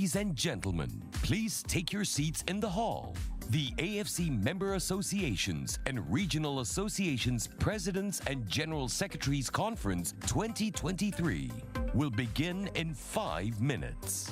Ladies and gentlemen, please take your seats in the hall. The AFC Member Associations and Regional Associations Presidents and General Secretaries Conference 2023 will begin in 5 minutes.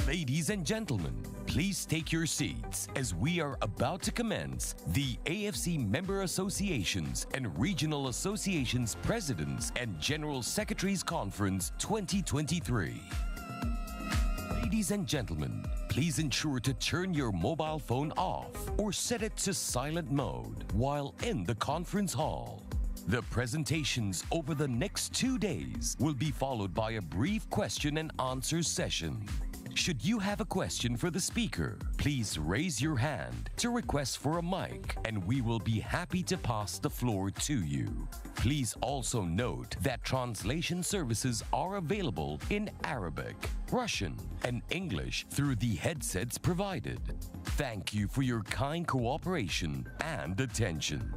Ladies and gentlemen, please take your seats as we are about to commence the AFC Member Associations and Regional Associations Presidents and General Secretaries Conference 2023. Ladies and gentlemen, please ensure to turn your mobile phone off or set it to silent mode while in the conference hall. The presentations over the next 2 days will be followed by a brief question and answer session. Should you have a question for the speaker, please raise your hand to request for a mic and we will be happy to pass the floor to you. Please also note that translation services are available in Arabic, Russian, and English through the headsets provided. Thank you for your kind cooperation and attention.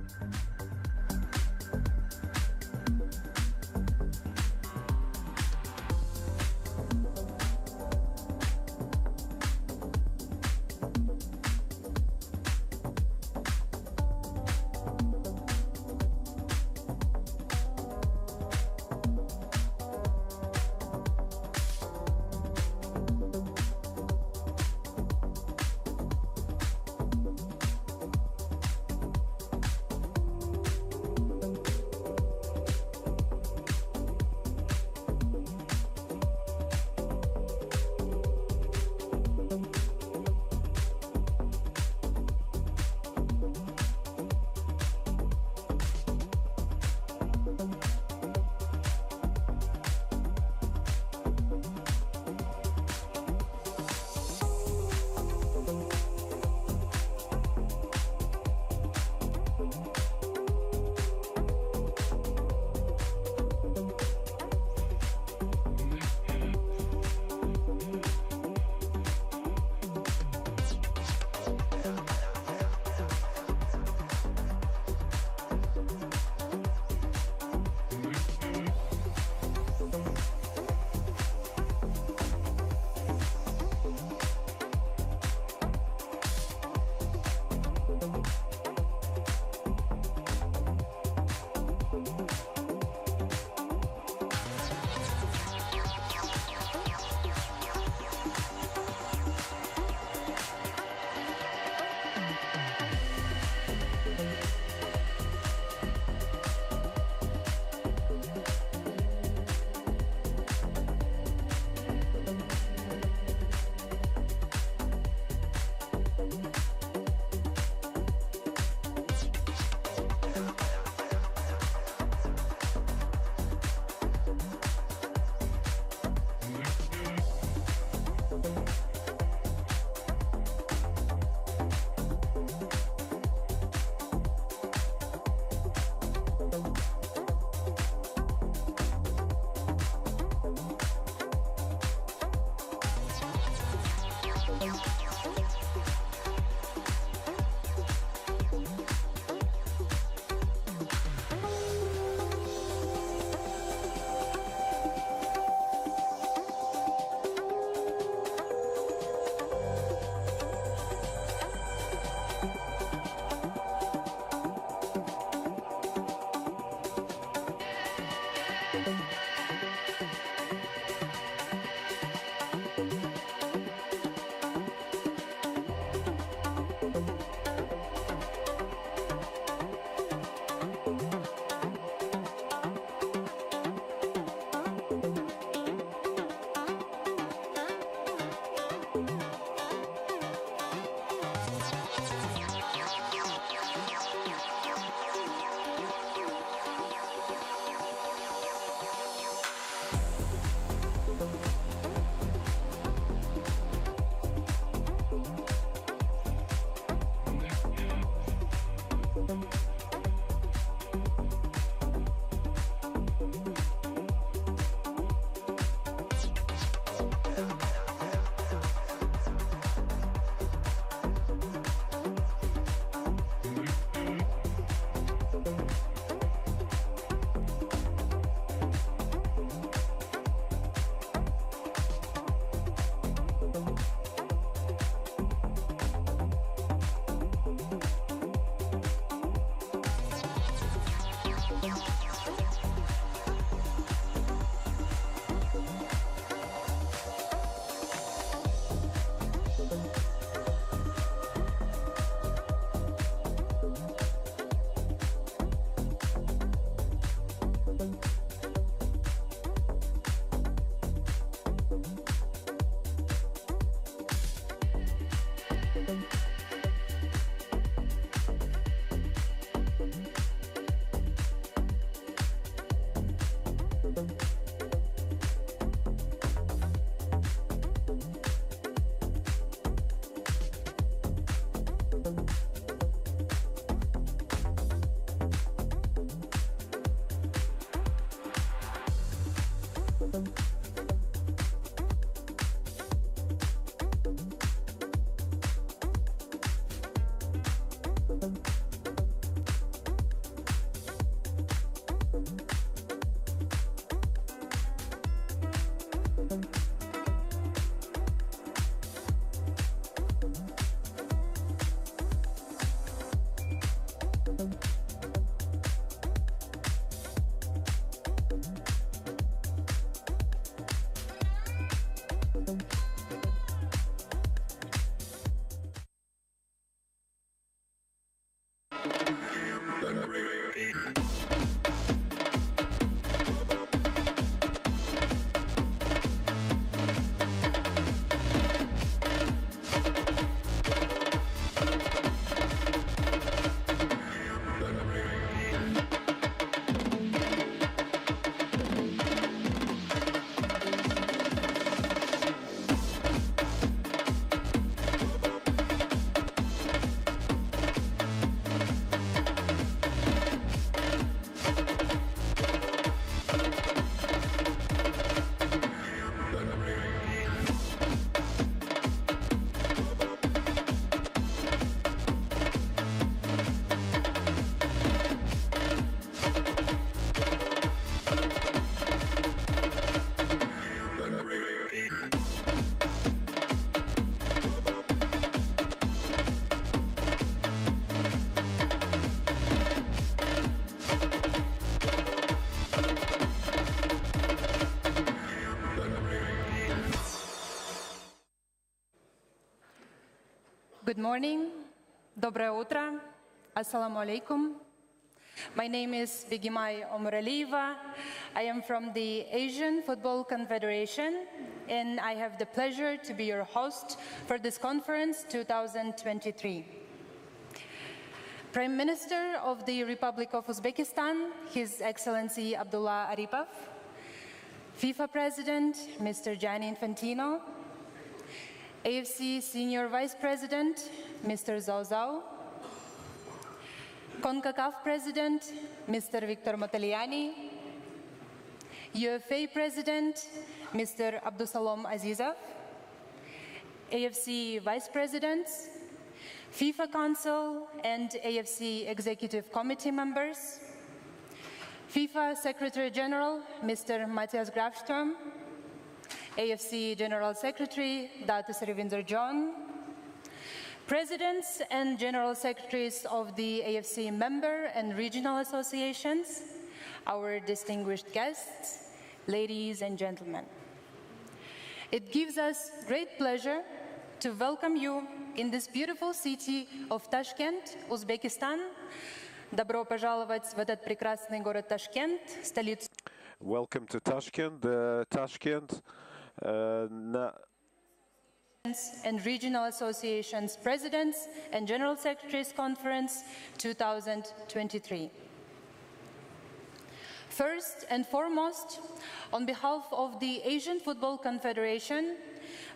Good morning, Доброе утро, Assalamu alaikum. My name is Begimay Omralieva. I am from the Asian Football Confederation, and I have the pleasure to be your host for this conference 2023. Prime Minister of the Republic of Uzbekistan, His Excellency Abdullah Aripov, FIFA President, Mr. Gianni Infantino, AFC Senior Vice President, Mr. Zhao Zhao, CONCACAF President, Mr. Victor Moteliani, UFA President, Mr. Abdusalam Azizov, AFC Vice Presidents, FIFA Council and AFC Executive Committee members, FIFA Secretary General, Mr. Matthias Grafström, AFC General Secretary, Datu Srivinder John, Presidents and General Secretaries of the AFC member and regional associations, our distinguished guests, ladies and gentlemen. It gives us great pleasure to welcome you in this beautiful city of Tashkent, Uzbekistan. Добро пожаловать в этот прекрасный город Ташкент, столицу. Welcome to Tashkent, Tashkent. And Regional Associations Presidents and General Secretaries Conference 2023. First and foremost, on behalf of the Asian Football Confederation,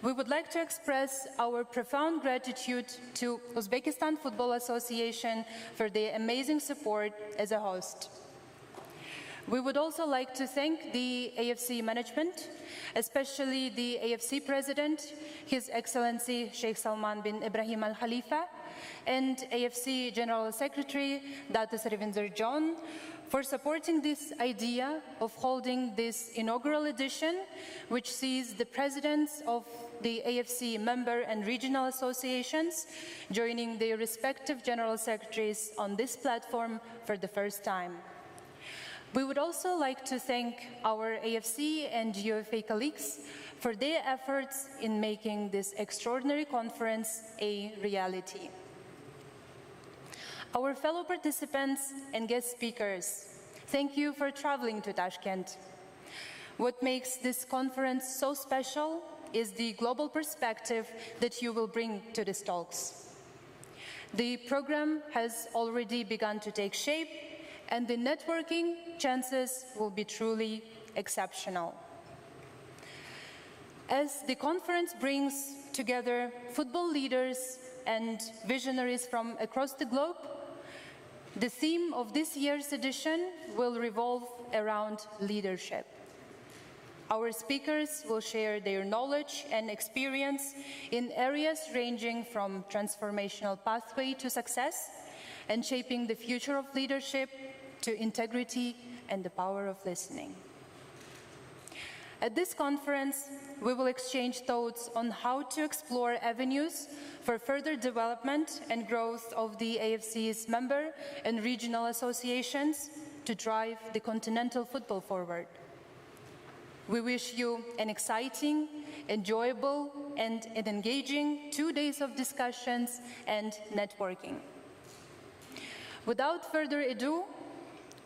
we would like to express our profound gratitude to Uzbekistan Football Association for their amazing support as a host. We would also like to thank the AFC management, especially the AFC President, His Excellency Sheikh Salman bin Ibrahim Al Khalifa, and AFC General Secretary Datu Srivinzer John, for supporting this idea of holding this inaugural edition, which sees the presidents of the AFC member and regional associations joining their respective general secretaries on this platform for the first time. We would also like to thank our AFC and UFA colleagues for their efforts in making this extraordinary conference a reality. Our fellow participants and guest speakers, thank you for traveling to Tashkent. What makes this conference so special is the global perspective that you will bring to these talks. The program has already begun to take shape, and the networking chances will be truly exceptional. As the conference brings together football leaders and visionaries from across the globe, the theme of this year's edition will revolve around leadership. Our speakers will share their knowledge and experience in areas ranging from transformational pathway to success and shaping the future of leadership to integrity and the power of listening. At this conference, we will exchange thoughts on how to explore avenues for further development and growth of the AFC's member and regional associations to drive the continental football forward. We wish you an exciting, enjoyable, and an engaging 2 days of discussions and networking. Without further ado,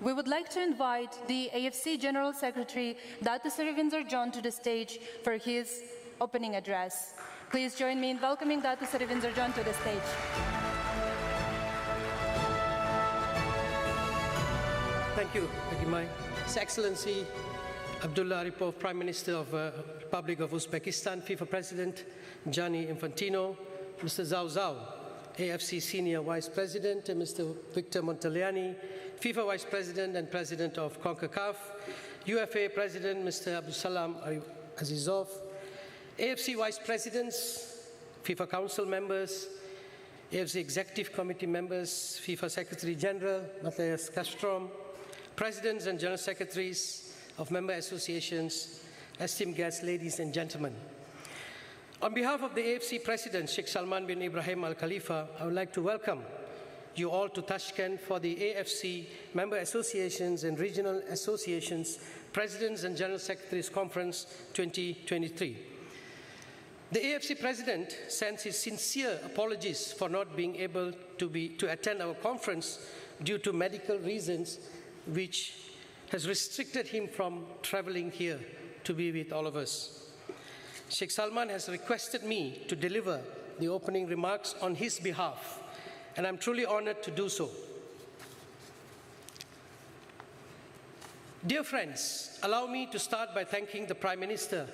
we would like to invite the AFC General Secretary, Datu Srivinzer John, to the stage for his opening address. Please join me in welcoming Datu Srivinzer John to the stage. Thank you, Agimai. His Excellency Abdullah Aripov, Prime Minister of the Republic of Uzbekistan, FIFA President Gianni Infantino, Mr. Zhao Zhao, AFC Senior Vice President, and Mr. Victor Montaliani, FIFA Vice President and President of CONCACAF, UFA President Mr. Abdusalam Azizov, AFC Vice Presidents, FIFA Council members, AFC Executive Committee members, FIFA Secretary General Matthias Castrom, Presidents and General Secretaries of member associations, esteemed guests, ladies and gentlemen. On behalf of the AFC President, Sheikh Salman bin Ibrahim Al Khalifa, I would like to welcome you all to Tashkent for the AFC Member Associations and Regional Associations Presidents and General Secretaries Conference 2023. The AFC President sends his sincere apologies for not being able to attend our conference due to medical reasons, which has restricted him from traveling here to be with all of us. Sheikh Salman has requested me to deliver the opening remarks on his behalf, and I'm truly honored to do so. Dear friends, allow me to start by thanking the Prime Minister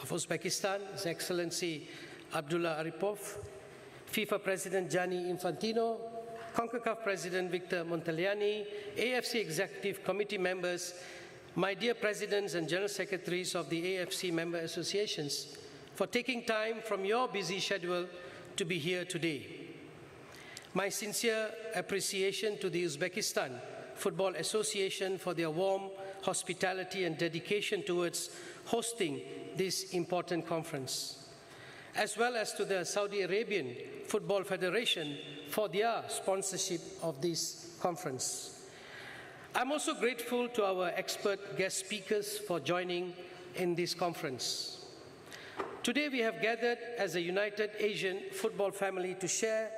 of Uzbekistan, His Excellency Abdullah Aripov, FIFA President Gianni Infantino, CONCACAF President Victor Montaliani, AFC Executive Committee members, my dear Presidents and General Secretaries of the AFC member associations, for taking time from your busy schedule to be here today. My sincere appreciation to the Uzbekistan Football Association for their warm hospitality and dedication towards hosting this important conference, as well as to the Saudi Arabian Football Federation for their sponsorship of this conference. I'm also grateful to our expert guest speakers for joining in this conference. Today we have gathered as a united Asian football family to share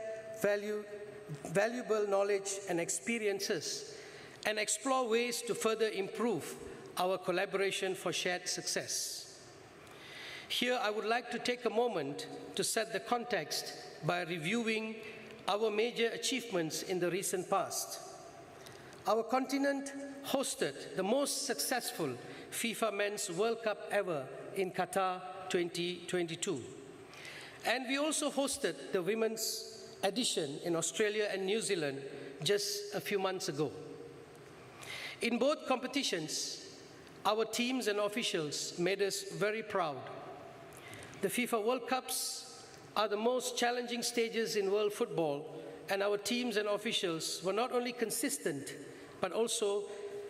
valuable knowledge and experiences and explore ways to further improve our collaboration for shared success. Here I would like to take a moment to set the context by reviewing our major achievements in the recent past. Our continent hosted the most successful FIFA Men's World Cup ever in Qatar 2022. And we also hosted the women's edition in Australia and New Zealand just a few months ago. In both competitions, our teams and officials made us very proud. The FIFA World Cups are the most challenging stages in world football, and our teams and officials were not only consistent, but also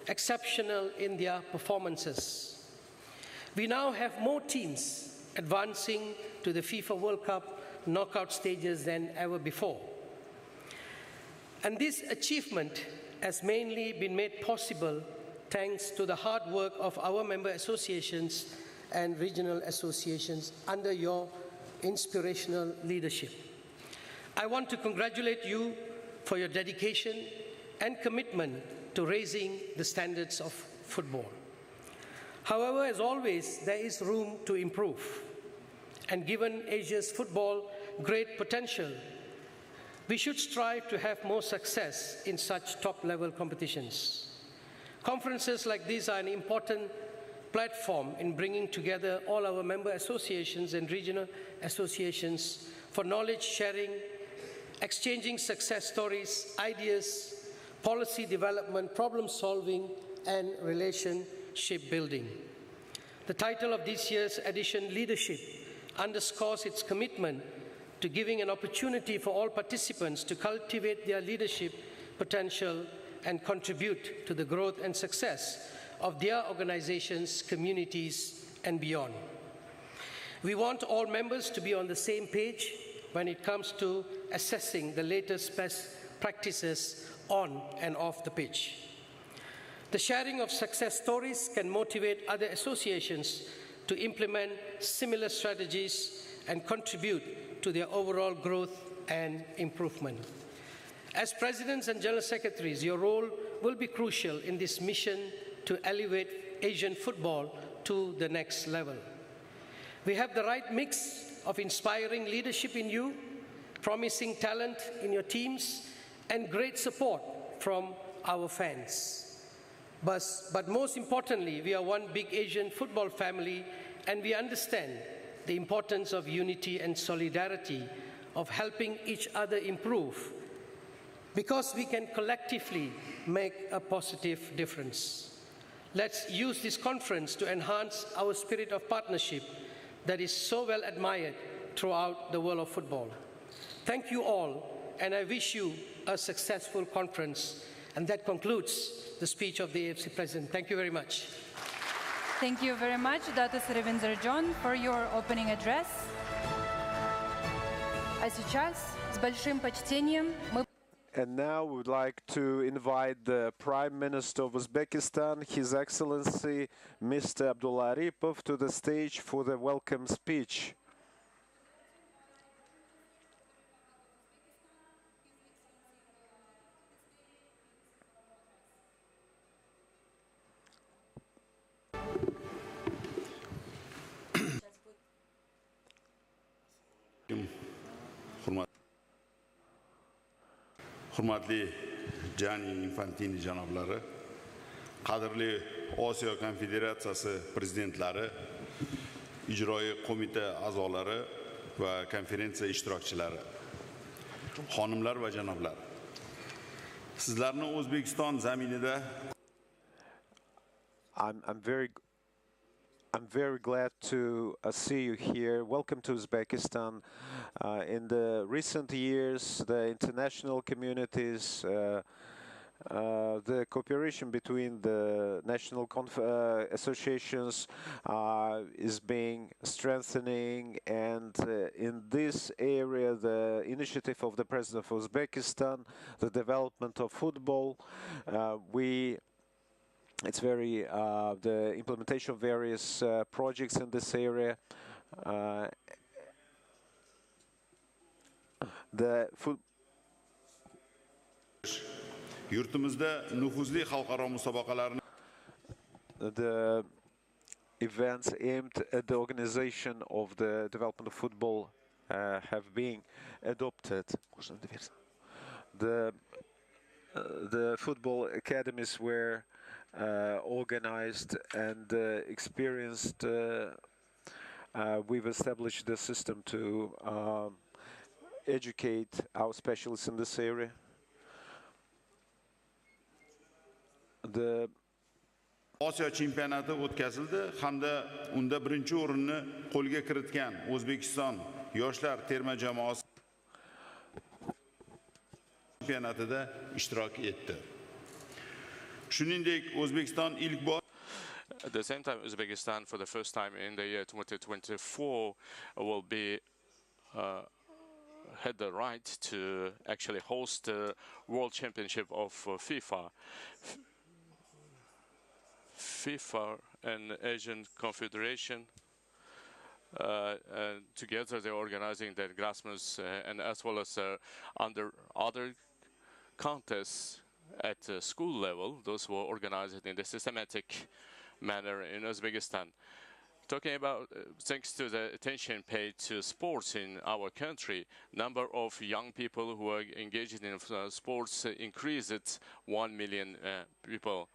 exceptional in their performances. We now have more teams advancing to the FIFA World Cup knockout stages than ever before. And this achievement has mainly been made possible thanks to the hard work of our member associations and regional associations under your inspirational leadership. I want to congratulate you for your dedication and commitment to raising the standards of football. However, as always, there is room to improve. And given Asia's football great potential, we should strive to have more success in such top-level competitions. Conferences like these are an important platform in bringing together all our member associations and regional associations for knowledge sharing, exchanging success stories, ideas, policy development, problem solving, and relationship building. The title of this year's edition, Leadership, underscores its commitment to giving an opportunity for all participants to cultivate their leadership potential and contribute to the growth and success of their organizations, communities, and beyond. We want all members to be on the same page when it comes to assessing the latest best practices on and off the pitch. The sharing of success stories can motivate other associations to implement similar strategies and contribute to their overall growth and improvement. As presidents and general secretaries, your role will be crucial in this mission to elevate Asian football to the next level. We have the right mix of inspiring leadership in you, promising talent in your teams, and great support from our fans. But most importantly, we are one big Asian football family, and we understand the importance of unity and solidarity, of helping each other improve, because we can collectively make a positive difference. Let's use this conference to enhance our spirit of partnership that is so well admired throughout the world of football. Thank you all, and I wish you a successful conference. And that concludes the speech of the AFC President. Thank you very much. Thank you very much, Dr. Saravinder John, for your opening address. А сейчас, с большим почтением, мы... And now we would like to invite the Prime Minister of Uzbekistan, His Excellency Mr. Abdulla Aripov, to the stage for the welcome speech. Hurmatli Gianni Infantini janoblari, qadrli Osiyo Konfederatsiyasi prezidentlari, ijroiy qo'mita a'zolari va konferensiya ishtirokchilari, xonimlar va janoblar. Sizlarni O'zbekiston zaminida I'm very glad to see you here. Welcome to Uzbekistan. In the recent years, the international communities, the cooperation between the national associations is being strengthening, and in this area, the initiative of the President of Uzbekistan, the development of football, it's very the implementation of various projects in this area. yurtimizda nufuzli xalqaro musobaqalarni the events aimed at the organization of the development of football have been adopted. The football academies were organized, and experienced we've established the system to educate our specialists in this area. The Osiyo chempionati o'tkazildi hamda unda birinchi o'rinni qo'lga kiritgan O'zbekiston yoshlar terma jamoasi chempionatida ishtirok etdi. Shuningdek, O'zbekiston ilk bor At the same time, Uzbekistan, for the first time in the year 2024, will be had the right to actually host the World Championship of FIFA. FIFA and Asian Confederation together they're organizing the grassroots and as well as under other contests at school level. Those were organized in the systematic manner in Uzbekistan. Talking about, thanks to the attention paid to sports in our country, number of young people who are engaged in sports increased 1 million people.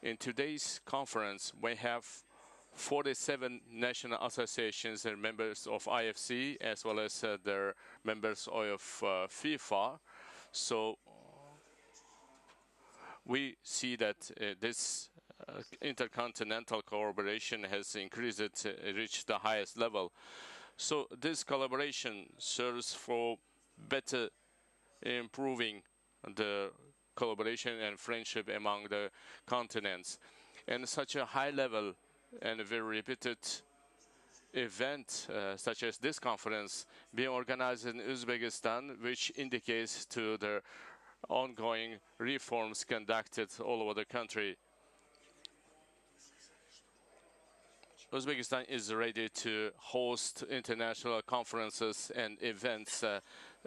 In today's conference, we have 47 national associations and members of IFC, as well as their members of FIFA. So we see that this intercontinental collaboration has increased, reached the highest level. So this collaboration serves for better improving the collaboration and friendship among the continents. And such a high level and a very repeated event such as this conference being organized in Uzbekistan, which indicates to the ongoing reforms conducted all over the country. Uzbekistan is ready to host international conferences and events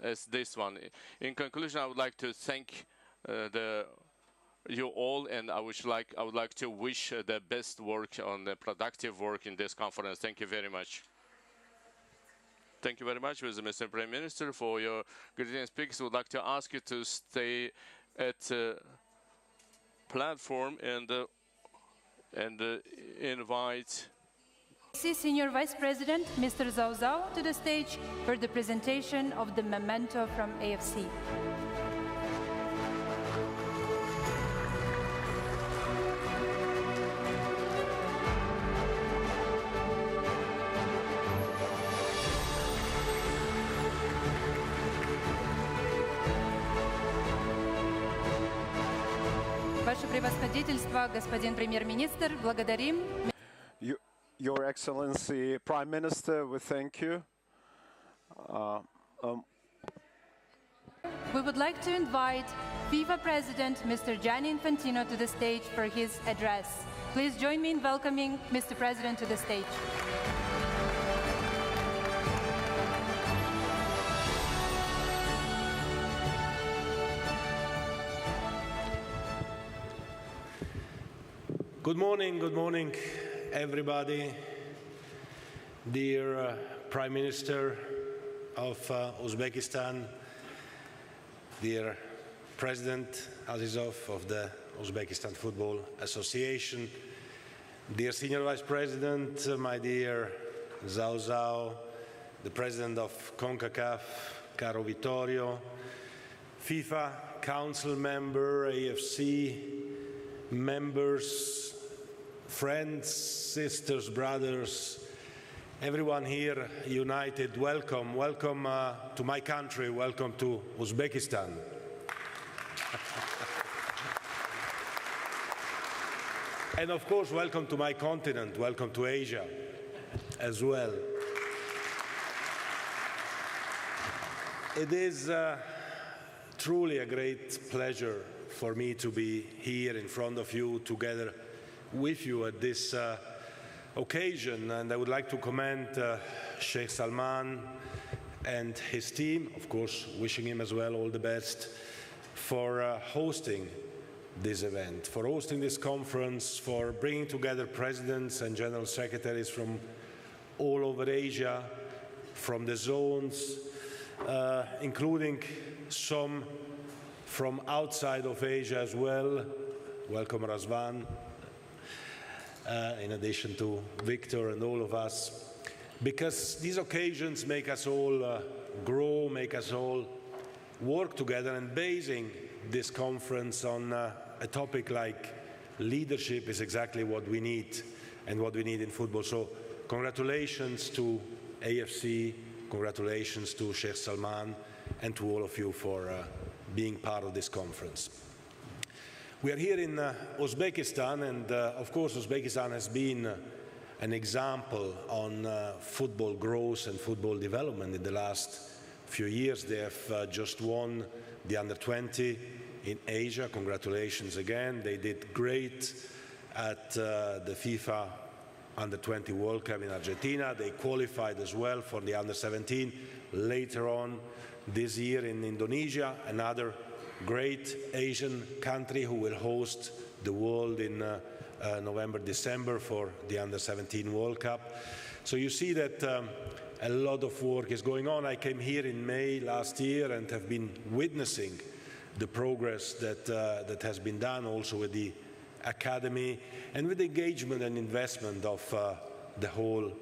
as this one. In conclusion, I would like to thank you all, and I would like to wish the best work on the productive work in this conference. Thank you very much. Thank you very much, Mr. Prime Minister, for your greeting speaks. I would like to ask you to stay at the platform and invite Senior Vice President Mr. Zhao Zhao to the stage for the presentation of the Memento from AFC. Ваше превосходительство, господин премьер-министр, благодарим. Your Excellency, Prime Minister, we thank you. We would like to invite FIFA President Mr. Gianni Infantino to the stage for his address. Please join me in welcoming Mr. President to the stage. Good morning, everybody. Dear Prime Minister of Uzbekistan, dear President Azizov of the Uzbekistan Football Association, dear Senior Vice President, my dear Zhao Zhao, the President of CONCACAF, Caro Vittorio, FIFA Council member, AFC members, friends, sisters, brothers, everyone here united, welcome to my country, welcome to Uzbekistan. And of course, welcome to my continent, welcome to Asia as well. It is truly a great pleasure for me to be here in front of you, together with you at this occasion, and I would like to commend Sheikh Salman and his team, of course wishing him as well all the best, for hosting this event, for hosting this conference, for bringing together presidents and general secretaries from all over Asia, from the zones, including some from outside of Asia as well. Welcome, Razvan. In addition to Victor and all of us. because these occasions make us all grow, make us all work together, and basing this conference on a topic like leadership is exactly what we need and what we need in football. So congratulations to AFC, congratulations to Sheikh Salman and to all of you for being part of this conference. We are here in Uzbekistan, and of course Uzbekistan has been an example on football growth and football development in the last few years. They have just won the under-20 in Asia. Congratulations again. They did great at the FIFA Under-20 World Cup in Argentina. They qualified as well for the Under-17 later on this year in Indonesia, another great Asian country who will host the world in November, December for the Under-17 World Cup. So you see that a lot of work is going on. I came here in May last year and have been witnessing the progress that has been done also with the academy and with the engagement and investment of the whole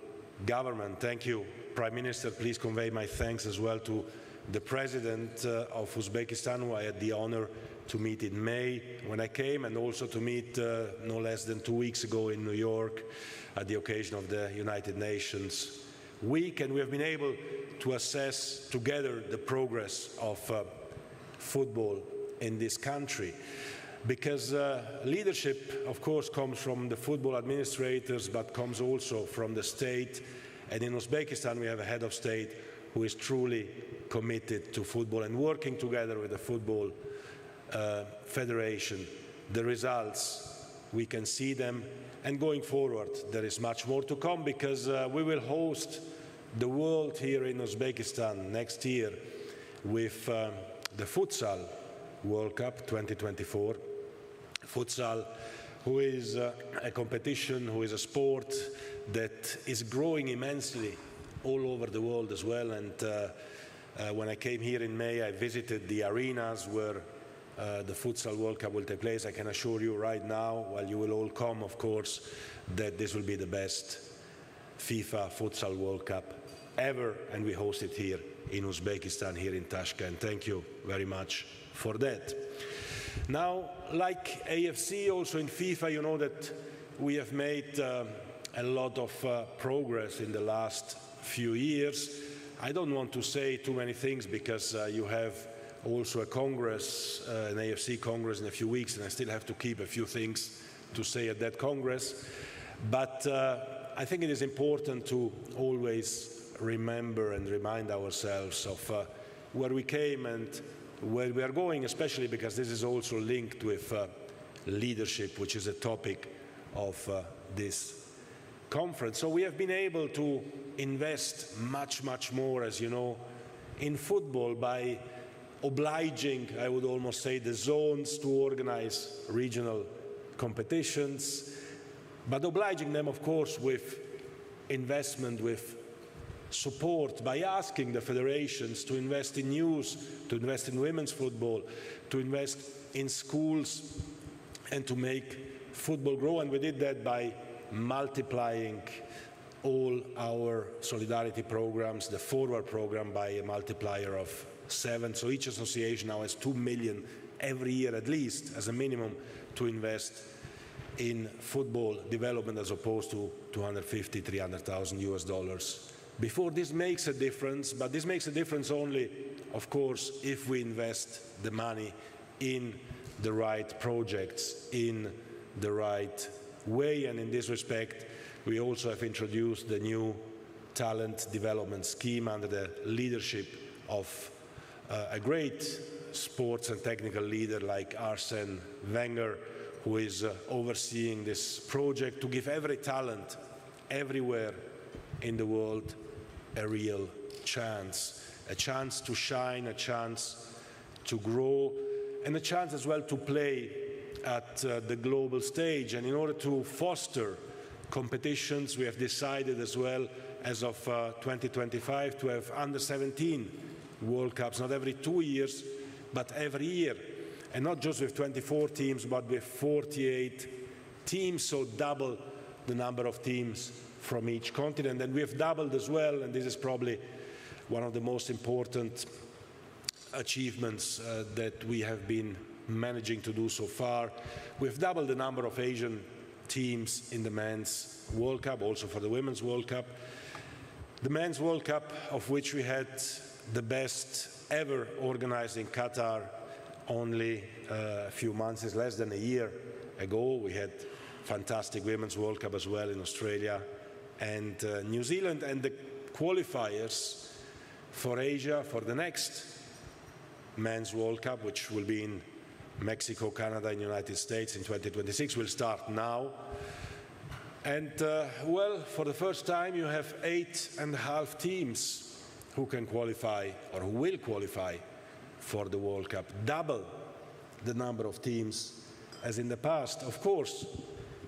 government. Thank you, Prime Minister. Please convey my thanks as well to the President of Uzbekistan, who I had the honor to meet in May when I came, and also to meet no less than 2 weeks ago in New York at the occasion of the United Nations Week. And we have been able to assess together the progress of football in this country. Because leadership, of course, comes from the football administrators, but comes also from the state. And in Uzbekistan, we have a head of state who is truly committed to football and working together with the football federation. The results, we can see them. And going forward, there is much more to come, because we will host the world here in Uzbekistan next year with the Futsal World Cup 2024. Futsal, who is a competition, who is a sport that is growing immensely all over the world as well. And when I came here in May, I visited the arenas where the Futsal World Cup will take place. I can assure you right now, while you will all come, of course, that this will be the best FIFA Futsal World Cup ever, and we host it here in Uzbekistan, here in Tashkent. Thank you very much for that. Now, like AFC, also in FIFA, you know that we have made a lot of progress in the last few years. I don't want to say too many things, because you have also a Congress, an AFC Congress in a few weeks, and I still have to keep a few things to say at that Congress. But I think it is important to always remember and remind ourselves of where we came and where we are going, especially because this is also linked with leadership, which is a topic of this conference. So we have been able to invest much, much more, as you know, in football by obliging, I would almost say, the zones to organize regional competitions, but obliging them, of course, with investment, with support, by asking the federations to invest in youth, to invest in women's football, to invest in schools, and to make football grow. And we did that by multiplying all our solidarity programs, the Forward program, by a multiplier of 7. So each association now has 2 million every year, at least, as a minimum, to invest in football development, as opposed to $250,000, $300,000 before. This makes a difference, but this makes a difference only, of course, if we invest the money in the right projects, in the right way. And in this respect, we also have introduced the new talent development scheme under the leadership of a great sports and technical leader like Arsene Wenger, who is overseeing this project to give every talent everywhere in the world a real chance to shine, a chance to grow, and a chance as well to play at the global stage. And in order to foster competitions, we have decided as well, as of 2025, to have under-17 World Cups, not every 2 years, but every year. And not just with 24 teams, but with 48 teams, so double the number of teams from each continent, and we have doubled as well, and this is probably one of the most important achievements that we have been managing to do so far. We have doubled the number of Asian teams in the Men's World Cup, also for the Women's World Cup. The Men's World Cup, of which we had the best ever organized in Qatar only a few months, less than a year ago. We had fantastic Women's World Cup as well in Australia and New Zealand, and the qualifiers for Asia for the next Men's World Cup, which will be in Mexico, Canada and United States in 2026, will start now. And well, for the first time you have 8.5 teams who can qualify or who will qualify for the World Cup, double the number of teams as in the past. Of course,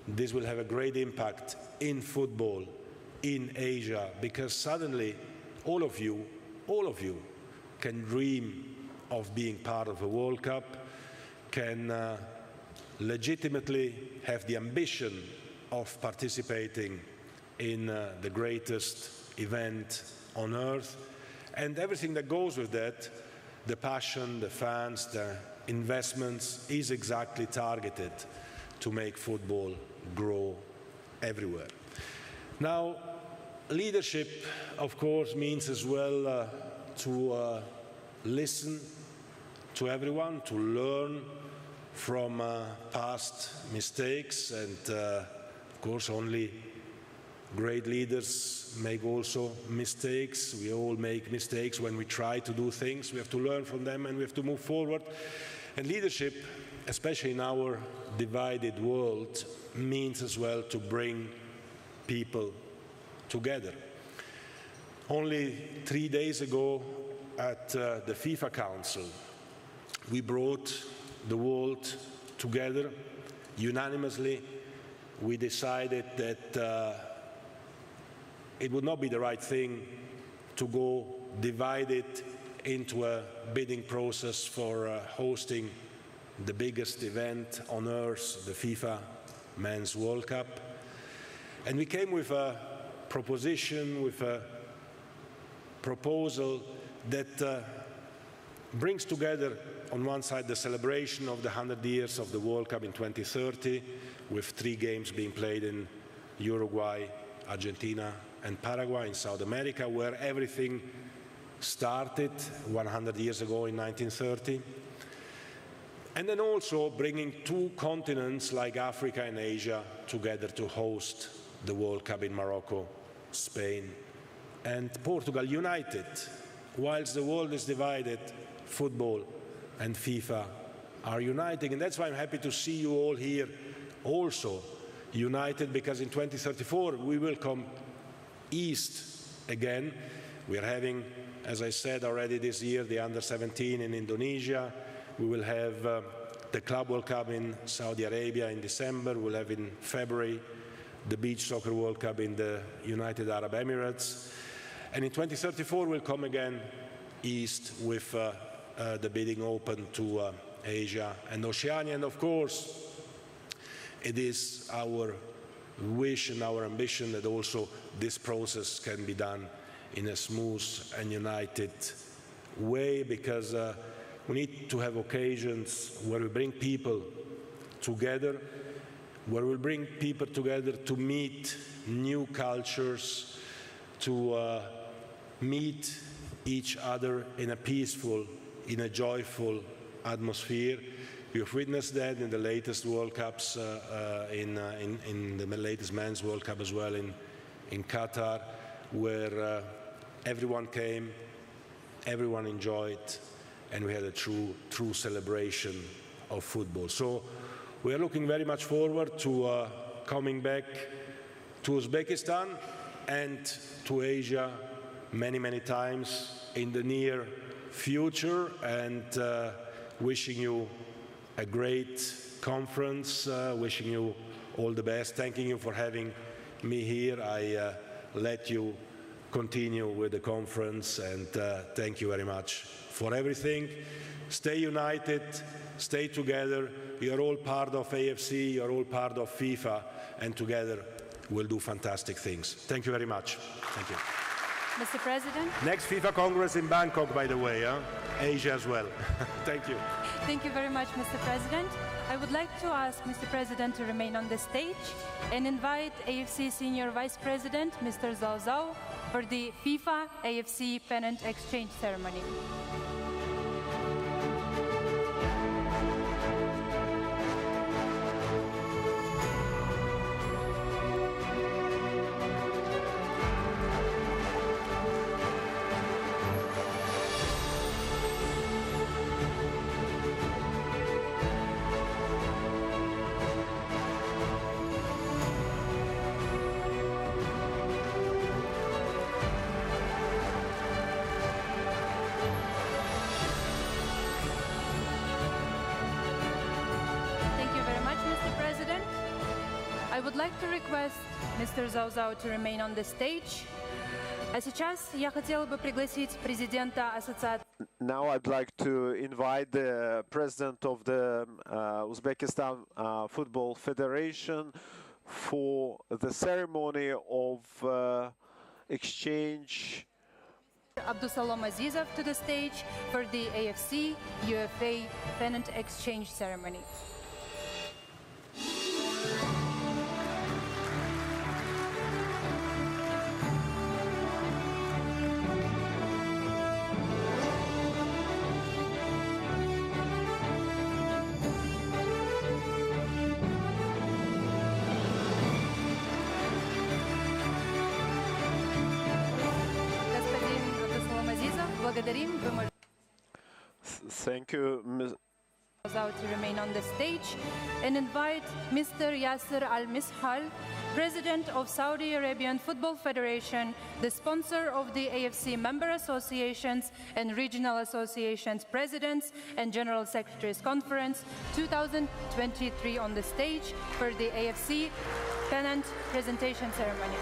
this will have a great impact in football in Asia, because suddenly all of you can dream of being part of a World Cup, can legitimately have the ambition of participating in the greatest event on earth, and everything that goes with that, the passion, the fans, the investments, is exactly targeted to make football grow everywhere. Now, leadership, of course, means as well to listen to everyone, to learn from past mistakes, and of course only great leaders make also mistakes. We all make mistakes when we try to do things. We have to learn from them and we have to move forward. And leadership, especially in our divided world, means as well to bring people together. Only 3 days ago at the FIFA Council, we brought the world together unanimously. We decided that it would not be the right thing to go divided into a bidding process for hosting the biggest event on earth, the FIFA Men's World Cup. And we came with a proposition, with a proposal that brings together on one side the celebration of the 100 years of the World Cup in 2030, with 3 games being played in Uruguay, Argentina and Paraguay in South America, where everything started 100 years ago in 1930. And then also bringing 2 continents like Africa and Asia together to host the World Cup in Morocco, Spain and Portugal, united. Whilst the world is divided, football and FIFA are uniting. And that's why I'm happy to see you all here also united, because in 2034 we will come east again. We are having, as I said already this year, the Under-17 in Indonesia. We will have the Club World Cup in Saudi Arabia in December. We'll have in February the Beach Soccer World Cup in the United Arab Emirates. And in 2034 we'll come again east with the bidding open to Asia and Oceania. And of course, it is our wish and our ambition that also this process can be done in a smooth and united way, because we need to have occasions where we bring people together, where we bring people together to meet new cultures, to meet each other in a peaceful, in a joyful atmosphere. We have witnessed that in the latest World Cups, in the latest Men's World Cup as well in Qatar, where everyone came, everyone enjoyed, and we had a true celebration of football. So we are looking very much forward to coming back to Uzbekistan and to Asia many times in the near future, and wishing you a great conference, wishing you all the best, thanking you for having me here. I let you continue with the conference, and thank you very much for everything. Stay united, stay together. You're all part of AFC, you're all part of FIFA, and together will do fantastic things. Thank you very much. Thank you. Mr. President. Next FIFA Congress in Bangkok, by the way, Asia as well. Thank you. Thank you very much, Mr. President. I would like to ask Mr. President to remain on the stage and invite AFC Senior Vice President, Mr. Zhao Zhao, for the FIFA AFC Pennant Exchange Ceremony. I would like to request Mr. Zhao Zhao to remain on the stage. А сейчас я хотела бы пригласить президента ассоциации. Now I'd like to invite the president of the Uzbekistan Football Federation for the ceremony of exchange. Abdusalom Azizov to the stage for the AFC UFA Pennant Exchange Ceremony. Thank you, Ms. To remain on the stage and invite Mr. Yasser Al-Mishal, President of Saudi Arabian Football Federation, the sponsor of the AFC member associations and regional associations presidents and General Secretaries Conference 2023 on the stage for the AFC pennant presentation ceremony.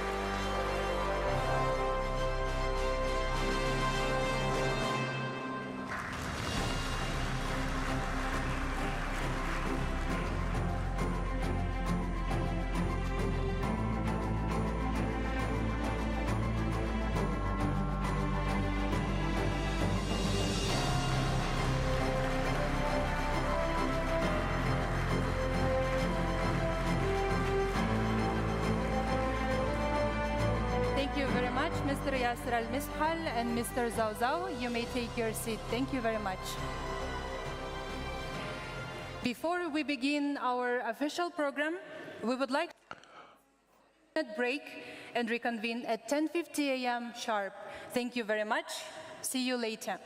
Mr. Yasser Al-Mishal and Mr. Zhao Zhao, you may take your seat. Thank you very much. Before we begin our official program, we would like to break and reconvene at 10:50 a.m. sharp. Thank you very much. See you later.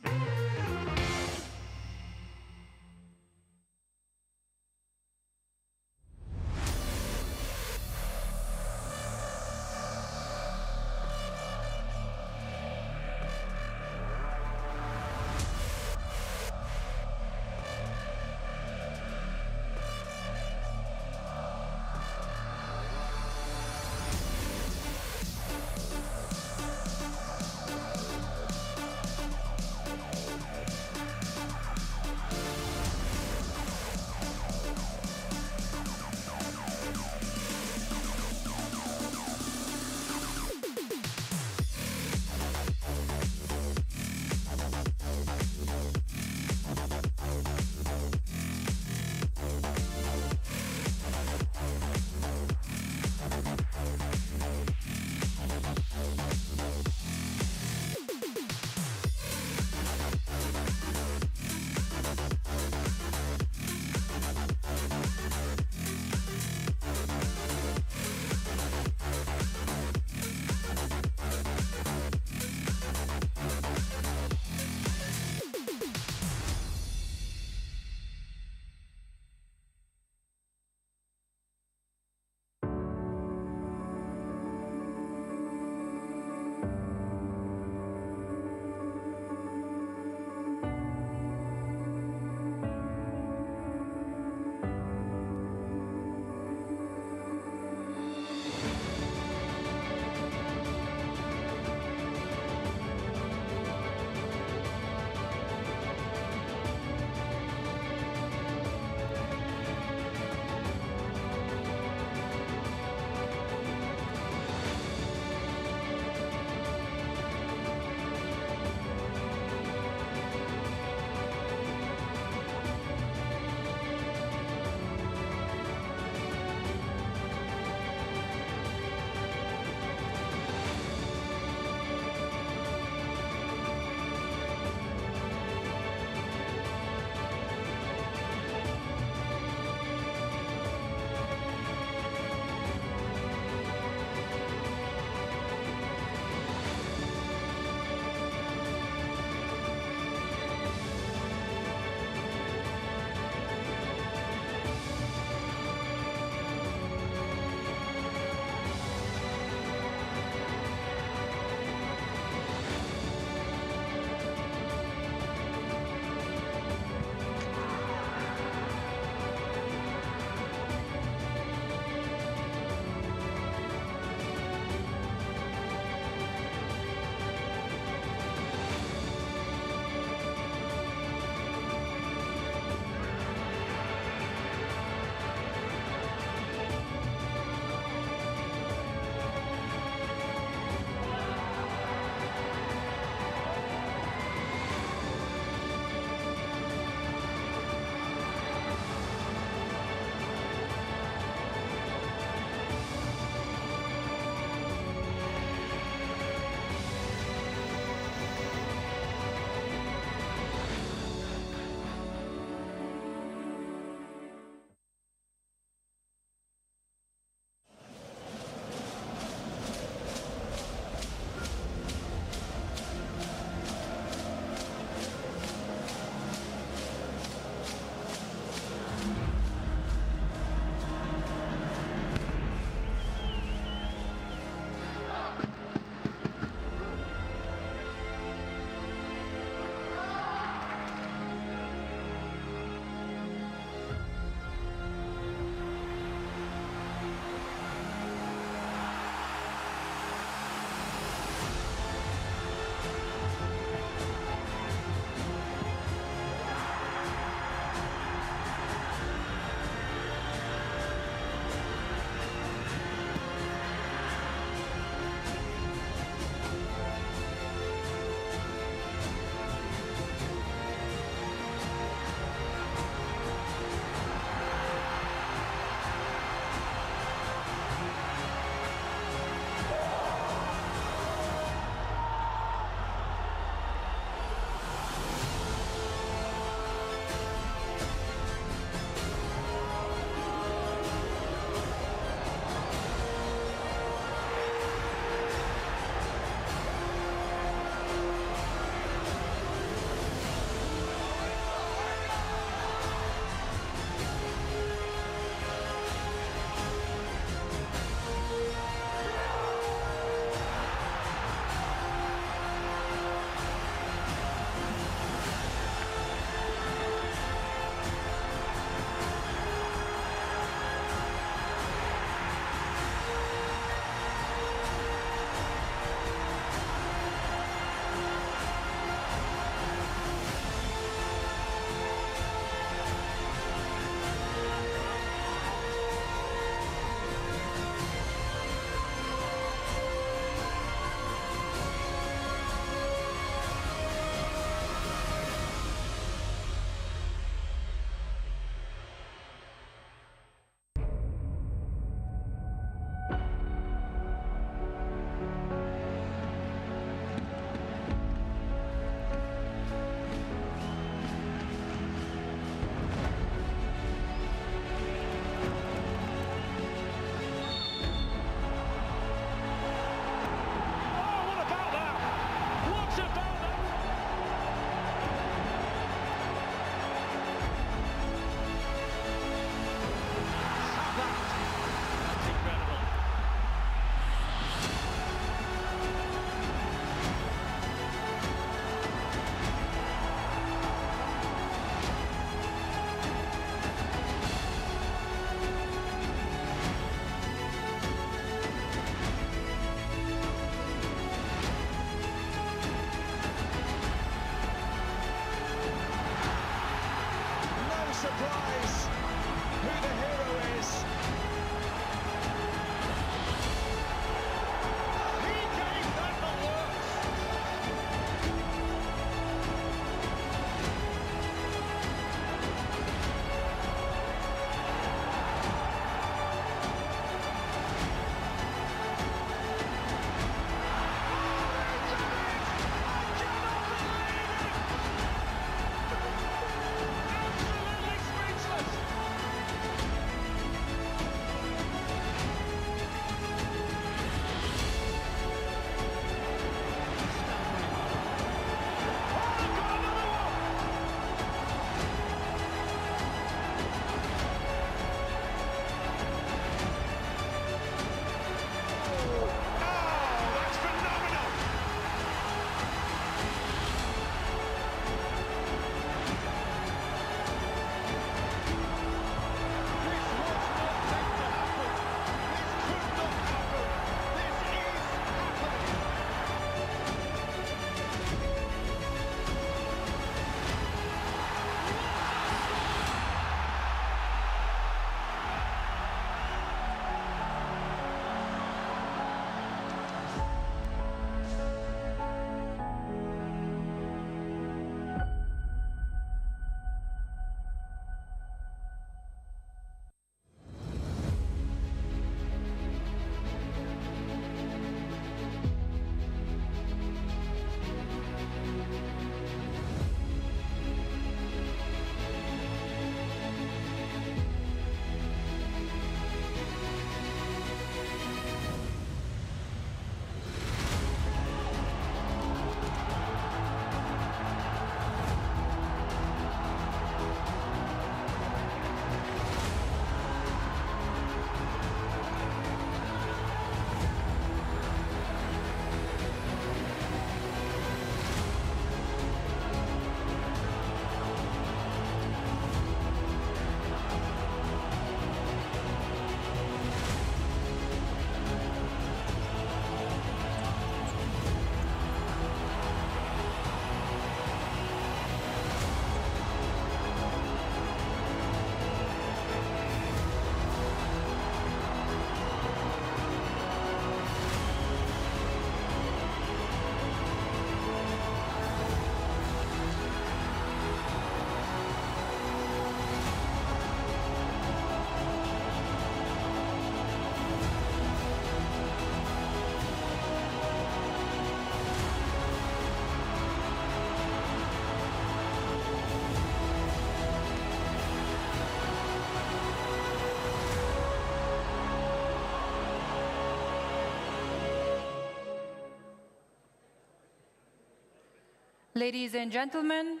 Ladies and gentlemen,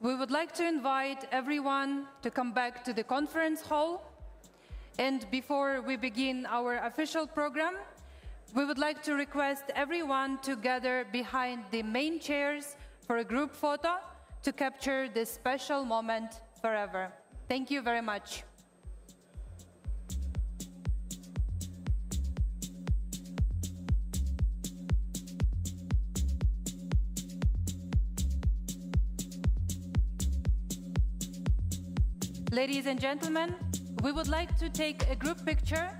we would like to invite everyone to come back to the conference hall. And before we begin our official program, we would like to request everyone to gather behind the main chairs for a group photo to capture this special moment forever. Thank you very much. Ladies and gentlemen, we would like to take a group picture,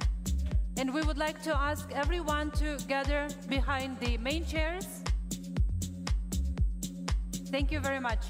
and we would like to ask everyone to gather behind the main chairs. Thank you very much.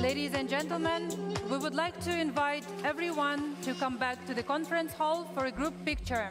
Ladies and gentlemen, we would like to invite everyone to come back to the conference hall for a group picture.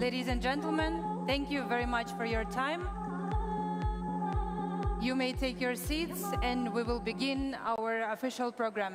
Ladies and gentlemen, thank you very much for your time. You may take your seats and we will begin our official program.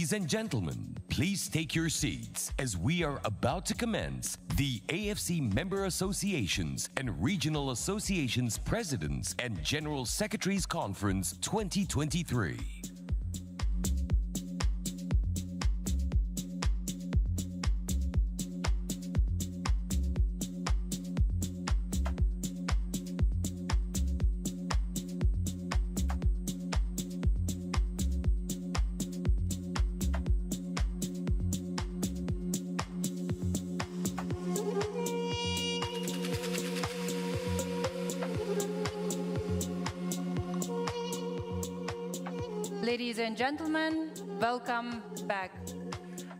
Ladies and gentlemen, please take your seats as we are about to commence the AFC Member Associations and Regional Associations Presidents and General Secretaries Conference 2023. Ladies and gentlemen, welcome back.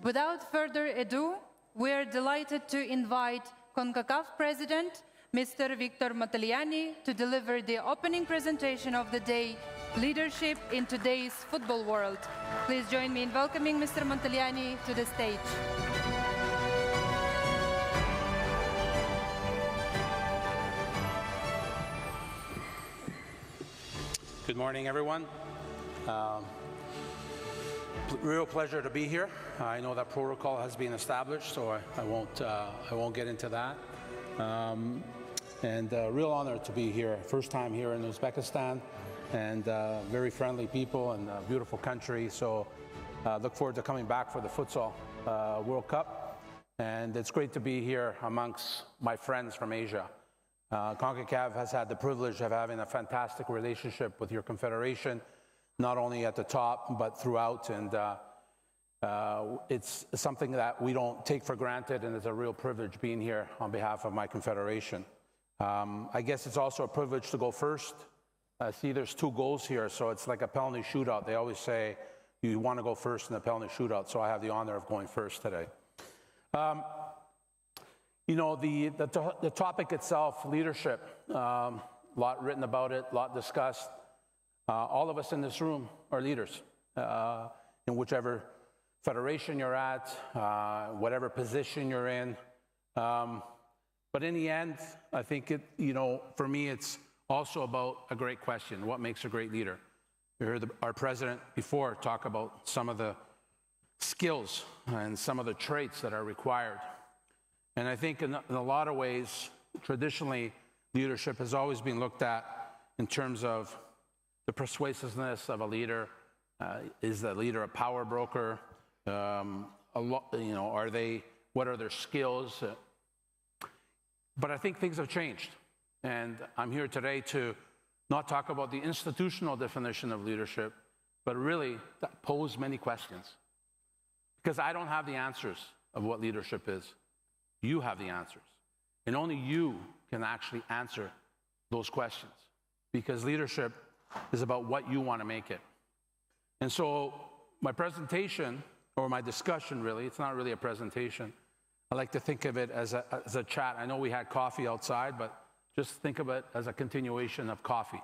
Without further ado, we are delighted to invite CONCACAF President, Mr. Victor Montagliani, to deliver the opening presentation of the day, Leadership in Today's Football World. Please join me in welcoming Mr. Montagliani to the stage. Good morning, everyone. Real pleasure to be here. I know that protocol has been established, so I won't get into that. Real honor to be here. First time here in Uzbekistan, and very friendly people and a beautiful country. So look forward to coming back for the Futsal World Cup. And it's great to be here amongst my friends from Asia. CONCACAF has had the privilege of having a fantastic relationship with your confederation, not only at the top, but throughout. And it's something that we don't take for granted, and it's a real privilege being here on behalf of my confederation. I guess it's also a privilege to go first. I see there's 2 goals here, so it's like a penalty shootout. They always say you want to go first in a penalty shootout, so I have the honor of going first today. You know, the topic itself, leadership, a lot written about it, a lot discussed. All of us in this room are leaders in whichever federation you're at, whatever position you're in. But in the end, I think for me, it's also about a great question. What makes a great leader? We heard our president before talk about some of the skills and some of the traits that are required. And I think in a lot of ways, traditionally, leadership has always been looked at in terms of the persuasiveness of a leader. Is the leader a power broker? What are their skills? But I think things have changed. And I'm here today to not talk about the institutional definition of leadership, but really pose many questions. Because I don't have the answers of what leadership is. You have the answers. And only you can actually answer those questions. Because leadership is about what you want to make it. And so my presentation, or my discussion really, it's not really a presentation. I like to think of it as a chat. I know we had coffee outside, but just think of it as a continuation of coffee.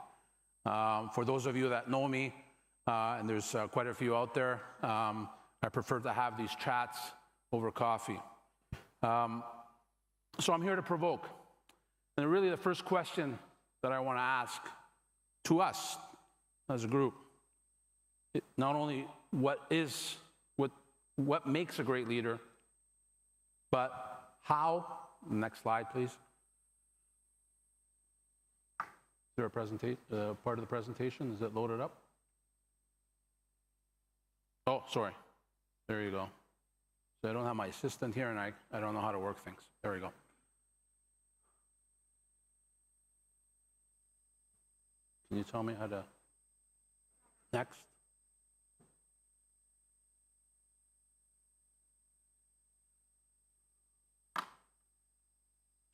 For those of you that know me, and there's quite a few out there, I prefer to have these chats over coffee. So I'm here to provoke. And really the first question that I want to ask to us as a group, not only what makes a great leader, but how. Next slide, please. Is there a part of the presentation? Is it loaded up? Oh, sorry. There you go. So I don't have my assistant here, and I don't know how to work things. There we go. Can you tell me how to? Next.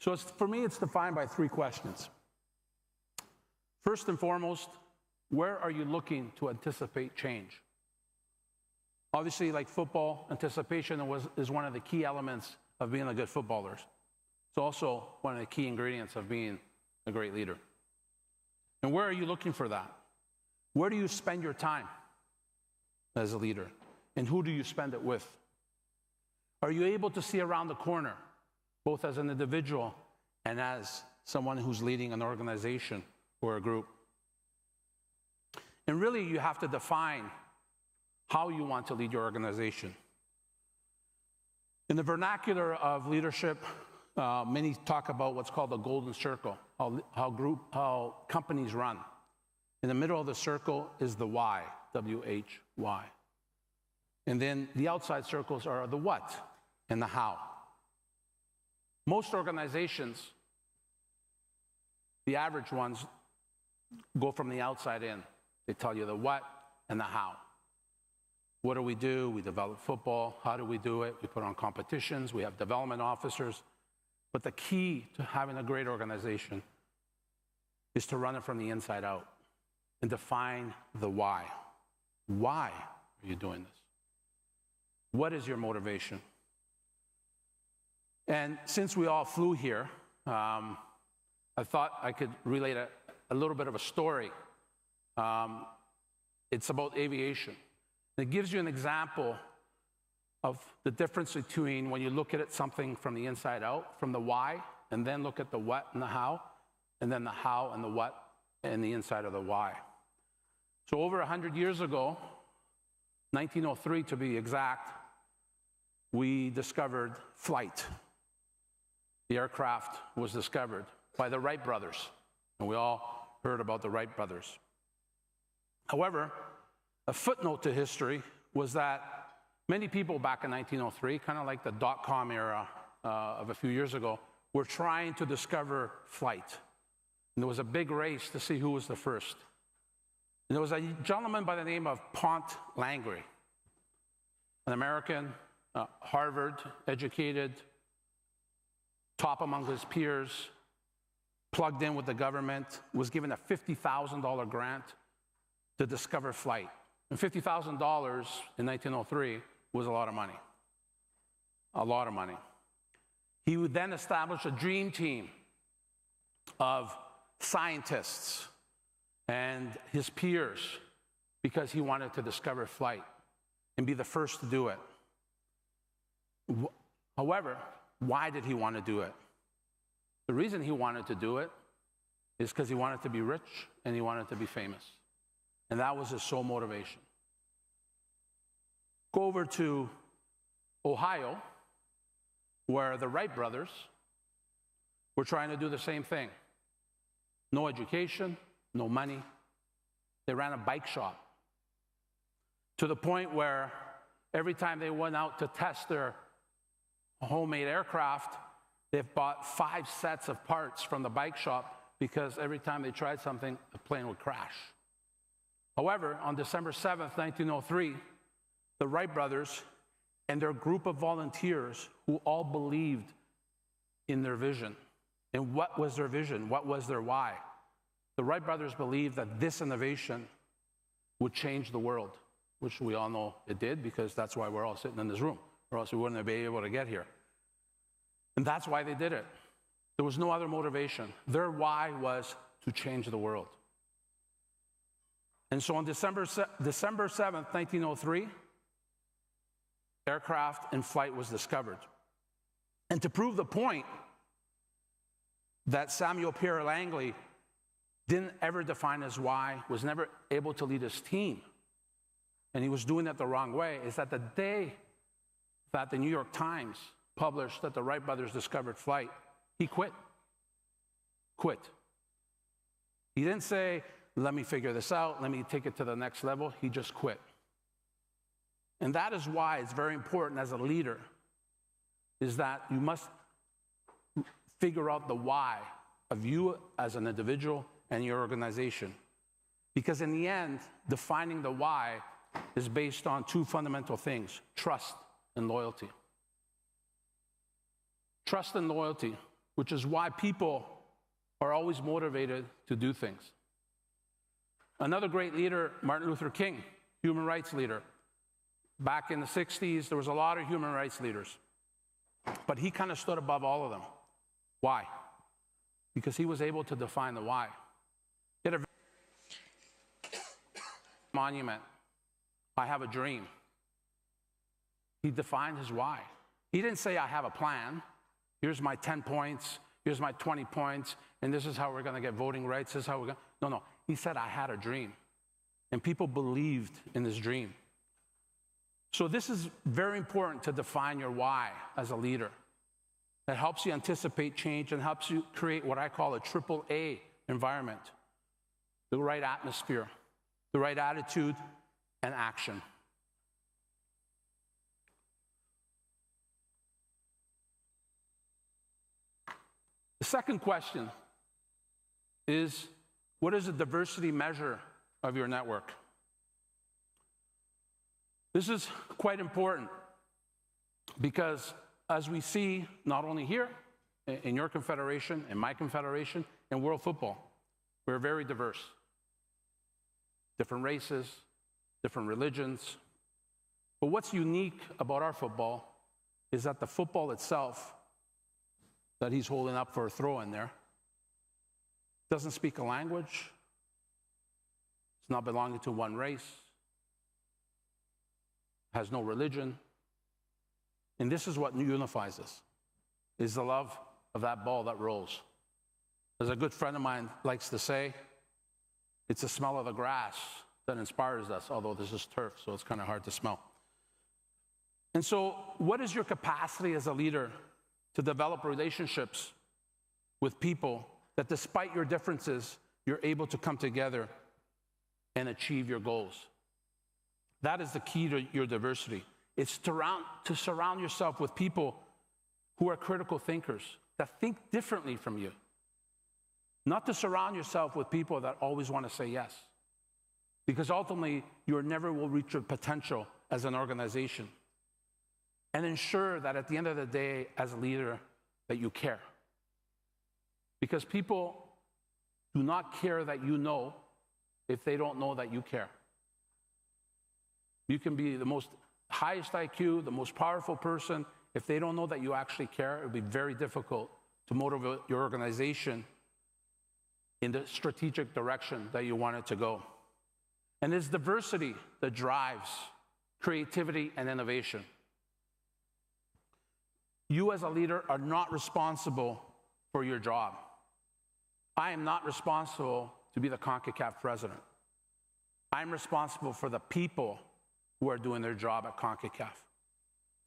So for me, it's defined by 3 questions. First and foremost, where are you looking to anticipate change? Obviously, like football, anticipation is one of the key elements of being a good footballer. It's also one of the key ingredients of being a great leader. And where are you looking for that? Where do you spend your time as a leader? And who do you spend it with? Are you able to see around the corner, both as an individual and as someone who's leading an organization or a group? And really, you have to define how you want to lead your organization. In the vernacular of leadership, many talk about what's called the golden circle, how companies run. In the middle of the circle is the why, W-H-Y. And then the outside circles are the what and the how. Most organizations, the average ones, go from the outside in. They tell you the what and the how. What do? We develop football. How do we do it? We put on competitions. We have development officers. But the key to having a great organization is to run it from the inside out and define the why. Why are you doing this? What is your motivation? And since we all flew here, I thought I could relate a little bit of a story. It's about aviation. It gives you an example of the difference between when you look at it something from the inside out, from the why, and then look at the what and the how, and then the how and the what and the inside of the why. So over 100 years ago, 1903 to be exact, we discovered flight. The aircraft was discovered by the Wright brothers, and we all heard about the Wright brothers. However, a footnote to history was that many people back in 1903, kind of like the dot-com era of a few years ago, were trying to discover flight. And there was a big race to see who was the first. And there was a gentleman by the name of Pont Langley, an American, Harvard-educated, top among his peers, plugged in with the government, was given a $50,000 grant to discover flight. And $50,000 in 1903 was a lot of money. A lot of money. He would then establish a dream team of scientists and his peers because he wanted to discover flight and be the first to do it. However, why did he want to do it? The reason he wanted to do it is because he wanted to be rich and he wanted to be famous. And that was his sole motivation. Go over to Ohio, where the Wright brothers were trying to do the same thing. No education, no money. They ran a bike shop to the point where every time they went out to test their homemade aircraft, they've bought 5 sets of parts from the bike shop because every time they tried something, the plane would crash. However, on December 7th, 1903, the Wright brothers and their group of volunteers who all believed in their vision. And what was their vision? What was their why? The Wright brothers believed that this innovation would change the world, which we all know it did because that's why we're all sitting in this room, or else we wouldn't have been able to get here. And that's why they did it. There was no other motivation. Their why was to change the world. And so on December 7th, 1903, aircraft in flight was discovered. And to prove the point that Samuel Pierre Langley didn't ever define his why, was never able to lead his team, and he was doing it the wrong way, is that the day that the New York Times published that the Wright brothers discovered flight, he quit. Quit. He didn't say, let me figure this out, let me take it to the next level. He just quit. And that is why it's very important as a leader, is that you must figure out the why of you as an individual and your organization. Because in the end, defining the why is based on 2 fundamental things: trust and loyalty. Trust and loyalty, which is why people are always motivated to do things. Another great leader, Martin Luther King, human rights leader. Back in the 60s, there was a lot of human rights leaders, but he kind of stood above all of them. Why? Because he was able to define the why. He had a monument. I have a dream. He defined his why. He didn't say, I have a plan. Here's my 10 points. Here's my 20 points. And this is how we're going to get voting rights. This is how we're going to... No. He said, I had a dream. And people believed in this dream. So this is very important to define your why as a leader. It helps you anticipate change and helps you create what I call a AAA environment. The right atmosphere, the right attitude, and action. The second question is, what is the diversity measure of your network? This is quite important because as we see not only here in your confederation, in my confederation, in world football, we're very diverse. Different races, different religions. But what's unique about our football is that the football itself that he's holding up for a throw in there doesn't speak a language. It's not belonging to one race, has no religion. And this is what unifies us, is the love of that ball that rolls. As a good friend of mine likes to say, it's the smell of the grass that inspires us, although this is turf, so it's kind of hard to smell. And so, what is your capacity as a leader to develop relationships with people that despite your differences, you're able to come together and achieve your goals? That is the key to your diversity. It's to surround yourself with people who are critical thinkers, that think differently from you. Not to surround yourself with people that always want to say yes. Because ultimately, you never will reach your potential as an organization. And ensure that at the end of the day, as a leader, that you care. Because people do not care that you know if they don't know that you care. You can be the most highest IQ, the most powerful person. If they don't know that you actually care, it would be very difficult to motivate your organization in the strategic direction that you want it to go. And it's diversity that drives creativity and innovation. You as a leader are not responsible for your job. I am not responsible to be the CONCACAF president. I'm responsible for the people who are doing their job at CONCACAF.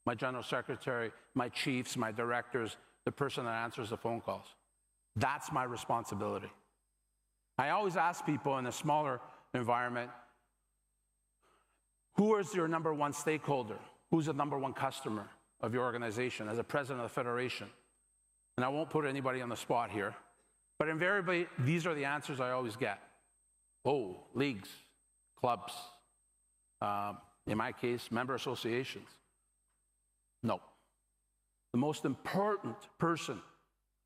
My general secretary, my chiefs, my directors, the person that answers the phone calls. That's my responsibility. I always ask people in a smaller environment, who is your number one stakeholder? Who's the number one customer of your organization as a president of the federation? And I won't put anybody on the spot here, but invariably, these are the answers I always get. Oh, leagues, clubs, in my case, member associations. No. The most important person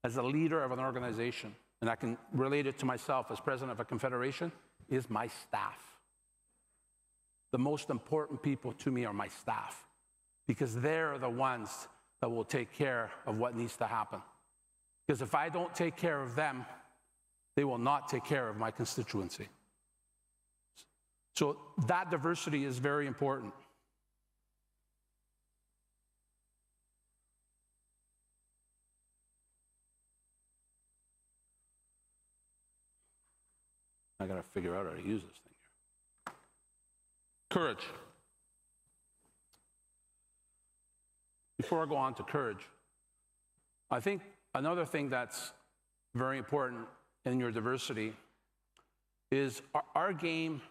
as a leader of an organization, and I can relate it to myself as president of a confederation, is my staff. The most important people to me are my staff, because they're the ones that will take care of what needs to happen. Because if I don't take care of them, they will not take care of my constituency. So that diversity is very important. I got to figure out how to use this thing here. Courage. Before I go on to courage, I think another thing that's very important in your diversity is our game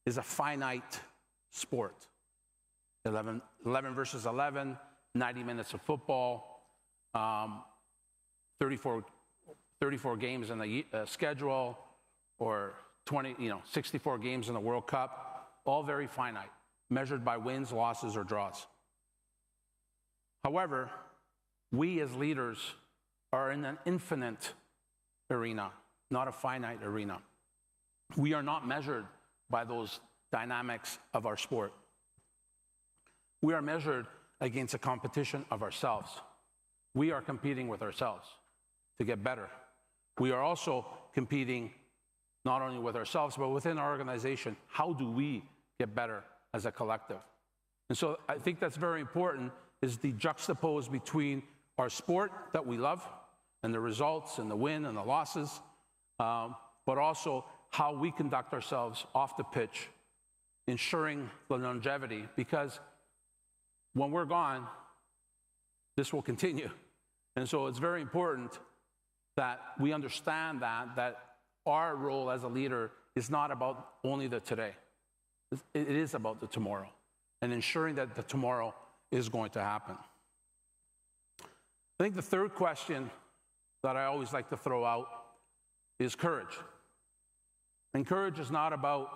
is a finite sport. 11 versus 11, 90 minutes of football, 34 games in the schedule, or 64 games in the World Cup, all very finite, measured by wins, losses, or draws. However, we as leaders are in an infinite arena, not a finite arena. We are not measured by those dynamics of our sport. We are measured against a competition of ourselves. We are competing with ourselves to get better. We are also competing not only with ourselves, but within our organization. How do we get better as a collective? And so I think that's very important, is the juxtapose between our sport that we love and the results and the win and the losses, but also how we conduct ourselves off the pitch, ensuring the longevity, because when we're gone, this will continue. And so it's very important that we understand that our role as a leader is not about only the today. It is about the tomorrow, and ensuring that the tomorrow is going to happen. I think the third question that I always like to throw out is courage. And courage is not about,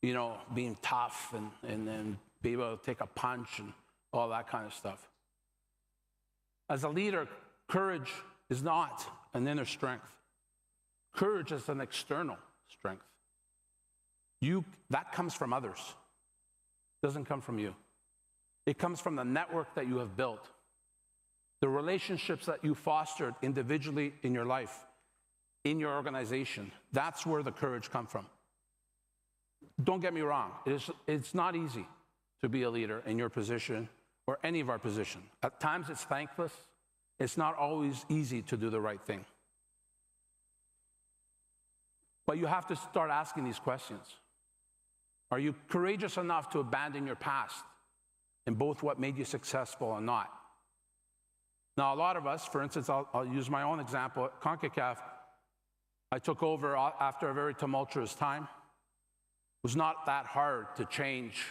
being tough and be able to take a punch and all that kind of stuff. As a leader, courage is not an inner strength. Courage is an external strength. that comes from others. It doesn't come from you. It comes from the network that you have built, the relationships that you fostered individually in your life, in your organization. That's where the courage comes from. Don't get me wrong. It's not easy to be a leader in your position or any of our position. At times it's thankless. It's not always easy to do the right thing. But you have to start asking these questions. Are you courageous enough to abandon your past in both what made you successful and not? Now, a lot of us, for instance, I'll use my own example. At CONCACAF, I took over after a very tumultuous time. It was not that hard to change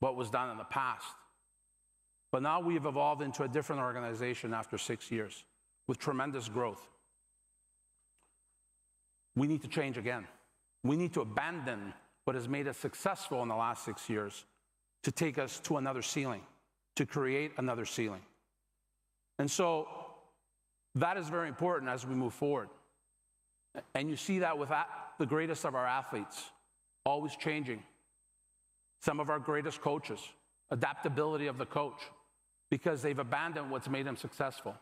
what was done in the past. But now we've evolved into a different organization after 6 years with tremendous growth. We need to change again. We need to abandon what has made us successful in the last 6 years to take us to another ceiling, to create another ceiling. And so that is very important as we move forward. And you see that with the greatest of our athletes, always changing. Some of our greatest coaches, adaptability of the coach, because they've abandoned what's made them successful.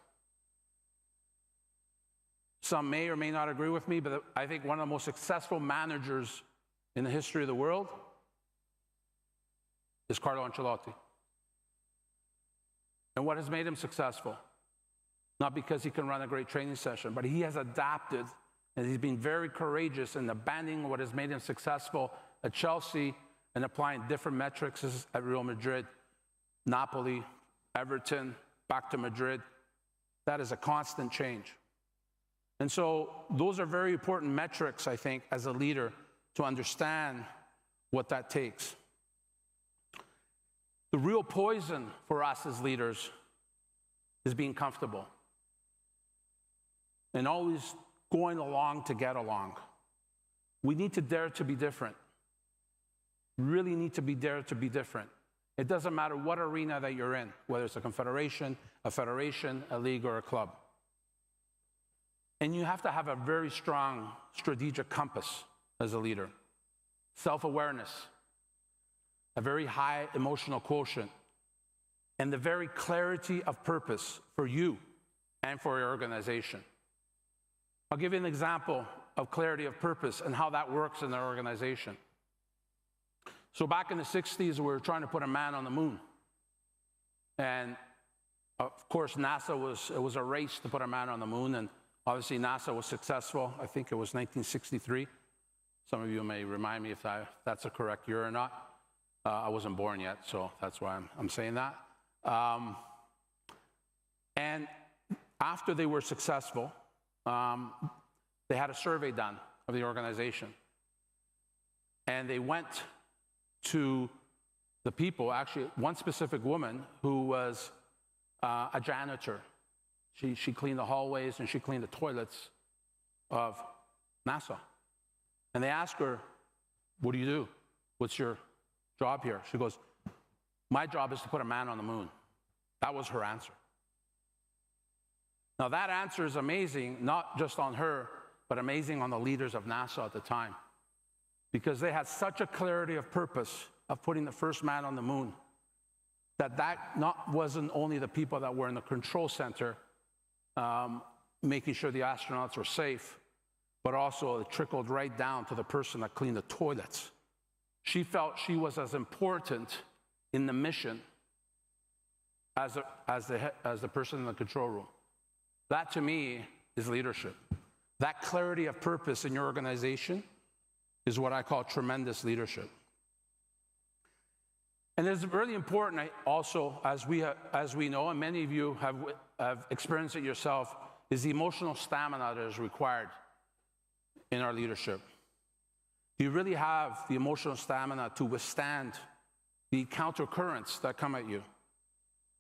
Some may or may not agree with me, but I think one of the most successful managers in the history of the world is Carlo Ancelotti. And what has made him successful? Not because he can run a great training session, but he has adapted and he's been very courageous in abandoning what has made him successful at Chelsea and applying different metrics at Real Madrid, Napoli, Everton, back to Madrid. That is a constant change. And so those are very important metrics, I think, as a leader to understand what that takes. The real poison for us as leaders is being comfortable and always going along to get along. We need to dare to be different. Really need to be dare to be different. It doesn't matter what arena that you're in, whether it's a confederation, a federation, a league, or a club. And you have to have a very strong strategic compass as a leader. Self-awareness, a very high emotional quotient, and the very clarity of purpose for you and for your organization. I'll give you an example of clarity of purpose and how that works in our organization. So back in the 60s, we were trying to put a man on the moon. And of course, it was a race to put a man on the moon, and obviously NASA was successful. I think it was 1963. Some of you may remind me if that's a correct year or not. I wasn't born yet, so that's why I'm saying that. And after they were successful, they had a survey done of the organization. And they went to the people, actually one specific woman who was a janitor. She cleaned the hallways and she cleaned the toilets of NASA. And they asked her, what do you do? What's your job here? She goes, my job is to put a man on the moon. That was her answer. Now that answer is amazing, not just on her, but amazing on the leaders of NASA at the time. Because they had such a clarity of purpose of putting the first man on the moon, that wasn't only the people that were in the control center, making sure the astronauts were safe, but also it trickled right down to the person that cleaned the toilets. She felt she was as important in the mission as the person in the control room. That to me is leadership. That clarity of purpose in your organization is what I call tremendous leadership. And it's really important also, as we know, and many of you have experienced it yourself, is the emotional stamina that is required in our leadership. Do you really have the emotional stamina to withstand the counter currents that come at you?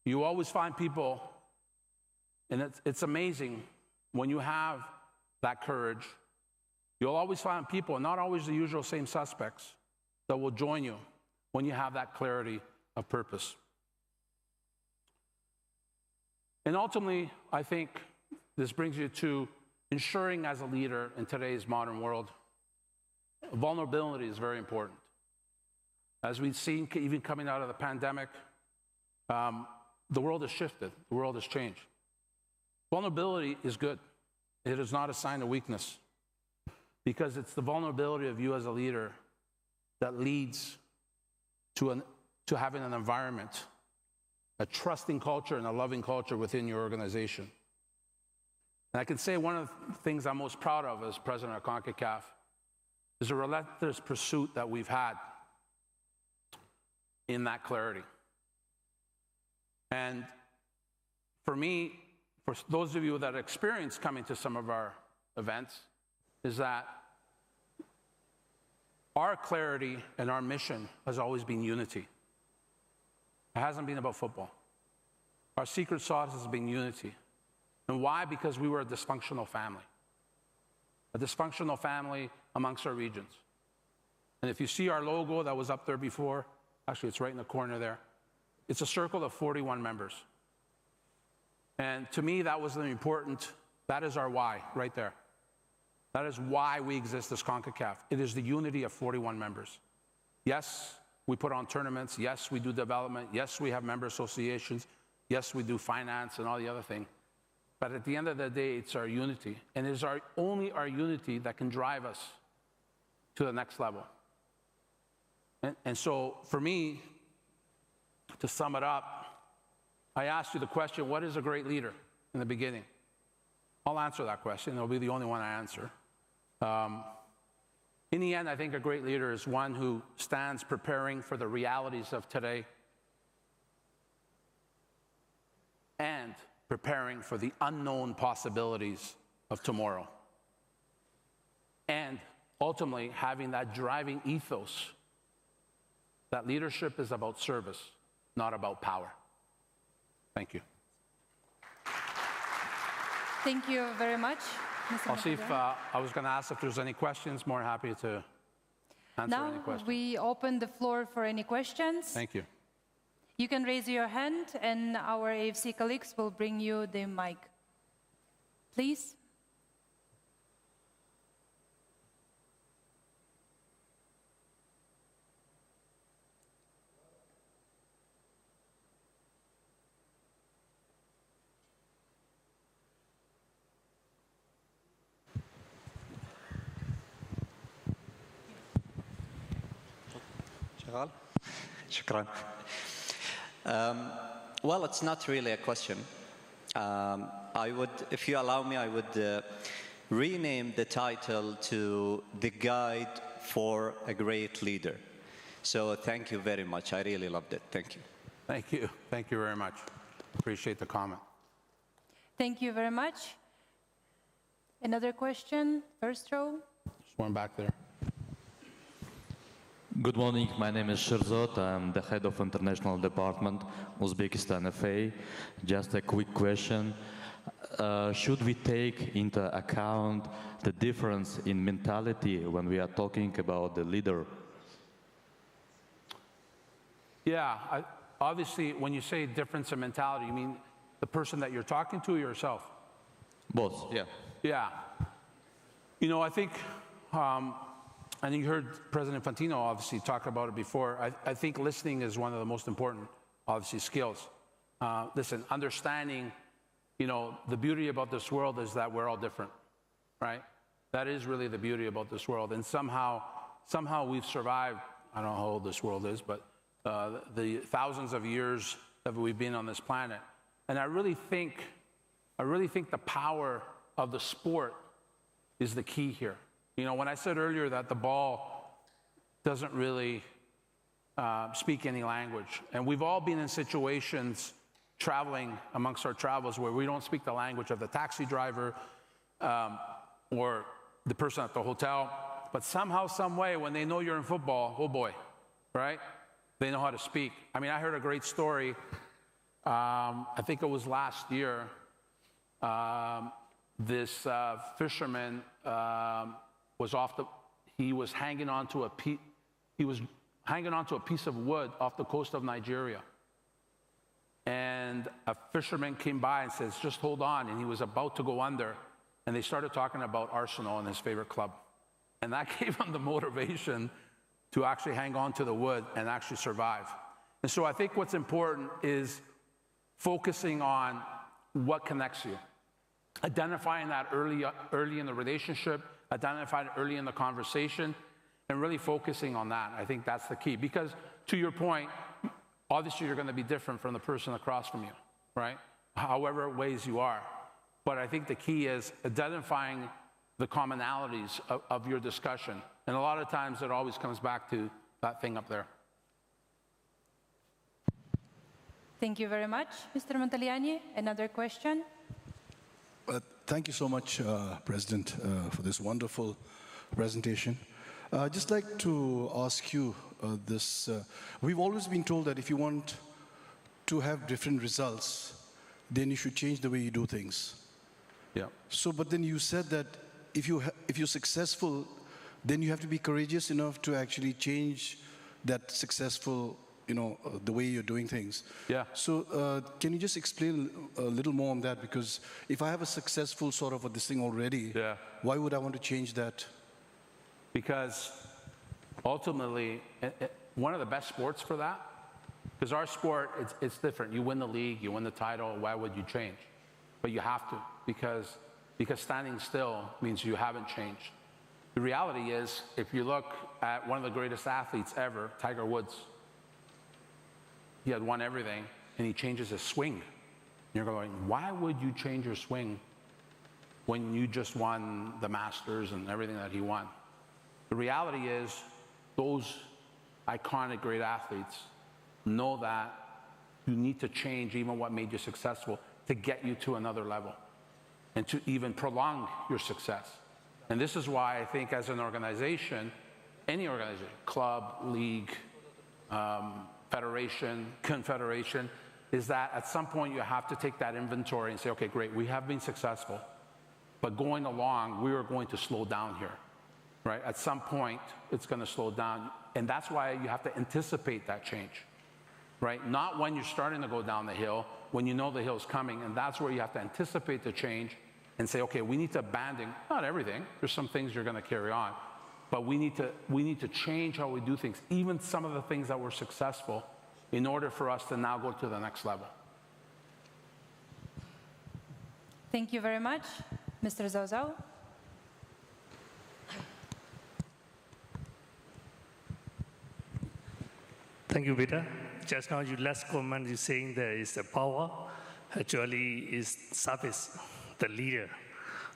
You always find people, and it's amazing when you have that courage, you'll always find people, not always the usual same suspects, that will join you when you have that clarity of purpose. And ultimately, I think this brings you to ensuring as a leader in today's modern world, vulnerability is very important. As we've seen, even coming out of the pandemic, the world has shifted, the world has changed. Vulnerability is good. It is not a sign of weakness, because it's the vulnerability of you as a leader that leads to having an environment, a trusting culture and a loving culture within your organization. And I can say one of the things I'm most proud of as president of CONCACAF is a relentless pursuit that we've had in that clarity. And for me, for those of you that experience coming to some of our events, is that our clarity and our mission has always been unity. It hasn't been about football. Our secret sauce has been unity. And why? Because we were a dysfunctional family amongst our regions. And if you see our logo that was up there before, actually it's right in the corner there, it's a circle of 41 members. And to me, that was important. That is our why right there. That is why we exist as CONCACAF. It is the unity of 41 members. Yes, we put on tournaments. Yes, we do development. Yes, we have member associations. Yes, we do finance and all the other things. But at the end of the day, it's our unity. And it is only our unity that can drive us to the next level. And so for me, to sum it up, I asked you the question, what is a great leader in the beginning? I'll answer that question. It'll be the only one I answer. In the end, I think a great leader is one who stands preparing for the realities of today and preparing for the unknown possibilities of tomorrow. And ultimately, having that driving ethos that leadership is about service, not about power. Thank you. Thank you very much, Mr. I'll see if I was going to ask if there's any questions. More happy to answer any questions. Now we open the floor for any questions. Thank you. You can raise your hand and our AFC colleagues will bring you the mic. Please. Shukran. Well, it's not really a question. I would, if you allow me, I would rename the title to The Guide for a Great Leader. So thank you very much. I really loved it. Thank you. Thank you. Thank you very much. Appreciate the comment. Thank you very much. Another question, first row. There's one back there. Good morning, my name is Shirzot. I'm the head of International Department, Uzbekistan FA. Just a quick question. Should we take into account the difference in mentality when we are talking about the leader? Yeah, obviously when you say difference in mentality, you mean the person that you're talking to or yourself? Both, yeah. Yeah. You know, I think, and you heard President Infantino obviously talk about it before. I think listening is one of the most important, obviously, skills. Listen, understanding, you know, the beauty about this world is that we're all different, right? That is really the beauty about this world. And somehow we've survived, I don't know how old this world is, but the thousands of years that we've been on this planet. And I really think the power of the sport is the key here. You know, when I said earlier that the ball doesn't really speak any language, and we've all been in situations traveling amongst our travels where we don't speak the language of the taxi driver or the person at the hotel, but somehow, some way, when they know you're in football, oh boy, right? They know how to speak. I mean, I heard a great story, I think it was last year, this fisherman he was hanging onto a piece of wood off the coast of Nigeria. And a fisherman came by and says, just hold on. And he was about to go under. And they started talking about Arsenal and his favorite club. And that gave them the motivation to actually hang on to the wood and actually survive. And so I think what's important is focusing on what connects you. Identifying that early in the relationship, identifying it early in the conversation, and really focusing on that. I think that's the key. Because to your point, obviously you're going to be different from the person across from you, right? However ways you are. But I think the key is identifying the commonalities of your discussion. And a lot of times it always comes back to that thing up there. Thank you very much, Mr. Montagliani. Another question? Thank you so much, President, for this wonderful presentation. I'd just like to ask you this. We've always been told that if you want to have different results, then you should change the way you do things. Yeah. So, but then you said that if you're successful, then you have to be courageous enough to actually change that successful, the way you're doing things. Yeah. So can you just explain a little more on that? Because if I have a successful sort of this thing already, yeah, why would I want to change that? Because ultimately, one of the best sports for that, because our sport, it's different. You win the league, you win the title, why would you change? But you have to, because standing still means you haven't changed. The reality is, if you look at one of the greatest athletes ever, Tiger Woods, he had won everything, and he changes his swing. And you're going, why would you change your swing when you just won the Masters and everything that he won? The reality is, those iconic great athletes know that you need to change even what made you successful to get you to another level and to even prolong your success. And this is why I think as an organization, any organization, club, league, federation, confederation, is that at some point you have to take that inventory and say, okay, great, we have been successful, but going along, we are going to slow down here, right? At some point, it's going to slow down. And that's why you have to anticipate that change, right? Not when you're starting to go down the hill, when you know the hill's coming, and that's where you have to anticipate the change and say, okay, we need to abandon, not everything, there's some things you're going to carry on, but we need to change how we do things, even some of the things that were successful, in order for us to now go to the next level. Thank you very much. Mr. Zauzau. Thank you, Peter. Just now, your last comment, you're saying there is a power, actually is service, the leader.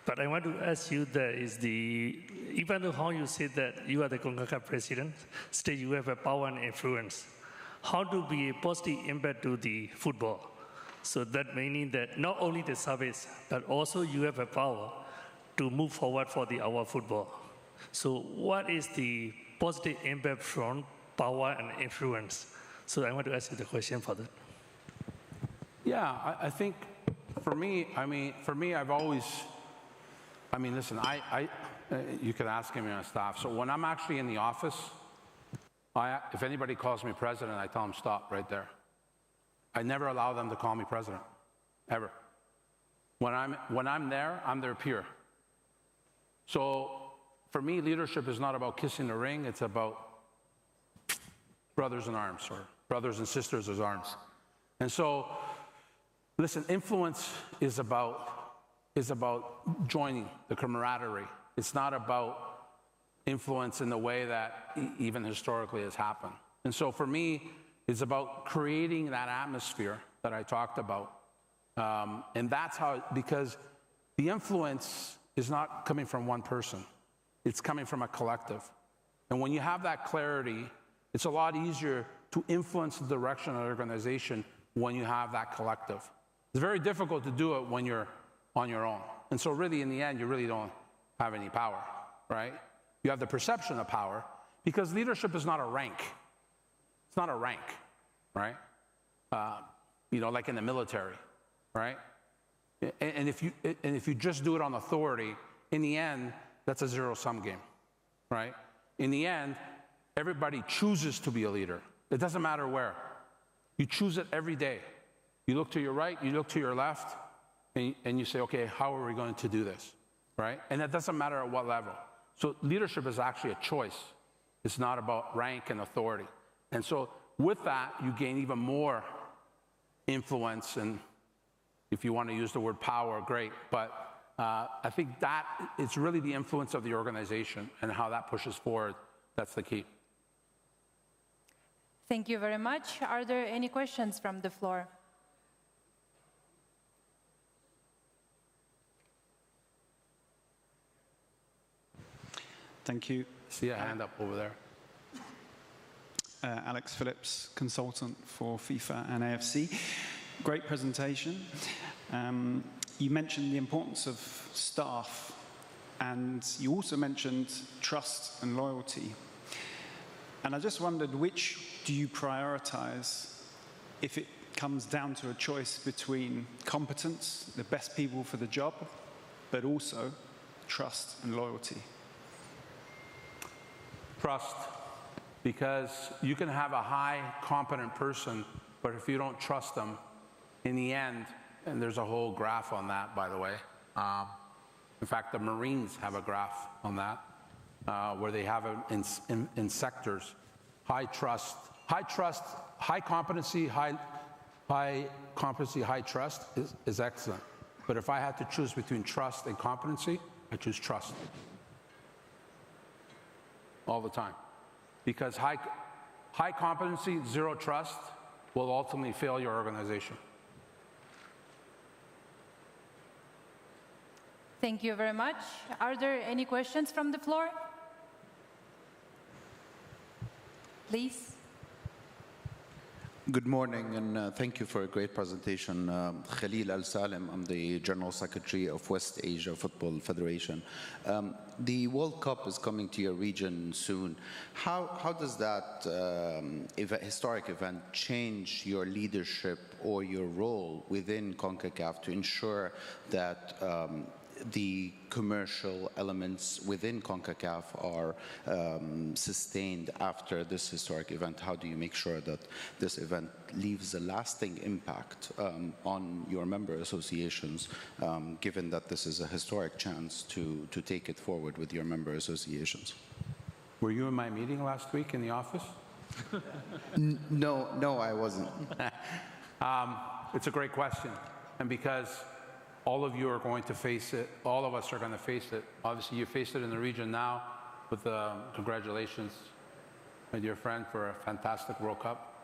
But I want to ask you, there is even though how you say that you are the CONCACAF president, still you have a power and influence. How to be a positive impact to the football? So that meaning that not only the service, but also you have a power to move forward for our football. So what is the positive impact from power and influence? So I want to ask you the question for that. Yeah, I think for me, I've always, listen, you could ask him on staff. So when I'm actually in the office, if anybody calls me president, I tell them stop right there. I never allow them to call me president, ever. When I'm there, I'm their peer. So for me, leadership is not about kissing the ring, it's about brothers in arms, or brothers and sisters as arms. And so, listen, influence is about joining the camaraderie. It's not about influence in the way that even historically has happened. And so for me, it's about creating that atmosphere that I talked about. And that's how, because the influence is not coming from one person. It's coming from a collective. And when you have that clarity, it's a lot easier to influence the direction of the organization when you have that collective. It's very difficult to do it when you're on your own. And so really, in the end, you really don't have any power, right? You have the perception of power, because leadership is not a rank. It's not a rank, right? Like in the military, right? And if you just do it on authority, in the end, that's a zero-sum game, right? In the end, everybody chooses to be a leader. It doesn't matter where. You choose it every day. You look to your right, you look to your left, and you say, okay, how are we going to do this, right? And it doesn't matter at what level. So leadership is actually a choice. It's not about rank and authority. And so with that, you gain even more influence, and if you want to use the word power, great. But I think that it's really the influence of the organization and how that pushes forward. That's the key. Thank you very much. Are there any questions from the floor? Thank you. See a hand up over there. Alex Phillips, consultant for FIFA and AFC. Great presentation. You mentioned the importance of staff, and you also mentioned trust and loyalty. And I just wondered, which do you prioritize if it comes down to a choice between competence, the best people for the job, but also trust and loyalty? Trust, because you can have a high, competent person, but if you don't trust them, in the end, and there's a whole graph on that, by the way. In fact, the Marines have a graph on that, where they have it in sectors. High competency, high trust is excellent. But if I had to choose between trust and competency, I choose trust. All the time. Because high competency, zero trust will ultimately fail your organization. Thank you very much. Are there any questions from the floor? Please. Good morning, and thank you for a great presentation. Khalil Al-Salim, I'm the General Secretary of West Asia Football Federation. The World Cup is coming to your region soon. How does that historic event change your leadership or your role within CONCACAF to ensure that the commercial elements within CONCACAF are sustained after this historic event? How do you make sure that this event leaves a lasting impact on your member associations, given that this is a historic chance to take it forward with your member associations? Were you in my meeting last week in the office? No, I wasn't. It's a great question, and because all of you are going to face it. All of us are going to face it. Obviously, you faced it in the region now with congratulations, my dear friend, for a fantastic World Cup.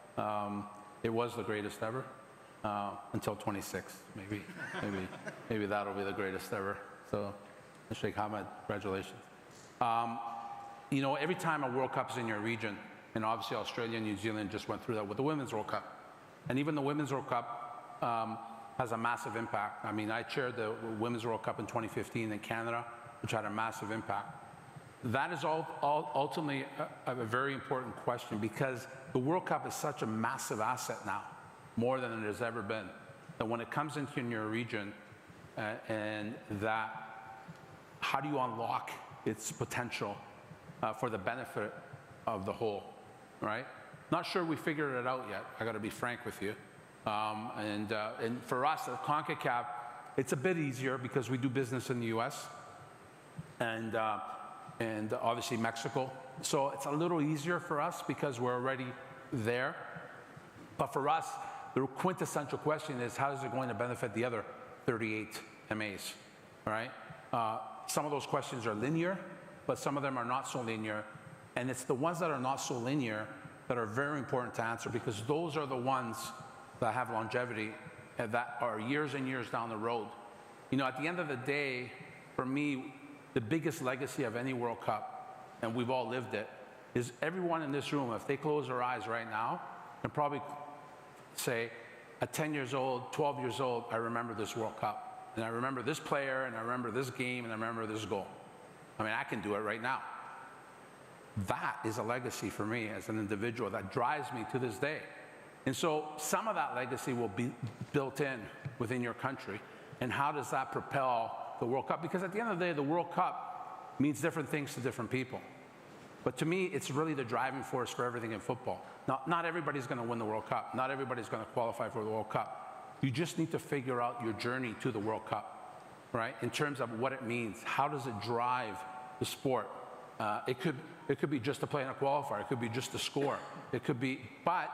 It was the greatest ever until 26. Maybe that'll be the greatest ever. So, Sheikh Hamad, congratulations. You know, every time a World Cup is in your region, and obviously Australia and New Zealand just went through that with the Women's World Cup, and even the Women's World Cup has a massive impact. I mean, I chaired the Women's World Cup in 2015 in Canada, which had a massive impact. That is ultimately a very important question, because the World Cup is such a massive asset now, more than it has ever been, that when it comes into your region, and that, how do you unlock its potential for the benefit of the whole, right? Not sure we figured it out yet, I gotta be frank with you. And for us at CONCACAF, it's a bit easier because we do business in the US and obviously Mexico. So it's a little easier for us because we're already there. But for us, the quintessential question is, how is it going to benefit the other 38 MAs, right? Some of those questions are linear, but some of them are not so linear. And it's the ones that are not so linear that are very important to answer, because those are the ones that have longevity and that are years and years down the road. You know, at the end of the day, for me, the biggest legacy of any World Cup, and we've all lived it, is everyone in this room, if they close their eyes right now, can probably say, at 10 years old, 12 years old, I remember this World Cup. And I remember this player, and I remember this game, and I remember this goal. I mean, I can do it right now. That is a legacy for me as an individual that drives me to this day. And so some of that legacy will be built in within your country. And how does that propel the World Cup? Because at the end of the day, the World Cup means different things to different people. But to me, it's really the driving force for everything in football. Now, not everybody's going to win the World Cup. Not everybody's going to qualify for the World Cup. You just need to figure out your journey to the World Cup, right? In terms of what it means. How does it drive the sport? It could be just to play in a qualifier. It could be just to score. It could be, but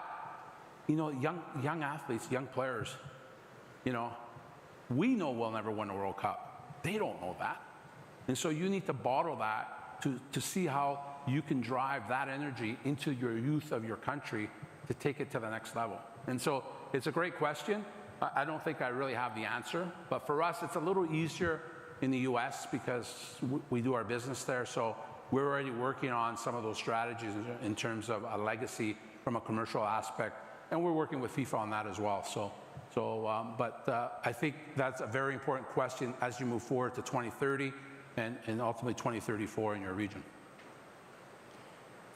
you know, young athletes, young players, you know, we know we'll never win a World Cup. They don't know that, and so you need to bottle that to see how you can drive that energy into your youth of your country to take it to the next level. And so it's a great question. I don't think I really have the answer, but for us, it's a little easier in the US because we do our business there. So we're already working on some of those strategies in terms of a legacy from a commercial aspect, and we're working with FIFA on that as well. But I think that's a very important question as you move forward to 2030 and ultimately 2034 in your region.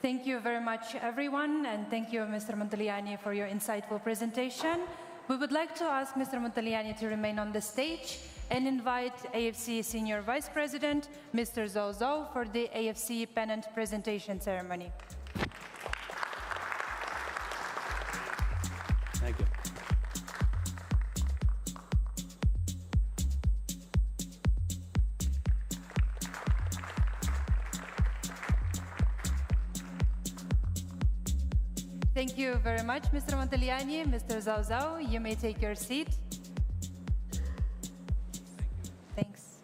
Thank you very much, everyone, and thank you, Mr. Montagliani, for your insightful presentation. We would like to ask Mr. Montagliani to remain on the stage and invite AFC Senior Vice President, Mr. Zhao Zhao, for the AFC pennant presentation ceremony. Thank you. Thank you very much, Mr. Montagliani. Mr. Zhao Zhao, you may take your seat. Thanks.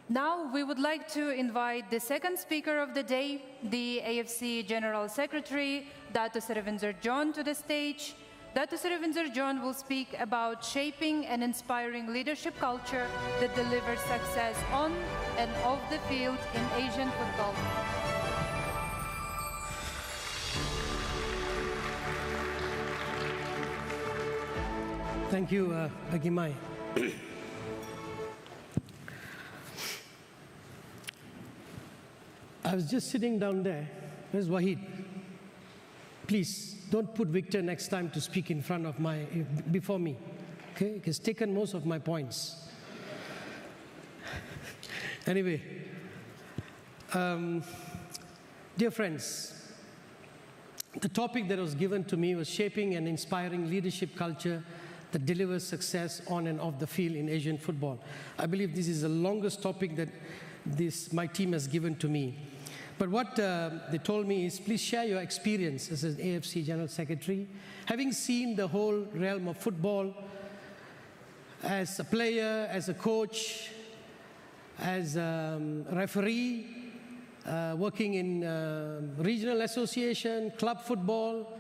Now we would like to invite the second speaker of the day, the AFC General Secretary, Dato Srevinzer John, to the stage. Dato Srevinzer John will speak about shaping and inspiring leadership culture that delivers success on and off the field in Asian football. Thank you, Agimai. I was just sitting down there. Where's Wahid? Please, don't put Victor next time to speak in front of before me. Okay? He's taken most of my points. Anyway, dear friends, the topic that was given to me was shaping and inspiring leadership culture that delivers success on and off the field in Asian football. I believe this is the longest topic that my team has given to me. But what they told me is, please share your experience as an AFC General Secretary, having seen the whole realm of football as a player, as a coach, as a referee, working in regional association, club football,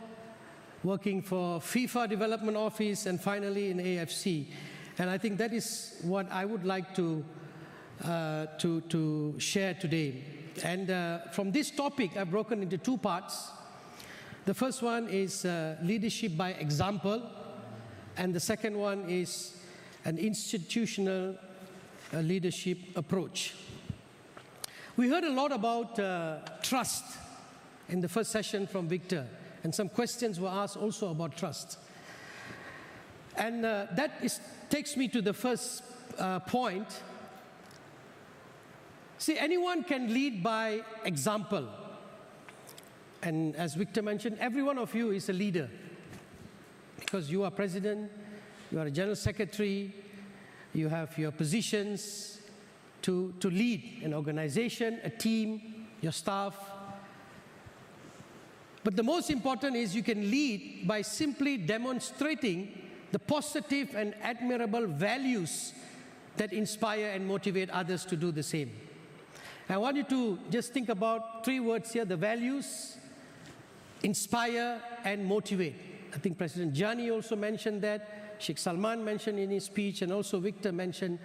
working for FIFA Development Office, and finally in AFC. And I think that is what I would like to share today. And from this topic, I've broken into two parts. The first one is leadership by example, and the second one is an institutional leadership approach. We heard a lot about trust in the first session from Victor. And some questions were asked also about trust. And takes me to the first point. See, anyone can lead by example. And as Victor mentioned, every one of you is a leader. Because you are president, you are a general secretary, you have your positions to lead an organization, a team, your staff. But the most important is you can lead by simply demonstrating the positive and admirable values that inspire and motivate others to do the same. I want you to just think about three words here: the values, inspire, and motivate. I think President Gianni also mentioned that, Sheikh Salman mentioned in his speech, and also Victor mentioned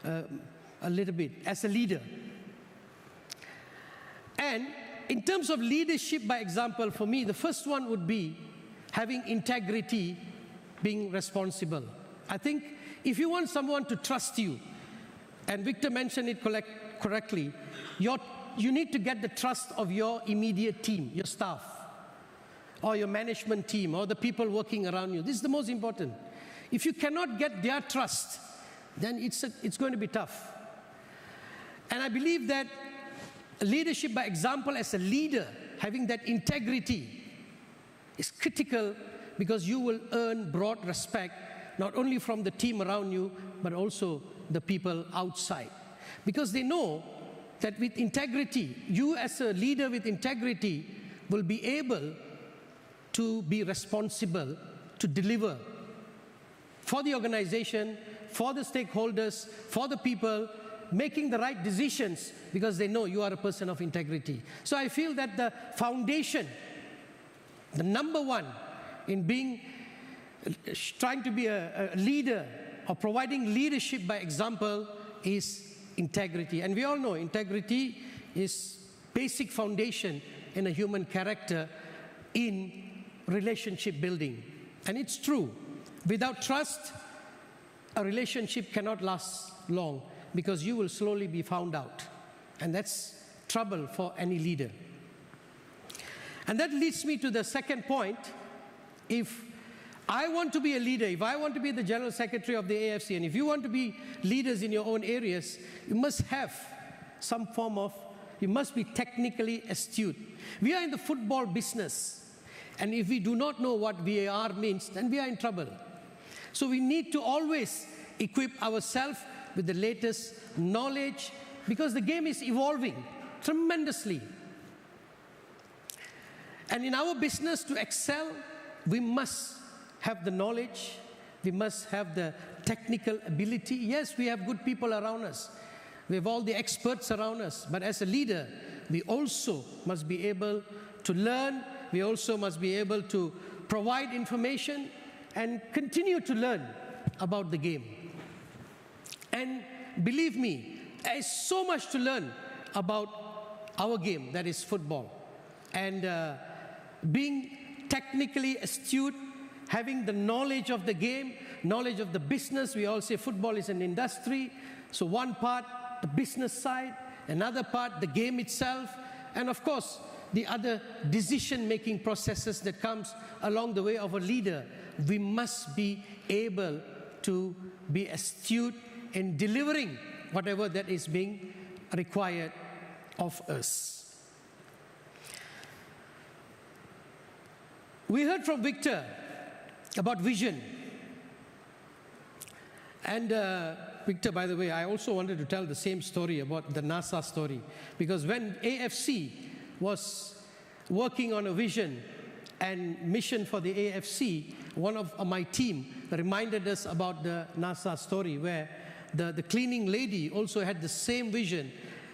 a little bit as a leader. And in terms of leadership by example, for me, the first one would be having integrity, being responsible. I think if you want someone to trust you, and Victor mentioned it correctly, you need to get the trust of your immediate team, your staff, or your management team, or the people working around you. This is the most important. If you cannot get their trust, then it's going to be tough. And I believe that leadership by example as a leader, having that integrity, is critical because you will earn broad respect, not only from the team around you, but also the people outside. Because they know that with integrity, you as a leader with integrity will be able to be responsible to deliver for the organization, for the stakeholders, for the people, making the right decisions because they know you are a person of integrity. So I feel that the foundation, the number one in trying to be a leader or providing leadership by example is integrity. And we all know integrity is basic foundation in a human character in relationship building. And it's true. Without trust, a relationship cannot last long because you will slowly be found out. And that's trouble for any leader. And that leads me to the second point. If I want to be a leader, if I want to be the General Secretary of the AFC, and if you want to be leaders in your own areas, you must have some form of, you must be technically astute. We are in the football business, and if we do not know what VAR means, then we are in trouble. So we need to always equip ourselves with the latest knowledge, because the game is evolving tremendously. And in our business to excel, we must have the knowledge, we must have the technical ability. Yes, we have good people around us. We have all the experts around us. But as a leader, we also must be able to learn. We also must be able to provide information and continue to learn about the game. And believe me, there is so much to learn about our game, that is football. And being technically astute, having the knowledge of the game, knowledge of the business. We all say football is an industry. So one part, the business side, another part, the game itself, and of course, the other decision-making processes that comes along the way of a leader. We must be able to be astute in delivering whatever that is being required of us. We heard from Victor about vision. And Victor, by the way, I also wanted to tell the same story about the NASA story. Because when AFC was working on a vision and mission for the AFC, one of my team reminded us about the NASA story where the cleaning lady also had the same vision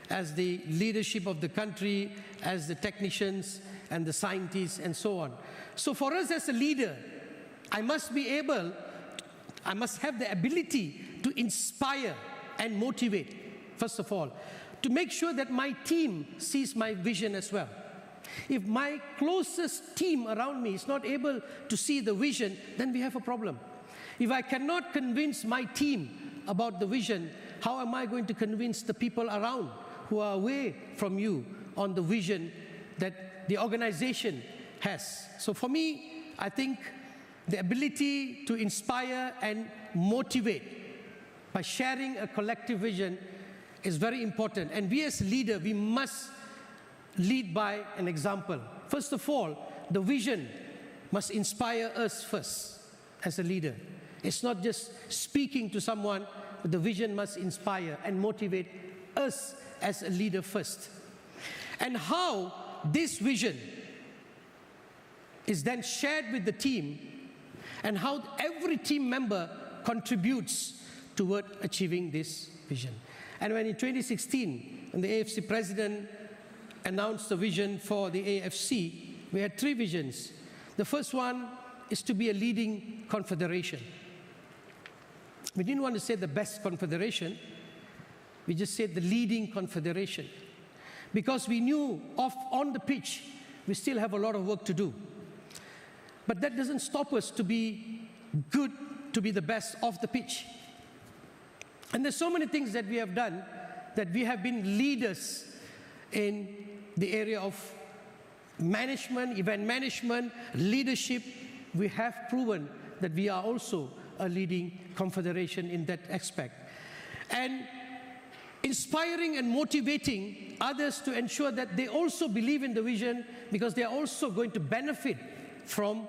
as the leadership of the country, as the technicians and the scientists and so on. So for us as a leader, I must have the ability to inspire and motivate, first of all, to make sure that my team sees my vision as well. If my closest team around me is not able to see the vision, then we have a problem. If I cannot convince my team about the vision, how am I going to convince the people around who are away from you on the vision that the organization has? So for me, I think the ability to inspire and motivate by sharing a collective vision is very important. And we as leaders, we must lead by an example. First of all, the vision must inspire us first as a leader. It's not just speaking to someone, but the vision must inspire and motivate us as a leader first. And how this vision is then shared with the team, and how every team member contributes toward achieving this vision. And when in 2016, when the AFC President announced the vision for the AFC, we had 3 visions. The first one is to be a leading confederation. We didn't want to say the best confederation, we just said the leading confederation. Because we knew on the pitch, we still have a lot of work to do. But that doesn't stop us to be good, to be the best off the pitch. And there's so many things that we have done, that we have been leaders in the area of management, event management, leadership. We have proven that we are also a leading confederation in that aspect. And inspiring and motivating others to ensure that they also believe in the vision, because they are also going to benefit from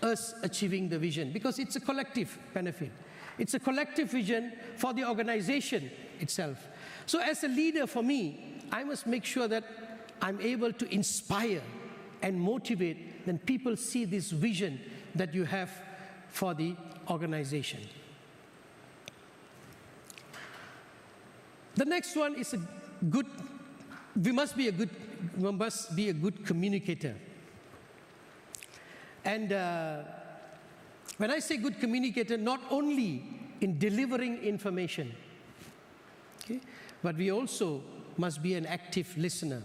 us achieving the vision, because it's a collective benefit. It's a collective vision for the organization itself. So as a leader, for me, I must make sure that I'm able to inspire and motivate, then people see this vision that you have for the organization. The next one is we must be a good communicator. And when I say good communicator, not only in delivering information, okay, but we also must be an active listener.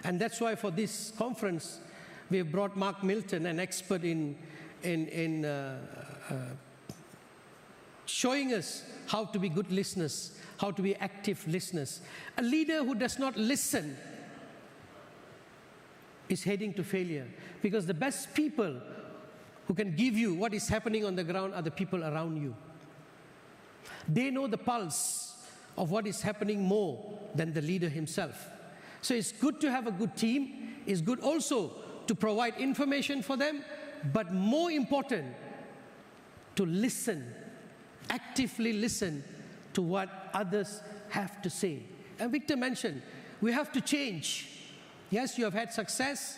And that's why for this conference, we have brought Mark Milton, an expert in showing us how to be good listeners, how to be active listeners. A leader who does not listen is heading to failure, because the best people who can give you what is happening on the ground are the people around you. They know the pulse of what is happening more than the leader himself. So it's good to have a good team. It's good also to provide information for them, but more important, to listen, actively listen to what others have to say. And Victor mentioned, we have to change. Yes, you have had success.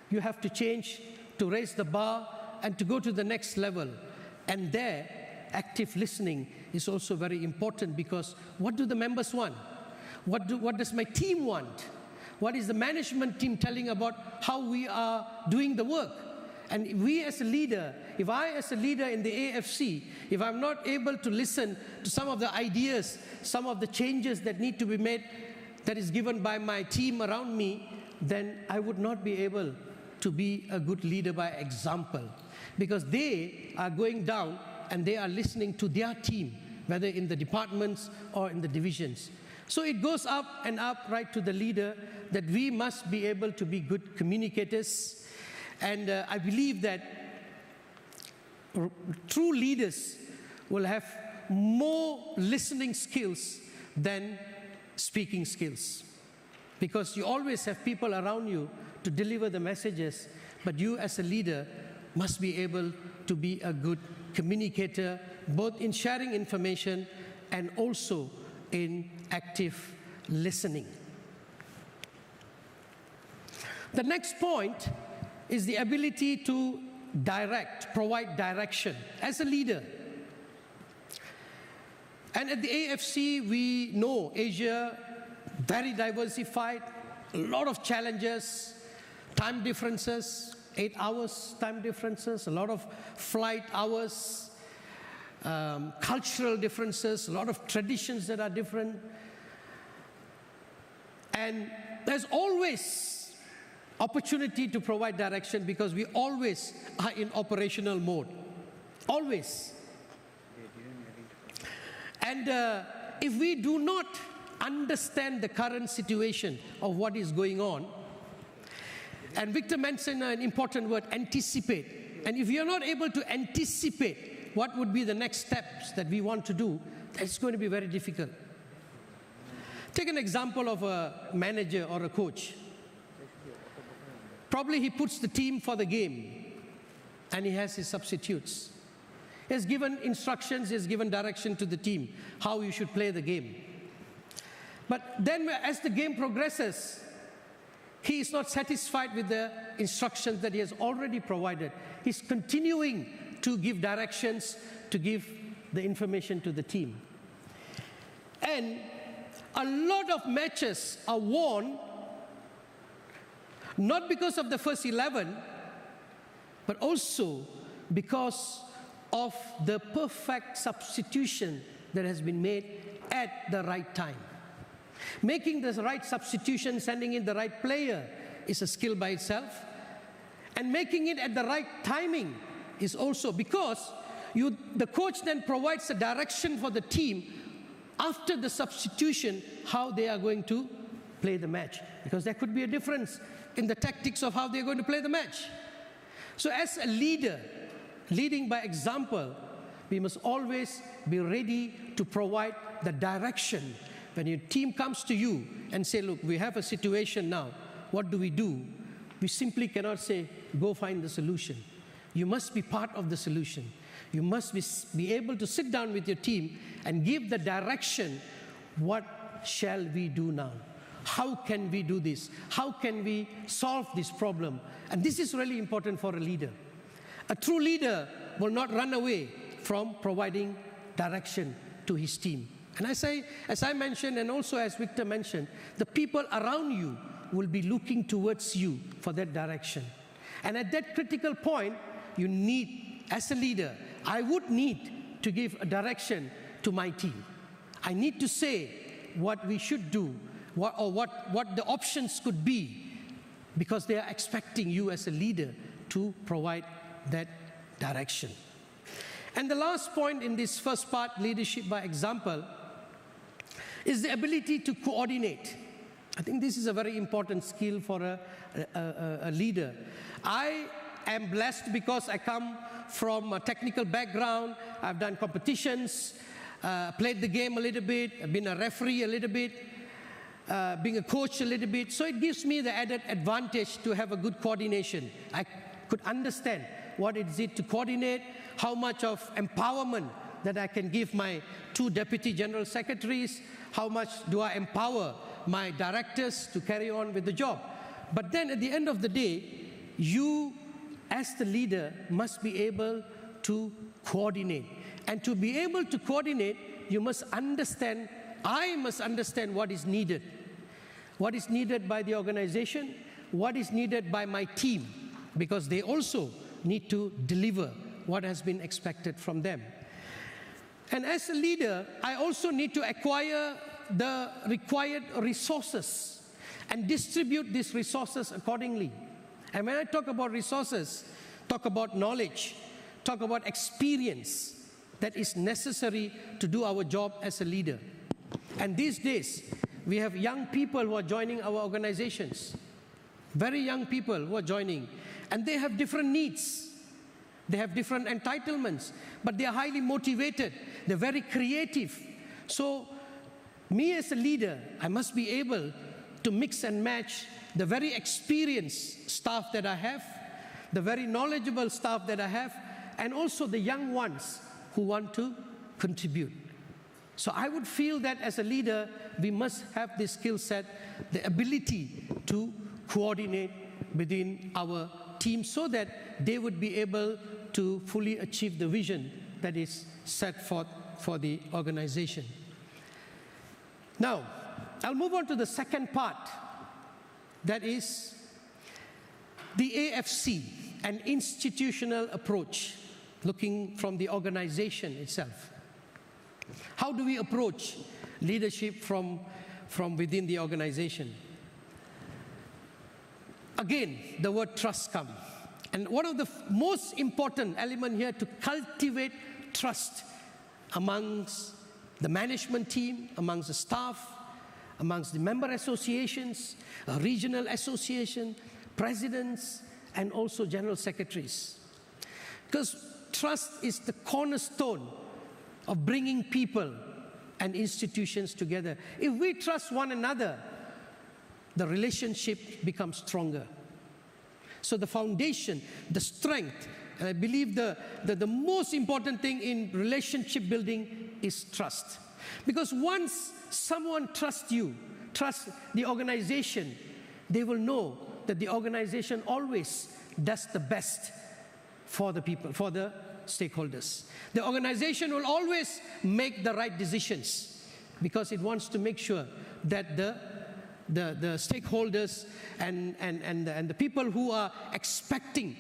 You have to change to raise the bar and to go to the next level. And there, active listening is also very important, because what do the members want? What does my team want? What is the management team telling about how we are doing the work? And we as a leader, if I as a leader in the AFC, if I'm not able to listen to some of the ideas, some of the changes that need to be made, that is given by my team around me, then I would not be able to be a good leader by example. Because they are going down and they are listening to their team, whether in the departments or in the divisions. So it goes up and up right to the leader, that we must be able to be good communicators. And I believe that true leaders will have more listening skills than speaking skills. Because you always have people around you to deliver the messages, but you as a leader must be able to be a good communicator, both in sharing information and also in active listening. The next point is the ability to provide direction as a leader. And at the AFC, we know Asia, very diversified, a lot of challenges, time differences, 8 hours time differences, a lot of flight hours, cultural differences, a lot of traditions that are different. And there's always opportunity to provide direction, because we always are in operational mode, always. And if we do not understand the current situation of what is going on, and Victor mentioned an important word, anticipate. And if you're not able to anticipate what would be the next steps that we want to do, it's going to be very difficult. Take an example of a manager or a coach. Probably he puts the team for the game, and he has his substitutes. He has given instructions, he has given direction to the team, how you should play the game. But then as the game progresses, he is not satisfied with the instructions that he has already provided. He's continuing to give directions, to give the information to the team. And a lot of matches are won, not because of the first 11, but also because of the perfect substitution that has been made at the right time. Making the right substitution, sending in the right player, is a skill by itself. And making it at the right timing is also, because the coach then provides a direction for the team after the substitution, how they are going to play the match. Because there could be a difference in the tactics of how they're going to play the match. So as a leader, leading by example, we must always be ready to provide the direction. When your team comes to you and say, look, we have a situation now, what do? We simply cannot say, go find the solution. You must be part of the solution. You must be able to sit down with your team and give the direction, what shall we do now? how can we do this? How can we solve this problem? And this is really important for a leader. A true leader will not run away from providing direction to his team. And as I mentioned, and also as Victor mentioned, the people around you will be looking towards you for that direction. And at that critical point, you need, as a leader, I would need to give a direction to my team. I need to say what we should do, what the options could be, because they are expecting you as a leader to provide that direction. And the last point in this first part, leadership by example, is the ability to coordinate. I think this is a very important skill for a leader. I am blessed because I come from a technical background. I've done competitions, played the game a little bit, I've been a referee a little bit, being a coach a little bit. So it gives me the added advantage to have a good coordination. I could understand what it is to coordinate, how much of empowerment that I can give my 2 deputy general secretaries, how much do I empower my directors to carry on with the job. But then at the end of the day, you as the leader must be able to coordinate. And to be able to coordinate, you must understand, I must understand what is needed. What is needed by the organization, what is needed by my team, because they also need to deliver what has been expected from them. And as a leader, I also need to acquire the required resources and distribute these resources accordingly. And when I talk about resources, talk about knowledge, talk about experience that is necessary to do our job as a leader. And these days, we have young people who are joining our organizations, very young people who are joining, and they have different needs. They have different entitlements, but they are highly motivated. They're very creative. So me as a leader, I must be able to mix and match the very experienced staff that I have, the very knowledgeable staff that I have, and also the young ones who want to contribute. So I would feel that as a leader, we must have this skill set, the ability to coordinate within our team so that they would be able to fully achieve the vision that is set forth for the organization. Now, I'll move on to the second part, that is the AFC, an institutional approach, looking from the organization itself. How do we approach leadership from within the organization? Again, the word trust comes. And one of the most important elements here to cultivate trust amongst the management team, amongst the staff, amongst the member associations, regional association, presidents, and also general secretaries. Because trust is the cornerstone of bringing people and institutions together. If we trust one another, the relationship becomes stronger. So the foundation, the strength, and I believe the most important thing in relationship building is trust. Because once someone trusts you, trusts the organization, they will know that the organization always does the best for the people, for the stakeholders. The organization will always make the right decisions because it wants to make sure that the stakeholders and the people who are expecting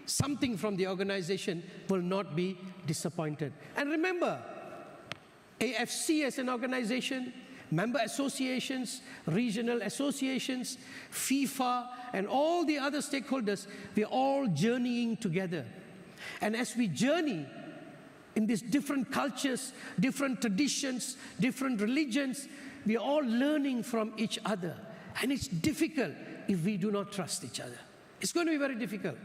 something from the organization will not be disappointed. And remember, AFC as an organization, member associations, regional associations, FIFA, and all the other stakeholders, we're all journeying together. And as we journey in these different cultures, different traditions, different religions, we are all learning from each other. And it's difficult if we do not trust each other. It's going to be very difficult.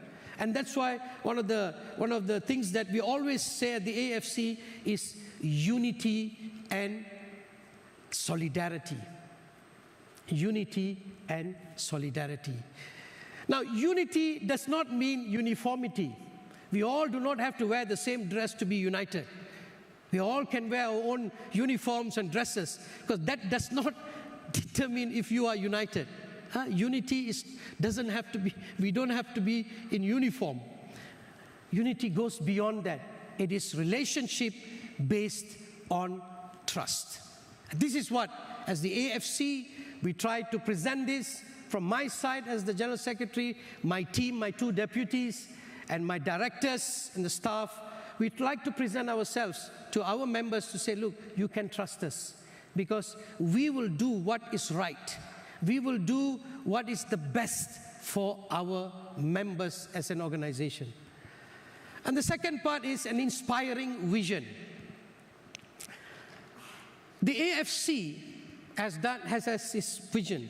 And that's why one of the things that we always say at the AFC is unity and solidarity. Unity and solidarity. Now, unity does not mean uniformity. We all do not have to wear the same dress to be united. We all can wear our own uniforms and dresses, because that does not determine if you are united. Unity doesn't have to be, we don't have to be in uniform. Unity goes beyond that. It is relationship based on trust. This is what, as the AFC, we try to present this from my side as the General Secretary, my team, my 2 deputies, and my directors and the staff. We'd like to present ourselves to our members to say, look, you can trust us because we will do what is right. We will do what is the best for our members as an organization. And the second part is an inspiring vision. The AFC has this vision,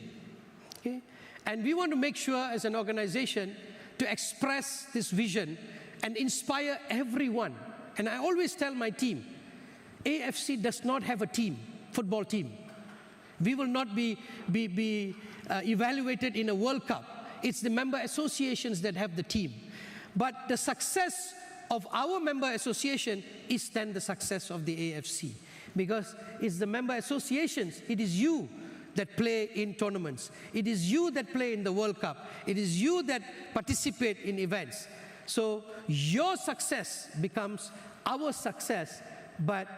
okay? And we want to make sure as an organization to express this vision and inspire everyone. And I always tell my team, AFC does not have a team, football team. We will not be evaluated in a World Cup. It's the member associations that have the team. But the success of our member association is then the success of the AFC. Because it's the member associations, it is you that play in tournaments. It is you that play in the World Cup. It is you that participate in events. So your success becomes our success. But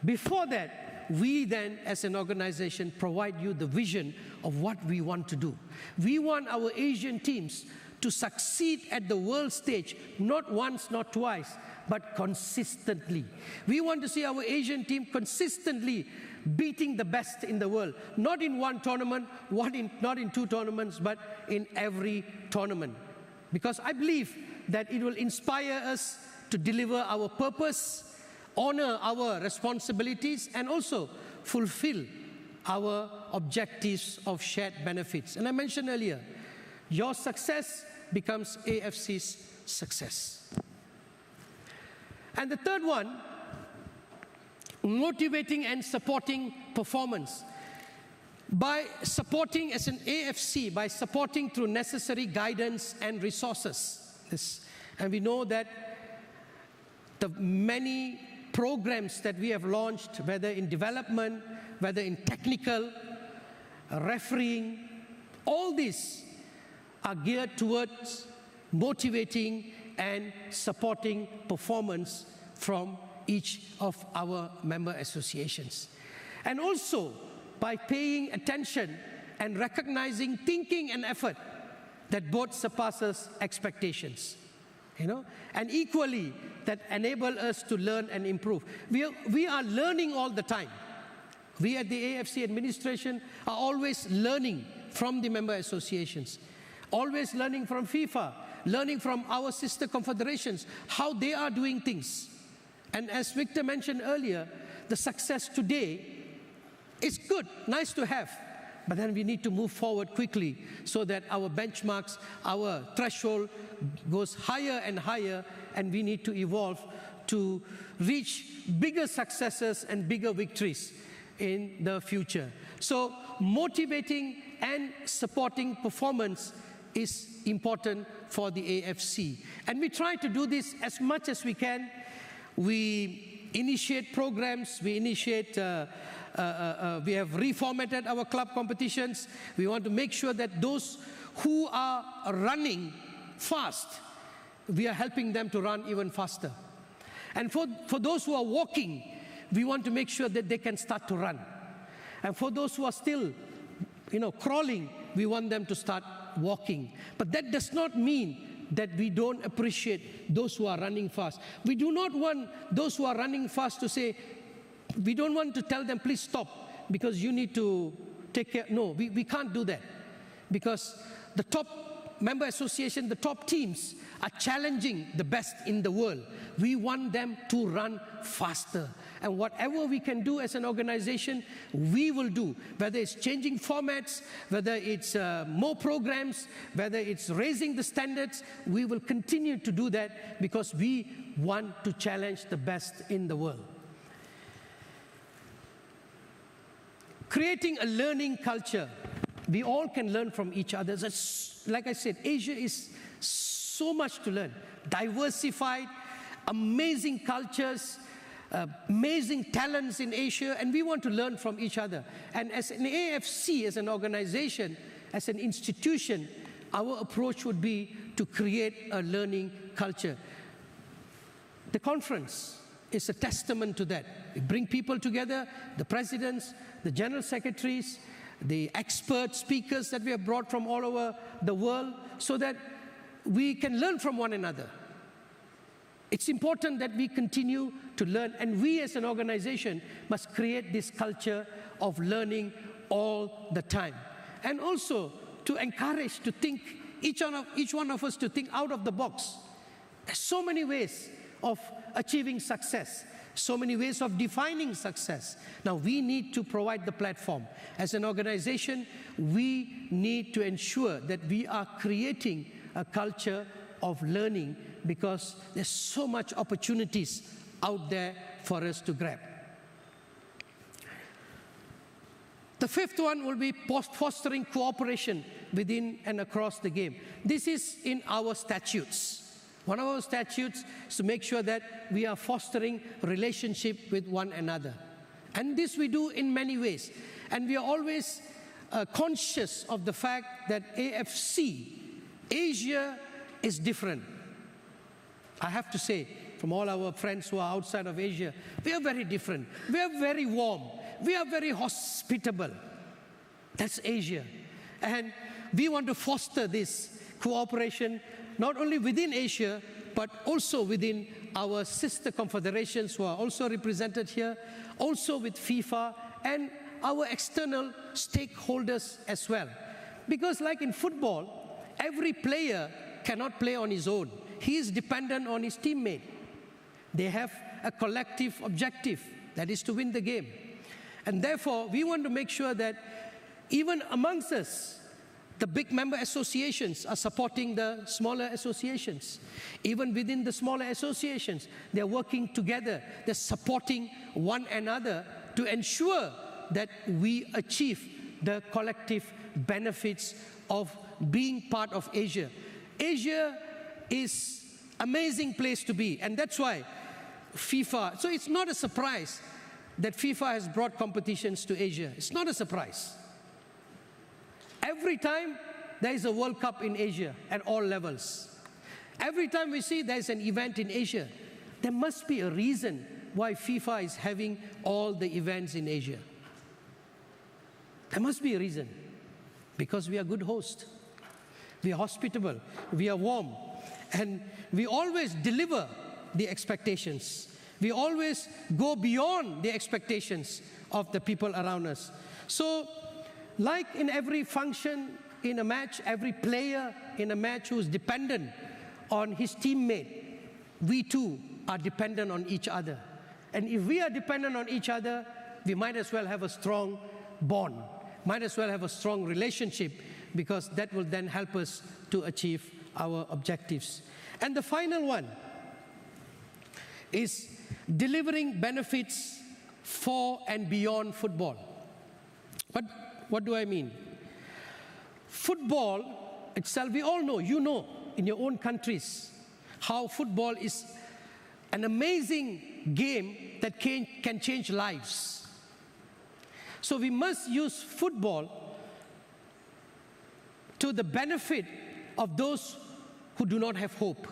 before that, we then as an organization provide you the vision of what we want to do. We want our Asian teams to succeed at the world stage, not once, not twice, but consistently. We want to see our Asian team consistently beating the best in the world, not in one tournament, not in 2 tournaments, but in every tournament. Because I believe that it will inspire us to deliver our purpose, honor our responsibilities, and also fulfill our objectives of shared benefits. And I mentioned earlier, your success becomes AFC's success. And the third one, motivating and supporting performance. By supporting as an AFC, by supporting through necessary guidance and resources. And we know that the many programs that we have launched, whether in development, whether in technical, refereeing, all these are geared towards motivating and supporting performance from each of our member associations. And also by paying attention and recognizing thinking and effort that both surpasses expectations, and equally that enable us to learn and improve. We are learning all the time. We at the AFC administration are always learning from the member associations, always learning from FIFA, learning from our sister confederations, how they are doing things. And as Victor mentioned earlier, the success today is good, nice to have, but then we need to move forward quickly so that our benchmarks, our threshold goes higher and higher, and we need to evolve to reach bigger successes and bigger victories in the future. So motivating and supporting performance is important for the AFC. And we try to do this as much as we can. We initiate programs, we initiate, we have reformatted our club competitions. We want to make sure that those who are running fast, we are helping them to run even faster. And for those who are walking, we want to make sure that they can start to run. And for those who are still, crawling, we want them to start walking. But that does not mean that we don't appreciate those who are running fast. We do not want those who are running fast to say, we don't want to tell them, please stop, because you need to take care. No, we can't do that. Because the top member association, the top teams are challenging the best in the world. We want them to run faster. And whatever we can do as an organization, we will do. Whether it's changing formats, whether it's more programs, whether it's raising the standards, we will continue to do that because we want to challenge the best in the world. Creating a learning culture. We all can learn from each other. Like I said, Asia is so much to learn. Diversified, amazing cultures, amazing talents in Asia, and we want to learn from each other. And as an AFC, as an organization, as an institution, our approach would be to create a learning culture. The conference is a testament to that. We bring people together, the presidents, the general secretaries, the expert speakers that we have brought from all over the world, so that we can learn from one another. It's important that we continue to learn, and we as an organization must create this culture of learning all the time. And also to encourage to think, each one of us to think out of the box. There's so many ways of achieving success, so many ways of defining success. Now we need to provide the platform. As an organization, we need to ensure that we are creating a culture of learning, because there's so much opportunities out there for us to grab. The fifth one will be fostering cooperation within and across the game. This is in our statutes. One of our statutes is to make sure that we are fostering relationship with one another. And this we do in many ways. And we are always conscious of the fact that AFC, Asia, is different. I have to say, from all our friends who are outside of Asia, we are very different. We are very warm. We are very hospitable. That's Asia. And we want to foster this cooperation, not only within Asia, but also within our sister confederations who are also represented here, also with FIFA and our external stakeholders as well. Because like in football, every player cannot play on his own. He is dependent on his teammate. They have a collective objective, that is to win the game. And therefore, we want to make sure that even amongst us, the big member associations are supporting the smaller associations. Even within the smaller associations, they're working together. They're supporting one another to ensure that we achieve the collective benefits of being part of Asia. Asia is an amazing place to be, and that's why FIFA, so it's not a surprise that FIFA has brought competitions to Asia. It's not a surprise. Every time there is a World Cup in Asia at all levels, every time we see there's an event in Asia, there must be a reason why FIFA is having all the events in Asia. There must be a reason. Because we are good hosts. We are hospitable. We are warm. And we always deliver the expectations. We always go beyond the expectations of the people around us. So, like in every function in a match, every player in a match who is dependent on his teammate, we too are dependent on each other. And if we are dependent on each other, we might as well have a strong bond, might as well have a strong relationship, because that will then help us to achieve our objectives. And the final one is delivering benefits for and beyond football. What do I mean? Football itself, we all know, you know, in your own countries, how football is an amazing game that can change lives. So we must use football to the benefit of those who do not have hope,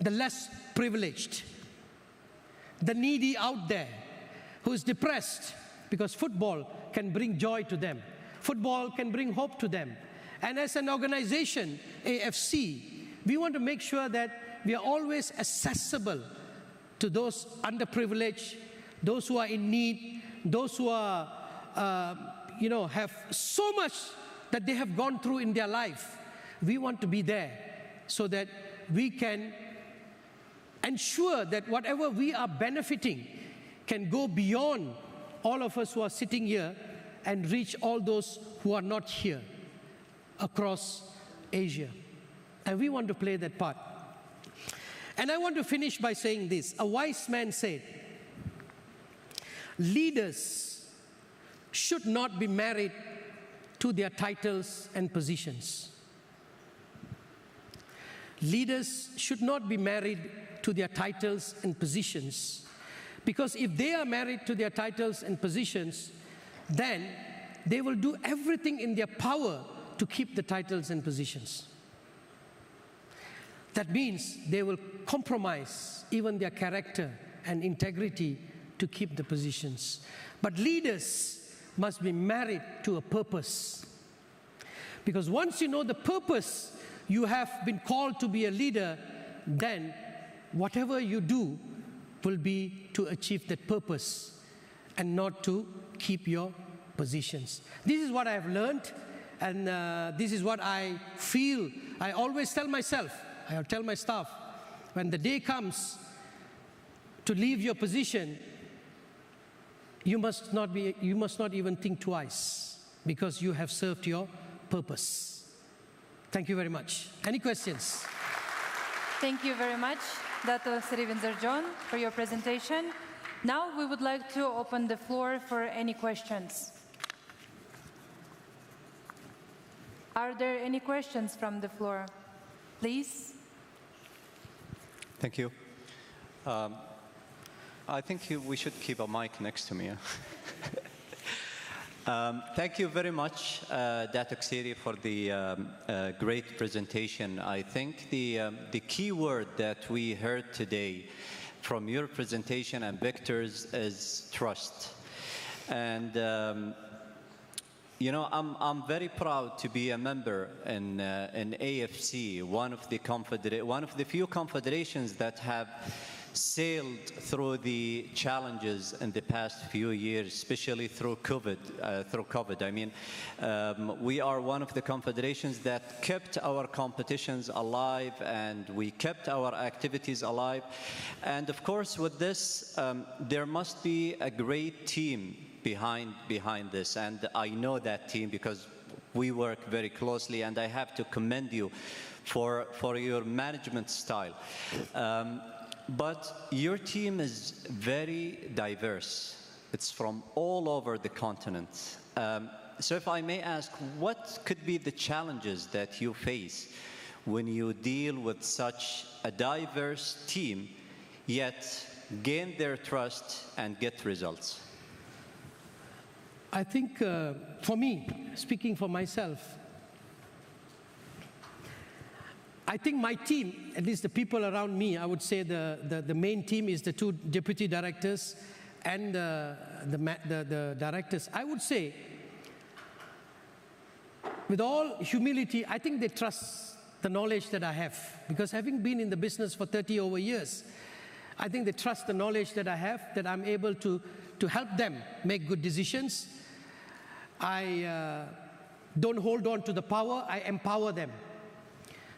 the less privileged, the needy out there who is depressed, because football can bring joy to them. Football can bring hope to them. And as an organization, AFC, we want to make sure that we are always accessible to those underprivileged, those who are in need, those who are, have so much that they have gone through in their life. We want to be there so that we can ensure that whatever we are benefiting can go beyond all of us who are sitting here and reach all those who are not here across Asia. And we want to play that part. And I want to finish by saying this. A wise man said, leaders should not be married to their titles and positions. leaders should not be married to their titles and positions. Because if they are married to their titles and positions, then they will do everything in their power to keep the titles and positions. That means they will compromise even their character and integrity to keep the positions. But leaders must be married to a purpose. Because once you know the purpose, you have been called to be a leader, then whatever you do will be to achieve that purpose and not to keep your positions. This is what I have learned, and this is what I feel. I always tell myself, I tell my staff, when the day comes to leave your position, you must not even think twice, because you have served your purpose. Thank you very much. Any questions? Thank you very much, Dr. Srivinder John, for your presentation. Now we would like to open the floor for any questions. Are there any questions from the floor? Please. Thank you. I think we should keep a mic next to me. Thank you very much, Datuk Seri, for the great presentation. I think the key word that we heard today from your presentation and Victor's is trust. And you know, I'm very proud to be a member in AFC, one of the few confederations that have sailed through the challenges in the past few years, especially through COVID. I mean, we are one of the confederations that kept our competitions alive, and we kept our activities alive. And of course, with this, there must be a great team behind this, and I know that team because we work very closely, and I have to commend you for your management style. But your team is very diverse. It's from all over the continent. So if I may ask, what could be the challenges that you face when you deal with such a diverse team, yet gain their trust and get results? I think for me, speaking for myself, I think my team, at least the people around me, I would say the main team is the two deputy directors and the directors. I would say, with all humility, I think they trust the knowledge that I have. Because having been in the business for 30 over years, I think they trust the knowledge that I have, that I'm able to help them make good decisions. I don't hold on to the power, I empower them.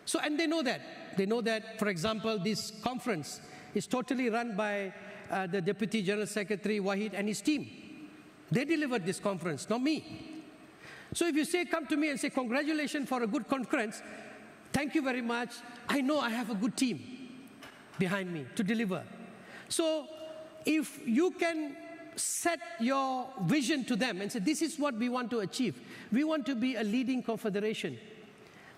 So, and they know that. They know that, for example, this conference is totally run by the Deputy General Secretary, Wahid, and his team. They delivered this conference, not me. So if you say, come to me and say, congratulations for a good conference, thank you very much, I know I have a good team behind me to deliver. So if you can set your vision to them and say, this is what we want to achieve. We want to be a leading confederation.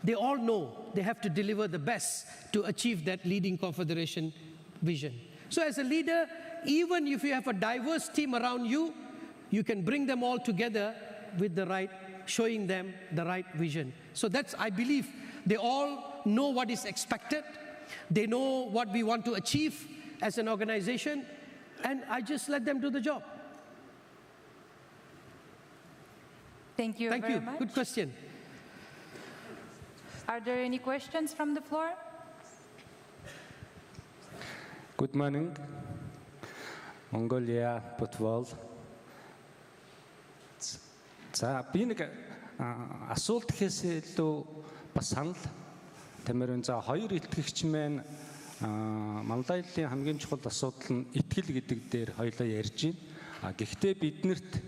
They all know they have to deliver the best to achieve that leading confederation vision. So as a leader, even if you have a diverse team around you, you can bring them all together with the right, showing them the right vision. So that's, I believe, they all know what is expected. They know what we want to achieve as an organization, and I just let them do the job. Thank you very much. Good question. Are there any questions from the floor? Good morning. Mongolia football. За би нэг асуулт гэхээс илүү бас санал тамирын за хоёр итгэгч маань Мандайлын хамгийн чухал асуудал нь итгэл гэдэг дээр хоёулаа ярьж байна. Гэхдээ биднэрт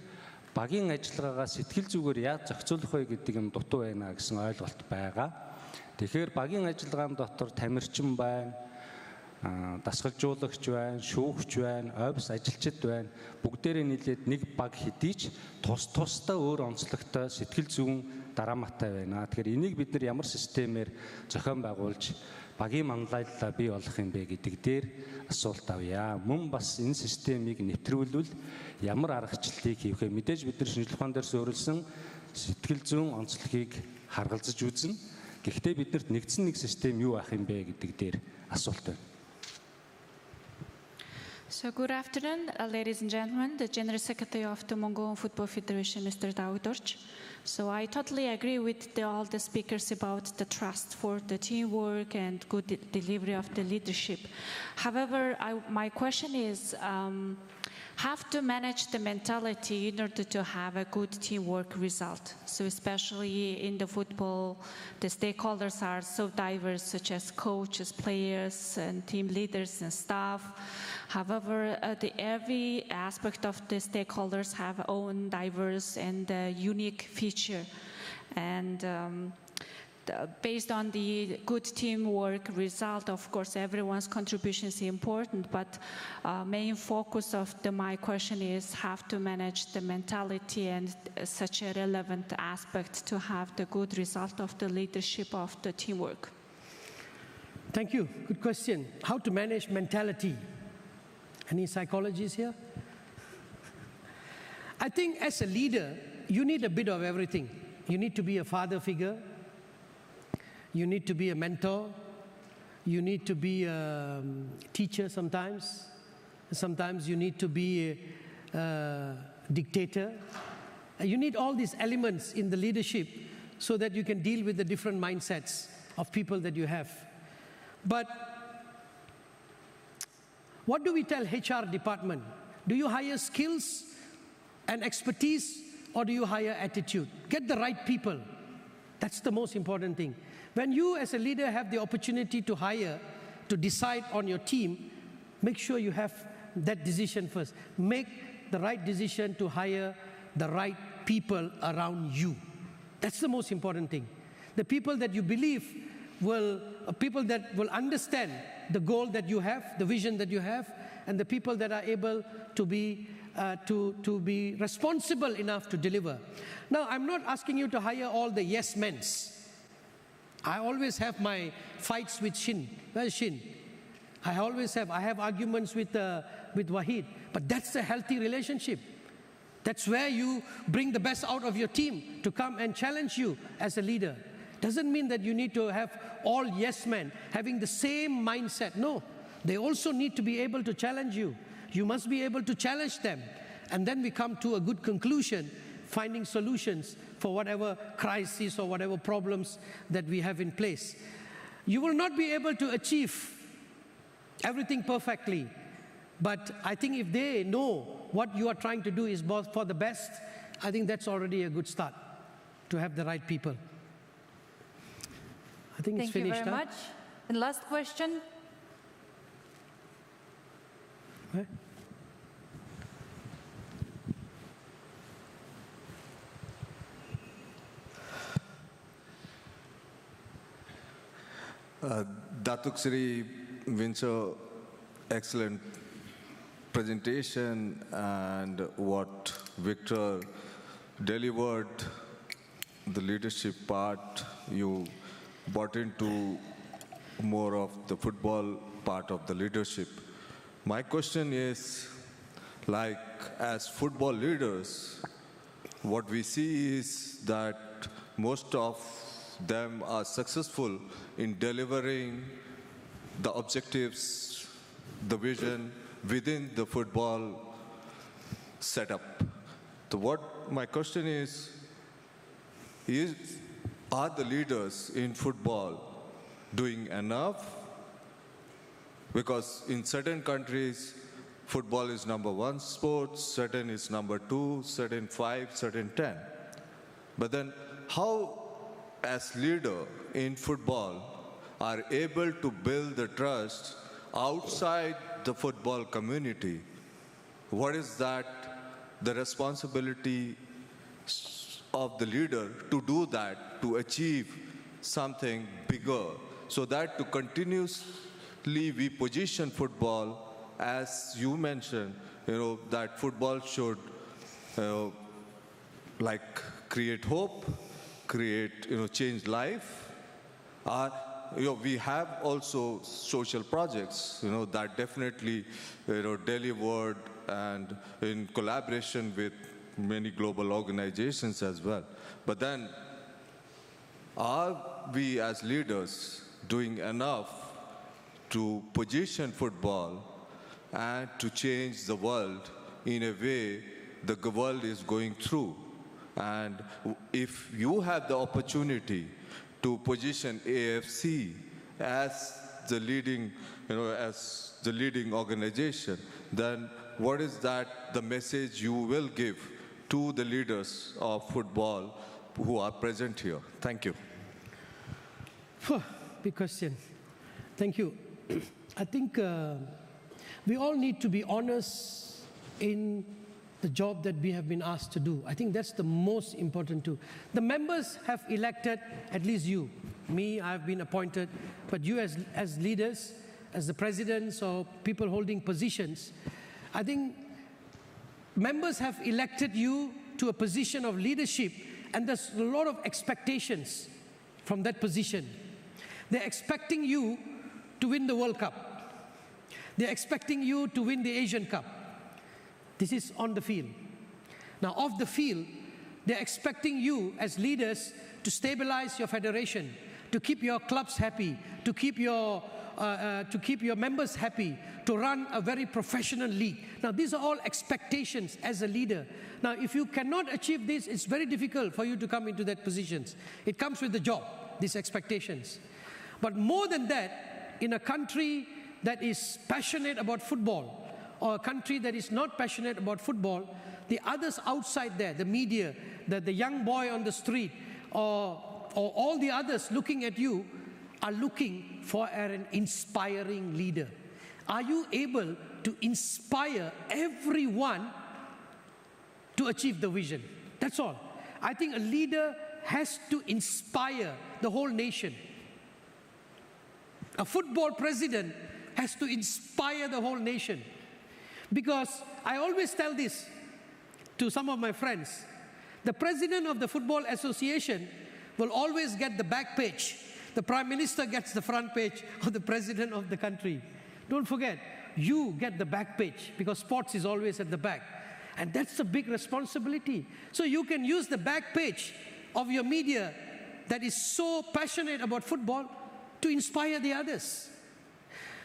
багийн ажиллагаагаа сэтгэл зүгээр яаж зохицуулах вэ гэдэг юм дутуу байна гэсэн ойлголт байгаа. Тэгэхээр багийн ажиллагаан дотор тамирчин байна, дасгалжуулагч байна, шүүгч байна, офис ажилчид байна. Бүгдээрээ нийлээд нэг баг хэдий ч тусдаа өөр онцлогтой сэтгэл зүйн дарааматай байна. Тэгэхээр энийг бид нар ямар системээр зохион байгуулж багийн манлайлалаа бий болгох юм бэ гэдэг дээр асуулт авъя. Мөн бас энэ системийг нэвтрүүлвэл ямар аргачлалыг хийх вэ? Мэдээж бид нар шинжилгээ ухаан дээр суурилсан сэтгэл зүйн онцлогийг харгалзаж үзнэ. Гэхдээ биднэрт нэгдсэн нэг систем юу ах юм бэ гэдэг дээр асуулт байна. So good afternoon, ladies and gentlemen, the General Secretary of the Mongolian Football Federation, Mr. Davudorch. So I totally agree with all the speakers about the trust for the teamwork and good delivery of the leadership. However, my question is, have to manage the mentality in order to have a good teamwork result. So especially in the football, the stakeholders are so diverse, such as coaches, players, and team leaders and staff. However, every aspect of the stakeholders have own diverse and unique feature. And based on the good teamwork result, of course, everyone's contribution is important, but main focus of my question is have to manage the mentality and such a relevant aspect to have the good result of the leadership of the teamwork. Thank you. Good question. How to manage mentality? Any psychologists here? I think as a leader, you need a bit of everything. You need to be a father figure. You need to be a mentor. You need to be a teacher sometimes. Sometimes you need to be a dictator. You need all these elements in the leadership so that you can deal with the different mindsets of people that you have. But what do we tell HR department? Do you hire skills and expertise, or do you hire attitude? Get the right people. That's the most important thing. When you as a leader have the opportunity to hire, to decide on your team, make sure you have that decision first. Make the right decision to hire the right people around you. That's the most important thing. The people that you believe people that will understand the goal that you have, the vision that you have, and the people that are able to be responsible enough to deliver. Now, I'm not asking you to hire all the yes men's. I always have my fights with Shin. Where's Shin? I have arguments with Wahid. But that's a healthy relationship. That's where you bring the best out of your team to come and challenge you as a leader. Doesn't mean that you need to have all yes men having the same mindset. No, they also need to be able to challenge you. You must be able to challenge them. And then we come to a good conclusion, finding solutions for whatever crisis or whatever problems that we have in place. You will not be able to achieve everything perfectly. But I think if they know what you are trying to do is for the best, I think that's already a good start to have the right people. I think it's finished. Thank you very much. And last question. Okay. Datuk Sri Wincho, excellent presentation, and what Victor delivered, the leadership part, you brought into more of the football part of the leadership. My question is, like, as football leaders, what we see is that most of them are successful in delivering the objectives, the vision within the football setup. So my question is are the leaders in football doing enough? Because in certain countries, football is #1 sport, certain is #2, certain 5, certain 10. But then how, as leader in football, are able to build the trust outside the football community? What is that, the responsibility of the leader to do that, to achieve something bigger, so that to continuously we position football, as you mentioned, that football should like create hope, create, change life. We have also social projects, that definitely, delivered and in collaboration with many global organizations as well. But then, are we as leaders doing enough to position football and to change the world in a way the world is going through? And if you have the opportunity to position AFC as the leading, as the leading organization, then what is that the message you will give to the leaders of football who are present here? Thank you. Big question. Thank you. I think we all need to be honest in the job that we have been asked to do. I think that's the most important too. The members have elected, at least you, me, I've been appointed, but you as leaders, as the presidents or people holding positions, I think members have elected you to a position of leadership, and there's a lot of expectations from that position. They're expecting you to win the World Cup. They're expecting you to win the Asian Cup. This is on the field. Now, off the field, they're expecting you as leaders to stabilize your federation, to keep your clubs happy, to keep your members happy, to run a very professional league. Now, these are all expectations as a leader. Now, if you cannot achieve this, it's very difficult for you to come into that positions. It comes with the job, these expectations. But more than that, in a country that is passionate about football, or a country that is not passionate about football, the others outside there, the media, the young boy on the street, or all the others looking at you, are looking for an inspiring leader. Are you able to inspire everyone to achieve the vision? That's all. I think a leader has to inspire the whole nation. A football president has to inspire the whole nation. Because I always tell this to some of my friends. The president of the Football Association will always get the back page. The Prime Minister gets the front page of the president of the country. Don't forget, you get the back page because sports is always at the back. And that's a big responsibility. So you can use the back page of your media that is so passionate about football to inspire the others.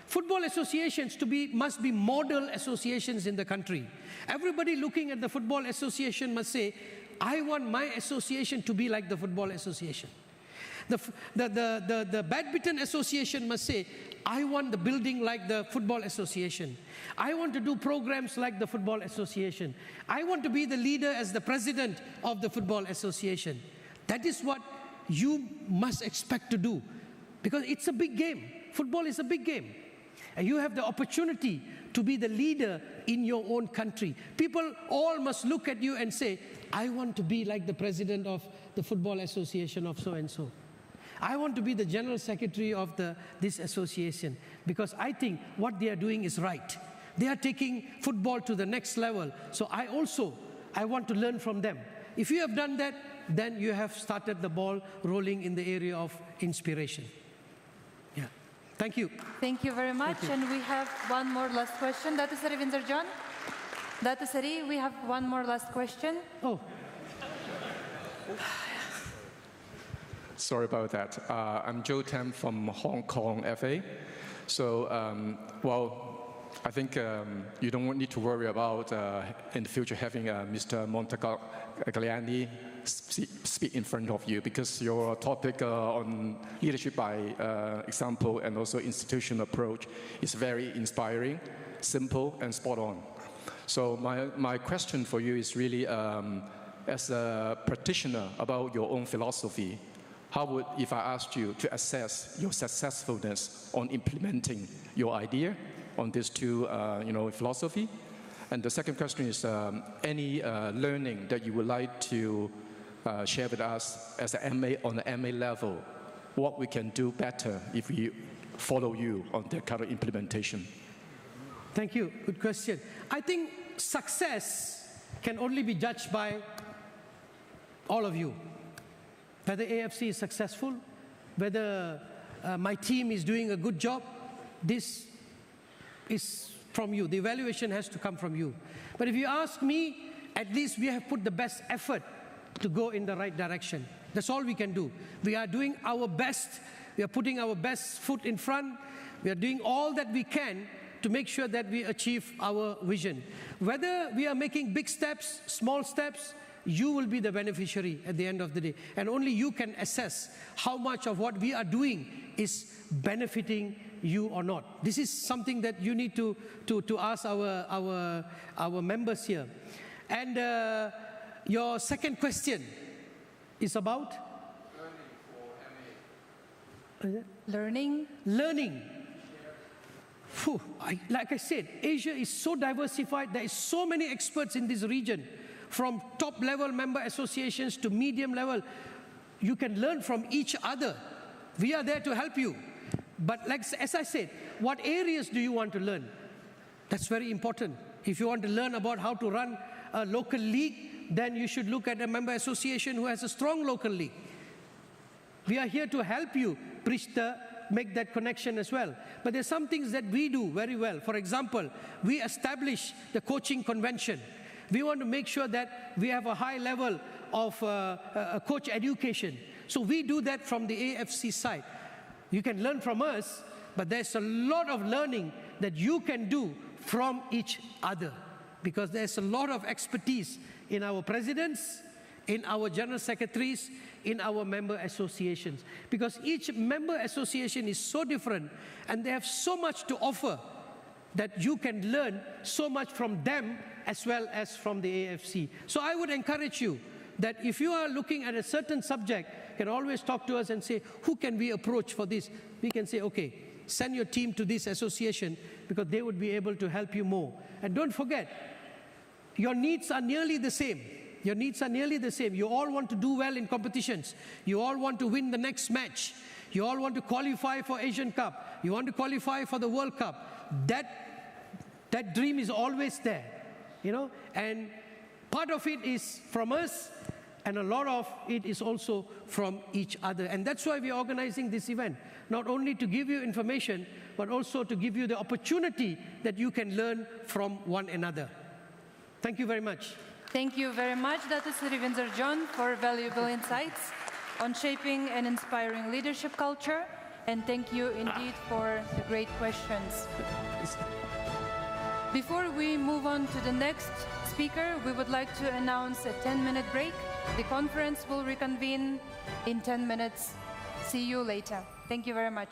Football associations must be model associations in the country. Everybody looking at the football association must say, I want my association to be like the football association. The badminton association must say, I want the building like the football association. I want to do programs like the football association. I want to be the leader as the president of the football association. That is what you must expect to do, because it's a big game. Football is a big game. And you have the opportunity to be the leader in your own country. People all must look at you and say, I want to be like the president of the Football Association of so-and-so. I want to be the general secretary of this association, because I think what they are doing is right. They are taking football to the next level. So I want to learn from them. If you have done that, then you have started the ball rolling in the area of inspiration. Thank you. Thank you very much. And we have one more last question. Datu Sari Vinzarjan. Datu Sari, we have one more last question. Oh. Sorry about that. I'm Joe Tam from Hong Kong FA. So, I think you don't need to worry about in the future having Mr. Montagliani speak in front of you, because your topic on leadership by example and also institutional approach is very inspiring, simple, and spot on. So my question for you is really, as a practitioner about your own philosophy, how would, if I asked you to assess your successfulness on implementing your idea on these two, philosophy? And the second question is, any learning that you would like to share with us as an MA on the MA level, what we can do better if we follow you on that kind of implementation? Thank you. Good question. I think success can only be judged by all of you. whether AFC is successful, whether my team is doing a good job. This is from you. The evaluation has to come from you. But if you ask me, at least we have put the best effort to go in the right direction. That's all we can do. We are doing our best. We are putting our best foot in front. We are doing all that we can to make sure that we achieve our vision. Whether we are making big steps, small steps, you will be the beneficiary at the end of the day. And only you can assess how much of what we are doing is benefiting you or not. This is something that you need to ask our members here. And your second question is about? Learning. Learning. Whew, like I said, Asia is so diversified. There is so many experts in this region, from top-level member associations to medium level. You can learn from each other. We are there to help you. But as I said, what areas do you want to learn? That's very important. If you want to learn about how to run a local league, then you should look at a member association who has a strong local league. We are here to help you make that connection as well. But there's some things that we do very well. For example, we establish the coaching convention. We want to make sure that we have a high level of coach education. So we do that from the AFC side. You can learn from us, but there's a lot of learning that you can do from each other, because there's a lot of expertise in our presidents, in our general secretaries, in our member associations. Because each member association is so different and they have so much to offer that you can learn so much from them as well as from the AFC. So I would encourage you that if you are looking at a certain subject, you can always talk to us and say, who can we approach for this? We can say, okay, send your team to this association because they would be able to help you more. And don't forget, your needs are nearly the same. Your needs are nearly the same. You all want to do well in competitions. You all want to win the next match. You all want to qualify for Asian Cup. You want to qualify for the World Cup. That dream is always there, you know. And part of it is from us, and a lot of it is also from each other. And that's why we are organizing this event, not only to give you information, but also to give you the opportunity that you can learn from one another. Thank you very much. Thank you very much, Dr. Srivinder John, for valuable insights on shaping and inspiring leadership culture. And thank you indeed for the great questions. Before we move on to the next speaker, we would like to announce a 10-minute break. The conference will reconvene in 10 minutes. See you later. Thank you very much.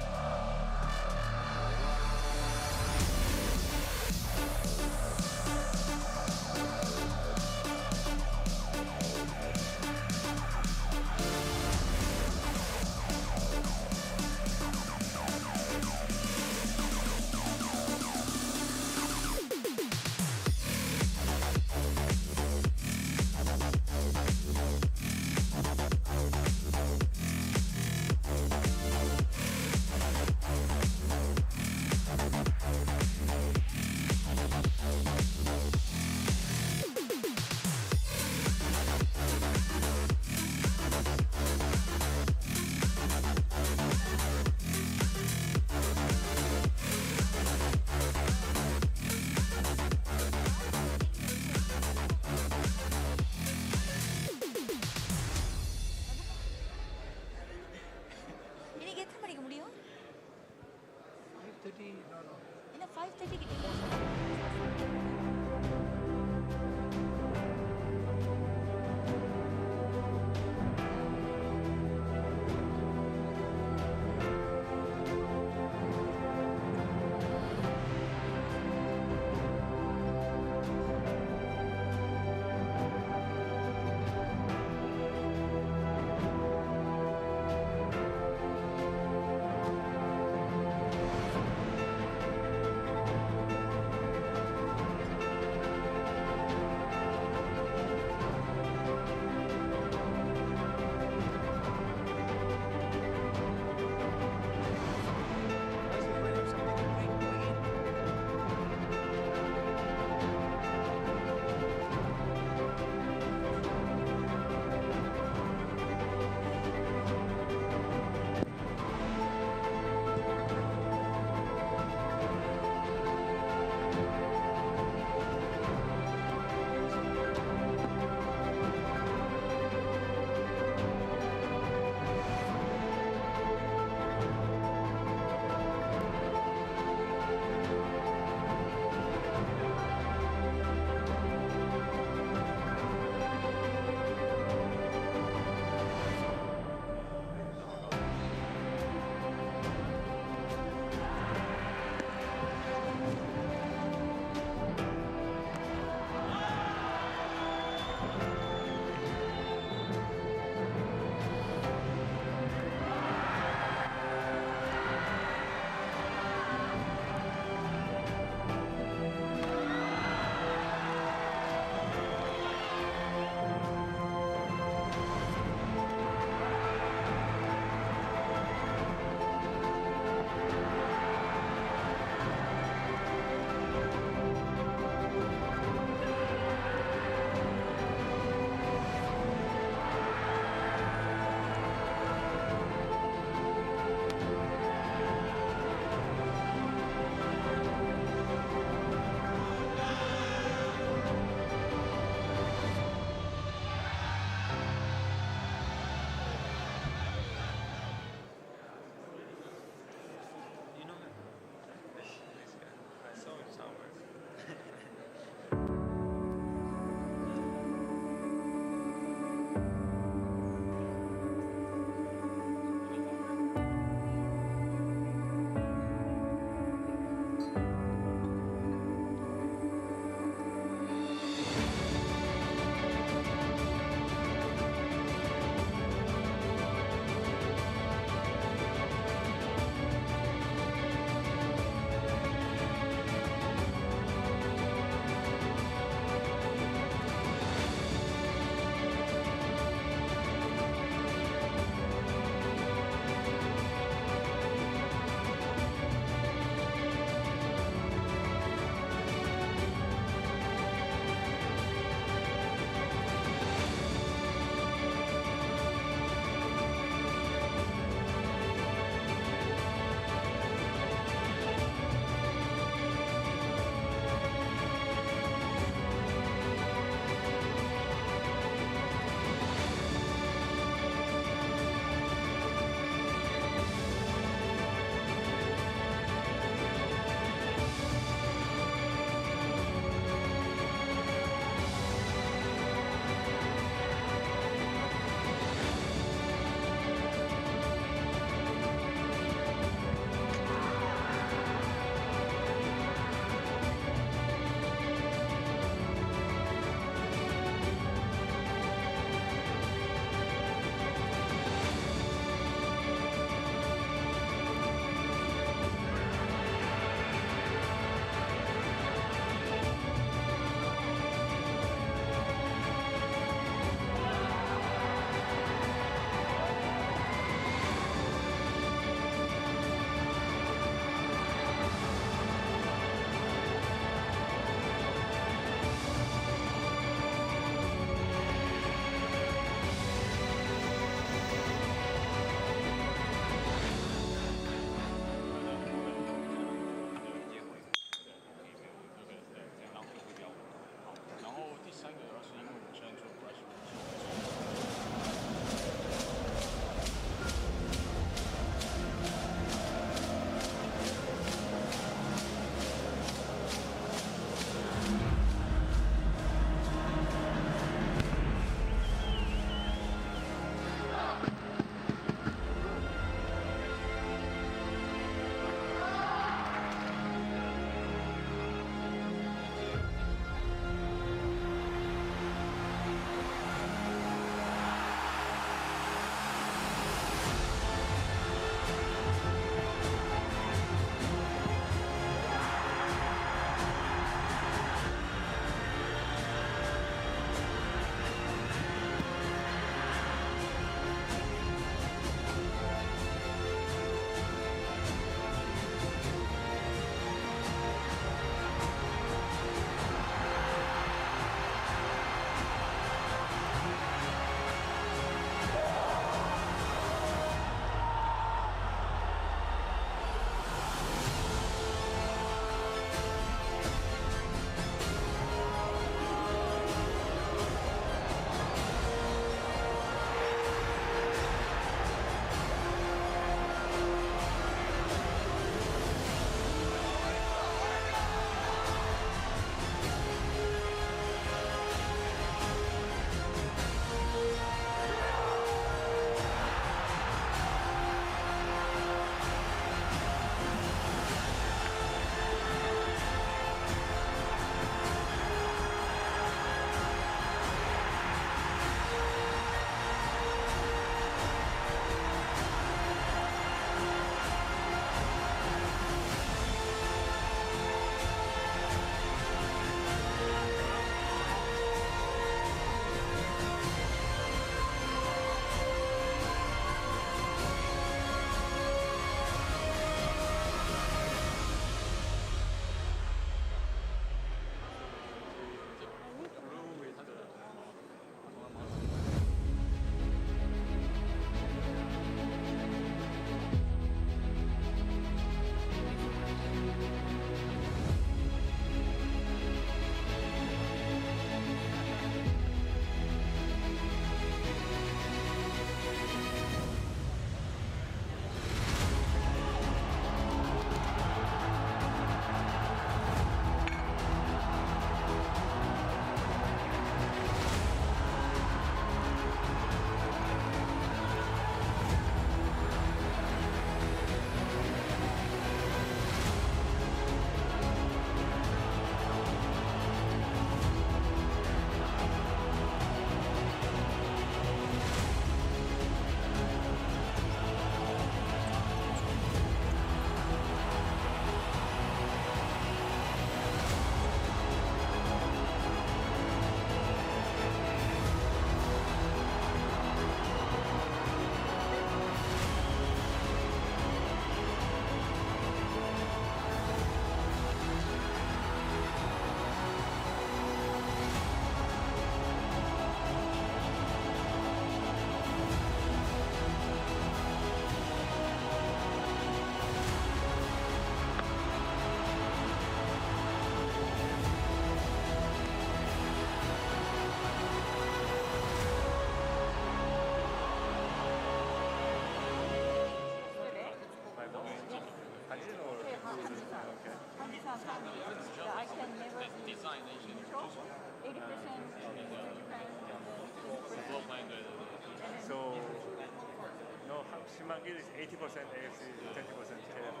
Simangil is 80% AFC, 20% KFC.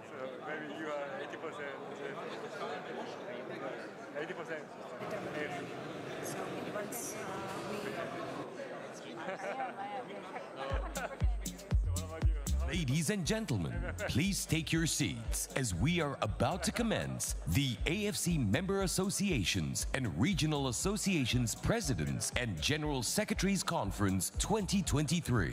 So maybe you are 80%. 80% AFC. So once Ladies and gentlemen, please take your seats as we are about to commence the AFC Member Associations and Regional Associations Presidents and General Secretaries Conference 2023.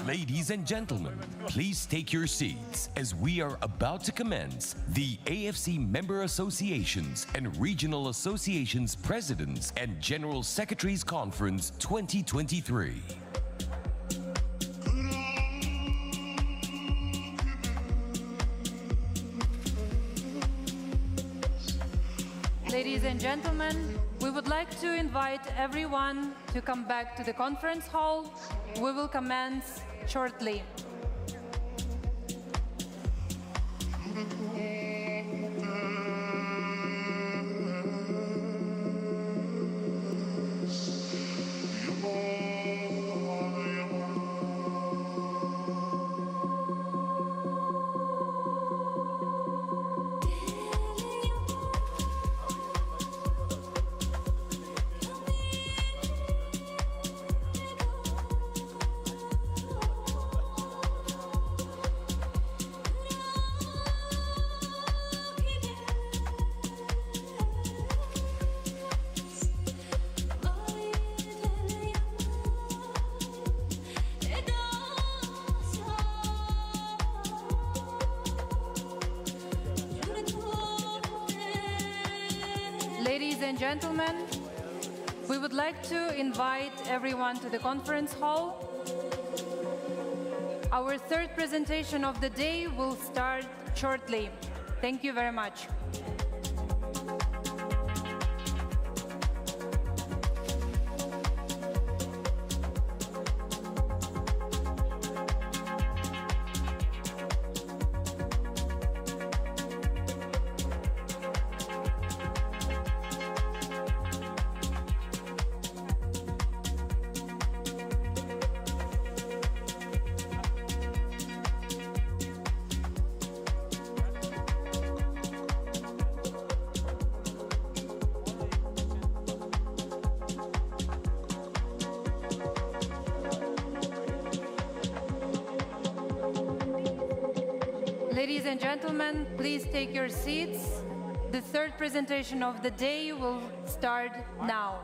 Ladies and gentlemen, please take your seats as we are about to commence the AFC Member Associations and Regional Associations Presidents and General Secretaries Conference 2023. Ladies and gentlemen, we would like to invite everyone to come back to the conference hall. We will commence shortly. Ladies and gentlemen, we would like to invite everyone to the conference hall. Our third presentation of the day will start shortly. Thank you very much. Ladies and gentlemen, please take your seats. The third presentation of the day will start now.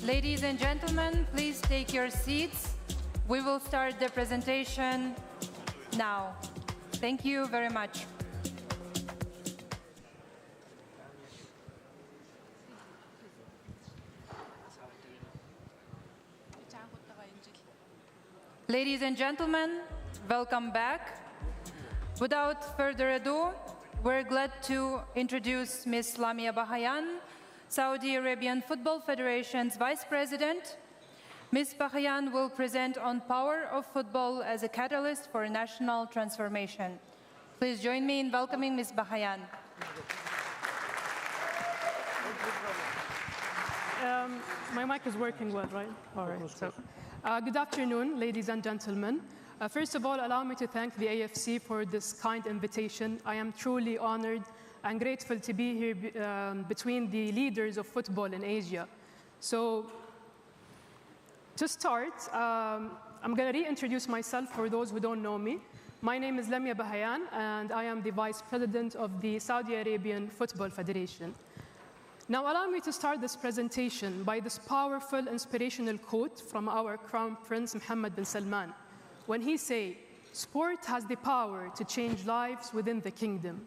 Ladies and gentlemen, please take your seats. We will start the presentation now. Thank you very much. Ladies and gentlemen, welcome back. Without further ado, we're glad to introduce Ms. Lamia Bahayan, Saudi Arabian Football Federation's Vice President. Ms. Bahayan will present on power of football as a catalyst for national transformation. Please join me in welcoming Ms. Bahayan. My mic is working well, right? All right. So, good afternoon, ladies and gentlemen. First of all, allow me to thank the AFC for this kind invitation. I am truly honored and grateful to be here between the leaders of football in Asia. So, to start, I'm going to reintroduce myself for those who don't know me. My name is Lamia Bahayan, and I am the Vice President of the Saudi Arabian Football Federation. Now, allow me to start this presentation by this powerful, inspirational quote from our Crown Prince Mohammed bin Salman, when he said, "Sport has the power to change lives within the kingdom."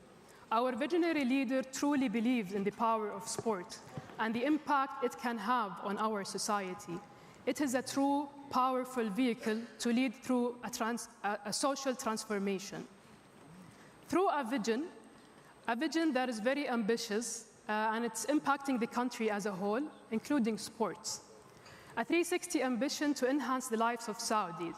Our visionary leader truly believes in the power of sport and the impact it can have on our society. It is a true, powerful vehicle to lead through a social transformation. Through a vision that is very ambitious, and it's impacting the country as a whole, including sports. A 360 ambition to enhance the lives of Saudis,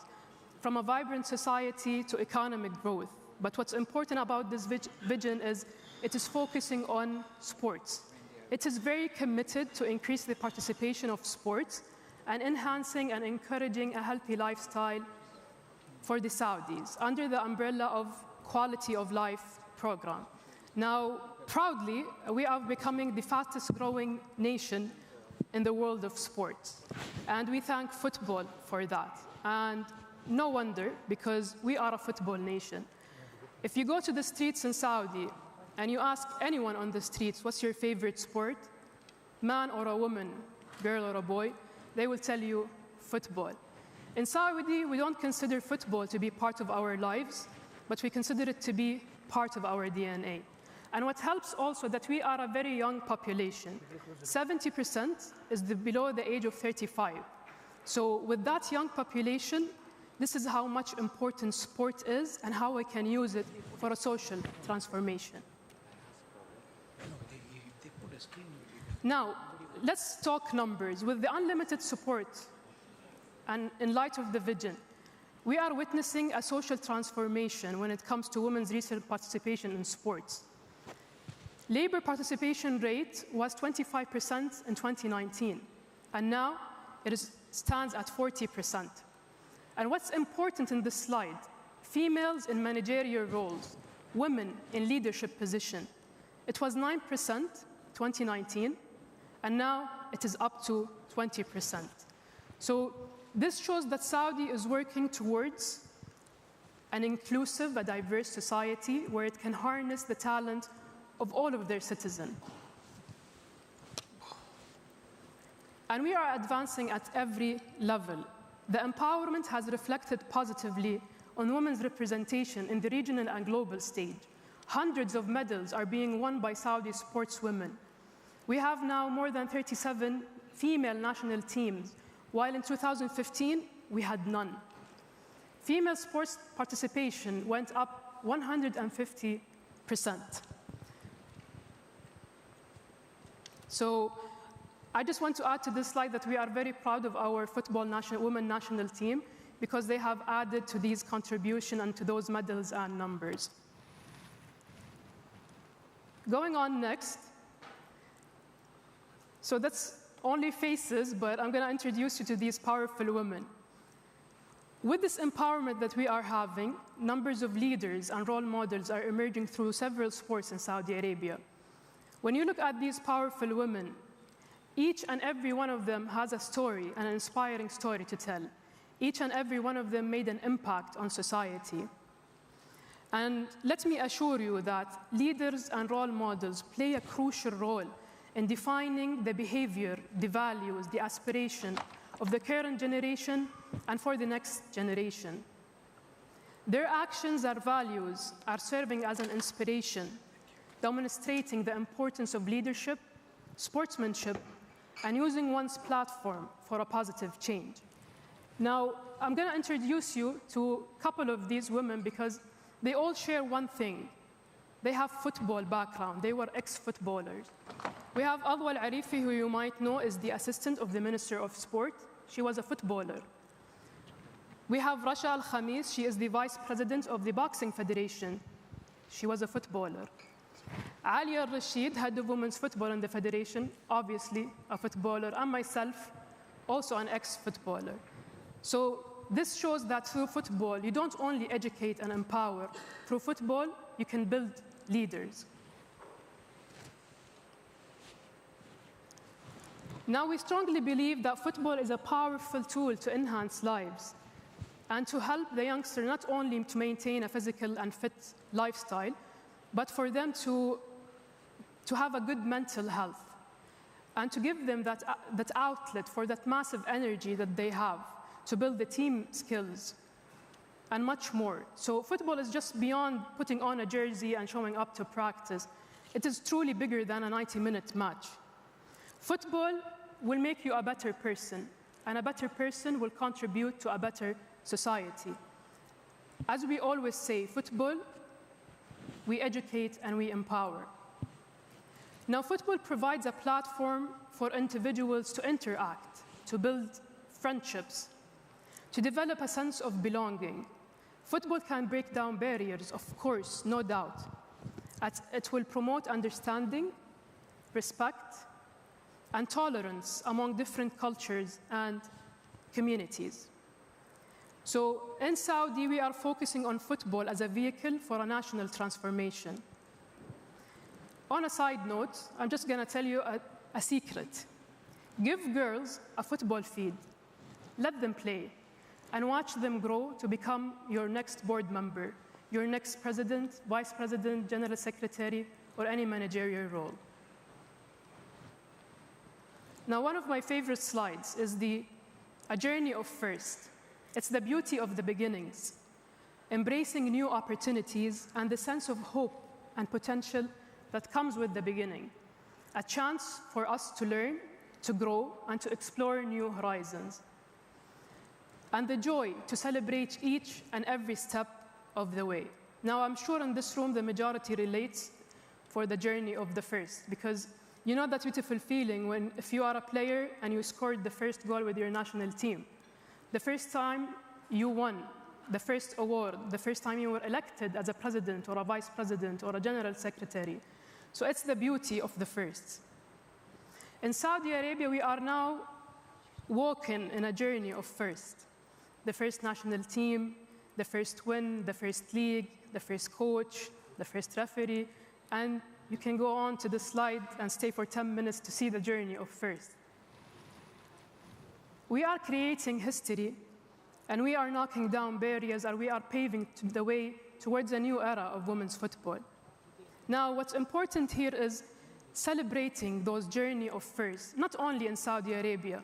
from a vibrant society to economic growth. But what's important about this vision is it is focusing on sports. It is very committed to increase the participation of sports and enhancing and encouraging a healthy lifestyle for the Saudis under the umbrella of Quality of Life program. Now, proudly, we are becoming the fastest growing nation in the world of sports. And we thank football for that. And no wonder, because we are a football nation. If you go to the streets in Saudi and you ask anyone on the streets, what's your favorite sport? Man or a woman, girl or a boy, they will tell you football. In Saudi, we don't consider football to be part of our lives, but we consider it to be part of our DNA. And what helps also that we are a very young population. 70% is below the age of 35. So with that young population, this is how much important sport is and how we can use it for a social transformation. Now, let's talk numbers. With the unlimited support and in light of the vision, we are witnessing a social transformation when it comes to women's recent participation in sports. Labor participation rate was 25% in 2019, and now it stands at 40%. And what's important in this slide, females in managerial roles, women in leadership position, it was 9% 2019, and now it is up to 20%. So this shows that Saudi is working towards an inclusive, a diverse society where it can harness the talent of all of their citizens. And we are advancing at every level. The empowerment has reflected positively on women's representation in the regional and global stage. Hundreds of medals are being won by Saudi sportswomen. We have now more than 37 female national teams, while in 2015, we had none. Female sports participation went up 150%. So I just want to add to this slide that we are very proud of our football women national team because they have added to these contributions and to those medals and numbers. Going on next. So that's only faces, but I'm going to introduce you to these powerful women. With this empowerment that we are having, numbers of leaders and role models are emerging through several sports in Saudi Arabia. When you look at these powerful women, each and every one of them has a story, an inspiring story to tell. Each and every one of them made an impact on society. And let me assure you that leaders and role models play a crucial role in defining the behavior, the values, the aspiration of the current generation and for the next generation. Their actions and values are serving as an inspiration, demonstrating the importance of leadership, sportsmanship, and using one's platform for a positive change. Now, I'm going to introduce you to a couple of these women because they all share one thing. They have football background. They were ex-footballers. We have Adwa Al-Arifi, who you might know is the assistant of the Minister of Sport. She was a footballer. We have Rasha Al-Khamis. She is the Vice President of the Boxing Federation. She was a footballer. Ali Al-Rashid, head of women's football in the Federation, obviously a footballer, and myself, also an ex-footballer. So this shows that through football, you don't only educate and empower. Through football, you can build leaders. Now, we strongly believe that football is a powerful tool to enhance lives and to help the youngster not only to maintain a physical and fit lifestyle, but for them to have a good mental health and to give them that outlet for that massive energy that they have to build the team skills and much more. So football is just beyond putting on a jersey and showing up to practice. It is truly bigger than a 90-minute match. Football will make you a better person, and a better person will contribute to a better society. As we always say, football, we educate and we empower. Now, football provides a platform for individuals to interact, to build friendships, to develop a sense of belonging. Football can break down barriers, of course, no doubt. It will promote understanding, respect, and tolerance among different cultures and communities. So in Saudi, we are focusing on football as a vehicle for a national transformation. On a side note, I'm just going to tell you a secret. Give girls a football field, let them play, and watch them grow to become your next board member, your next president, vice president, general secretary, or any managerial role. Now, one of my favorite slides is a journey of first. It's the beauty of the beginnings, embracing new opportunities and the sense of hope and potential that comes with the beginning, a chance for us to learn, to grow, and to explore new horizons, and the joy to celebrate each and every step of the way. Now, I'm sure in this room the majority relates for the journey of the first, because you know that beautiful feeling if you are a player and you scored the first goal with your national team, the first time you won the first award, the first time you were elected as a president or a vice president or a general secretary. So it's the beauty of the firsts. In Saudi Arabia, we are now walking in a journey of first. The first national team, the first win, the first league, the first coach, the first referee, and you can go on to the slide and stay for 10 minutes to see the journey of first. We are creating history, and we are knocking down barriers, and we are paving the way towards a new era of women's football. Now, what's important here is celebrating those journey of first, not only in Saudi Arabia,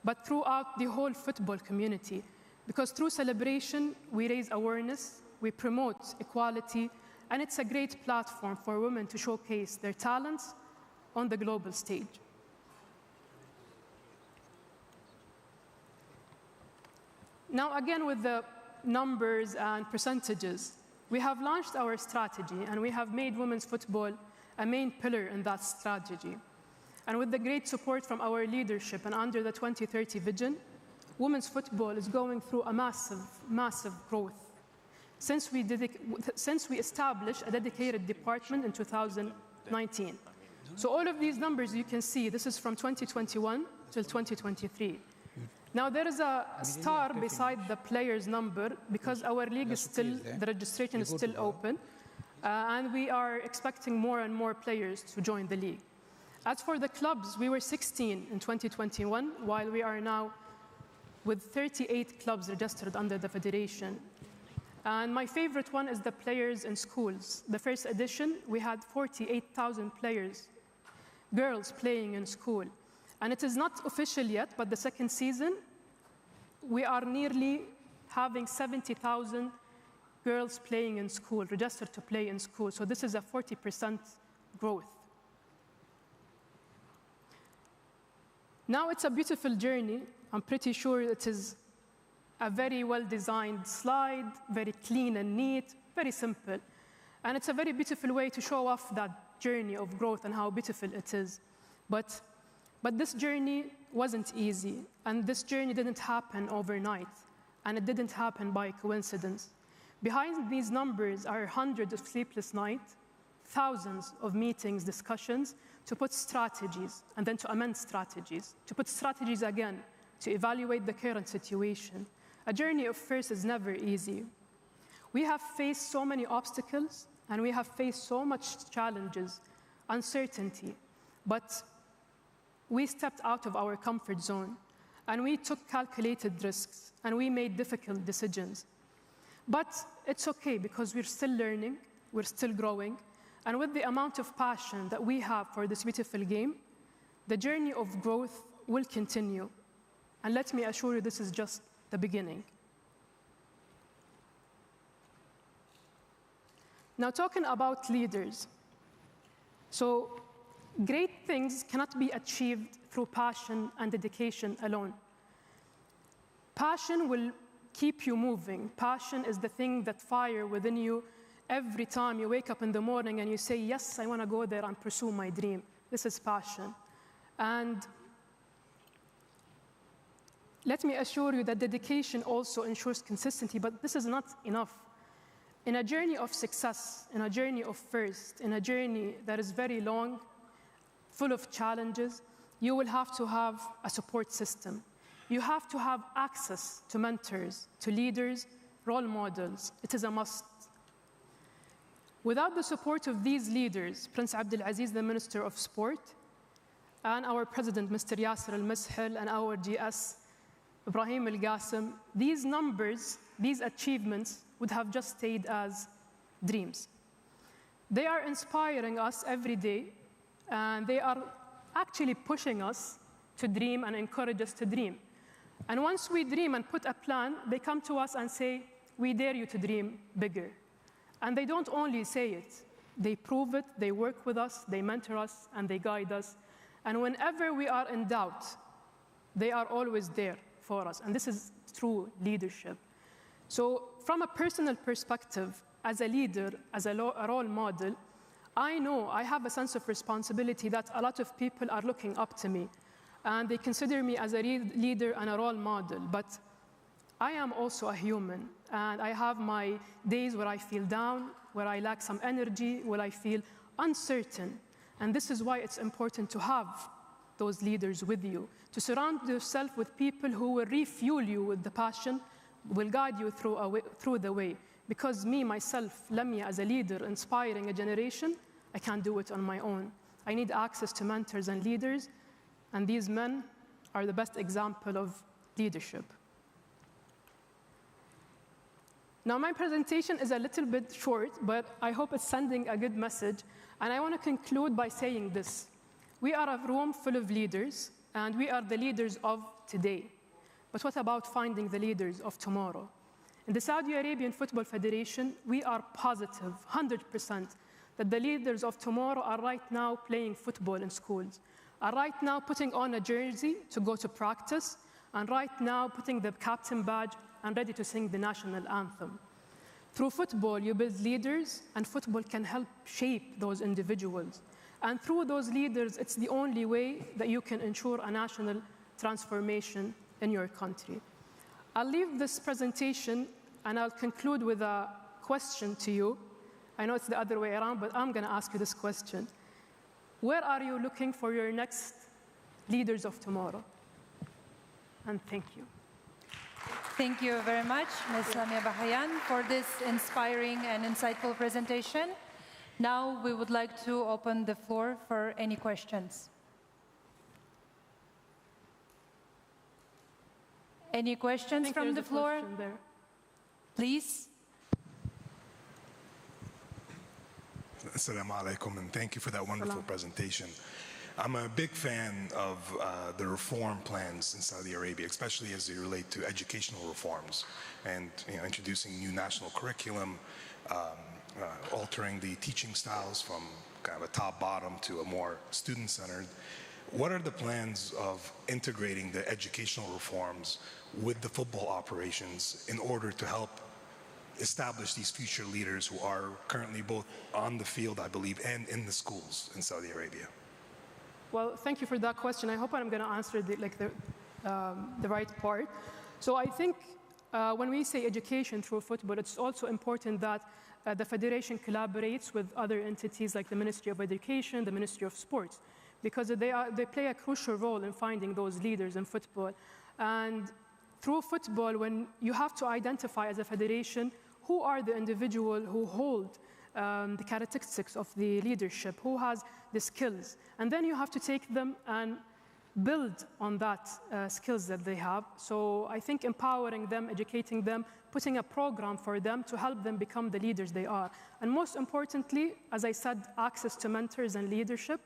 but throughout the whole football community. Because through celebration, we raise awareness, we promote equality, and it's a great platform for women to showcase their talents on the global stage. Now, again, with the numbers and percentages, we have launched our strategy, and we have made women's football a main pillar in that strategy. And with the great support from our leadership and under the 2030 vision, women's football is going through a massive, massive growth since we established a dedicated department in 2019. So all of these numbers you can see, this is from 2021 till 2023. Now, there is a star beside the players' number because our league is still, the registration is still open, and we are expecting more and more players to join the league. As for the clubs, we were 16 in 2021, while we are now with 38 clubs registered under the federation. And my favorite one is the players in schools. The first edition, we had 48,000 players girls playing in school. And it is not official yet, but the second season, we are nearly having 70,000 girls playing in school, registered to play in school. So this is a 40% growth. Now it's a beautiful journey. I'm pretty sure it is a very well-designed slide, very clean and neat, very simple. And it's a very beautiful way to show off that journey of growth and how beautiful it is. But this journey wasn't easy, and this journey didn't happen overnight, and it didn't happen by coincidence. Behind these numbers are hundreds of sleepless nights, thousands of meetings, discussions, to put strategies, and then to amend strategies, to put strategies again, to evaluate the current situation. A journey of first is never easy. We have faced so many obstacles, and we have faced so much challenges, uncertainty, but we stepped out of our comfort zone, and we took calculated risks, and we made difficult decisions. But it's okay, because we're still learning, we're still growing, and with the amount of passion that we have for this beautiful game, the journey of growth will continue. And let me assure you, this is just the beginning. Now, talking about leaders. So, great things cannot be achieved through passion and dedication alone. Passion will keep you moving. Passion is the thing that fires within you every time you wake up in the morning and you say, yes, I want to go there and pursue my dream. This is passion. And let me assure you that dedication also ensures consistency, but this is not enough. In a journey of success, in a journey of first, in a journey that is very long, full of challenges, you will have to have a support system. You have to have access to mentors, to leaders, role models. It is a must. Without the support of these leaders, Prince Abdulaziz, the Minister of Sport, and our President, Mr. Yasser Al-Mashhel, and our GS, Ibrahim Al-Qasim, these numbers, these achievements would have just stayed as dreams. They are inspiring us every day, and they are actually pushing us to dream and encourage us to dream. And once we dream and put a plan, they come to us and say, we dare you to dream bigger. And they don't only say it, they prove it, they work with us, they mentor us, and they guide us. And whenever we are in doubt, they are always there for us. And this is true leadership. So from a personal perspective, as a leader, as a role model, I know I have a sense of responsibility that a lot of people are looking up to me. And they consider me as a leader and a role model. But I am also a human. And I have my days where I feel down, where I lack some energy, where I feel uncertain. And this is why it's important to have those leaders with you, to surround yourself with people who will refuel you with the passion, will guide you through the way. Because me, myself, Lamia, as a leader, inspiring a generation, I can't do it on my own. I need access to mentors and leaders, and these men are the best example of leadership. Now, my presentation is a little bit short, but I hope it's sending a good message. And I want to conclude by saying this. We are a room full of leaders, and we are the leaders of today. But what about finding the leaders of tomorrow? In the Saudi Arabian Football Federation, we are positive, 100%, that the leaders of tomorrow are right now playing football in schools, are right now putting on a jersey to go to practice, and right now putting the captain badge and ready to sing the national anthem. Through football, you build leaders, and football can help shape those individuals. And through those leaders, it's the only way that you can ensure a national transformation in your country. I'll leave this presentation, and I'll conclude with a question to you. I know it's the other way around, but I'm going to ask you this question. Where are you looking for your next leaders of tomorrow? And thank you. Thank you very much, Ms. Lamia Bahayan, for this inspiring and insightful presentation. Now we would like to open the floor for any questions. Any questions from the floor? Please. Assalamu alaikum, and thank you for that wonderful presentation. I'm a big fan of the reform plans in Saudi Arabia, especially as they relate to educational reforms and introducing new national curriculum, altering the teaching styles from kind of a top-bottom to a more student-centered. What are the plans of integrating the educational reforms with the football operations in order to help establish these future leaders who are currently both on the field, I believe, and in the schools in Saudi Arabia? Well, thank you for that question. I hope I'm going to answer the right part. So I think when we say education through football, it's also important that the federation collaborates with other entities like the Ministry of Education, the Ministry of Sports, because they play a crucial role in finding those leaders in football. And through football, when you have to identify as a federation who are the individuals who hold the characteristics of the leadership, who has the skills, and then you have to take them and build on that skills that they have. So I think empowering them, educating them, putting a program for them to help them become the leaders they are. And most importantly, as I said, access to mentors and leadership,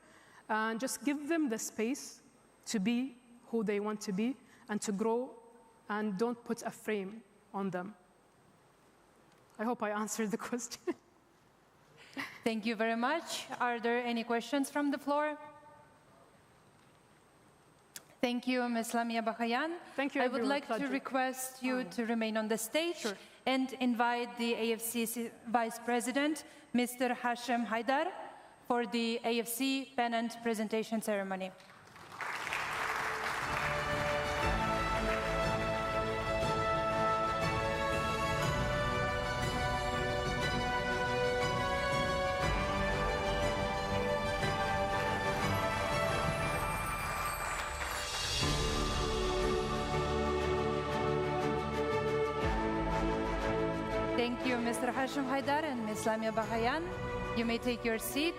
and just give them the space to be who they want to be and to grow, and don't put a frame on them. I hope I answered the question. Thank you very much. Are there any questions from the floor? Thank you, Ms. Lamia Bahayan. Thank you, I would everyone. like to request you to remain on the stage and invite the AFC Vice President, Mr. Hashem Haidar, for the AFC pennant presentation ceremony. Thank you, Mr. Hashem Haidar and Ms. Lamia Bahayan. You may take your seat.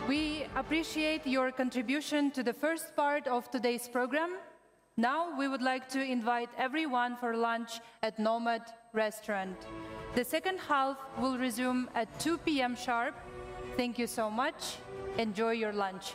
We appreciate your contribution to the first part of today's program. Now we would like to invite everyone for lunch at Nomad Restaurant. The second half will resume at 2 p.m. sharp. Thank you so much. Enjoy your lunch.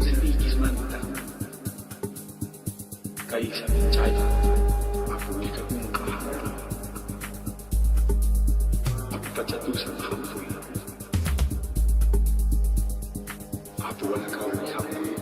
sedikit mantap. Kaisa mencari, aku bisa mengkahara. Aku kejatuhan hampir. Aku wala kau hampir.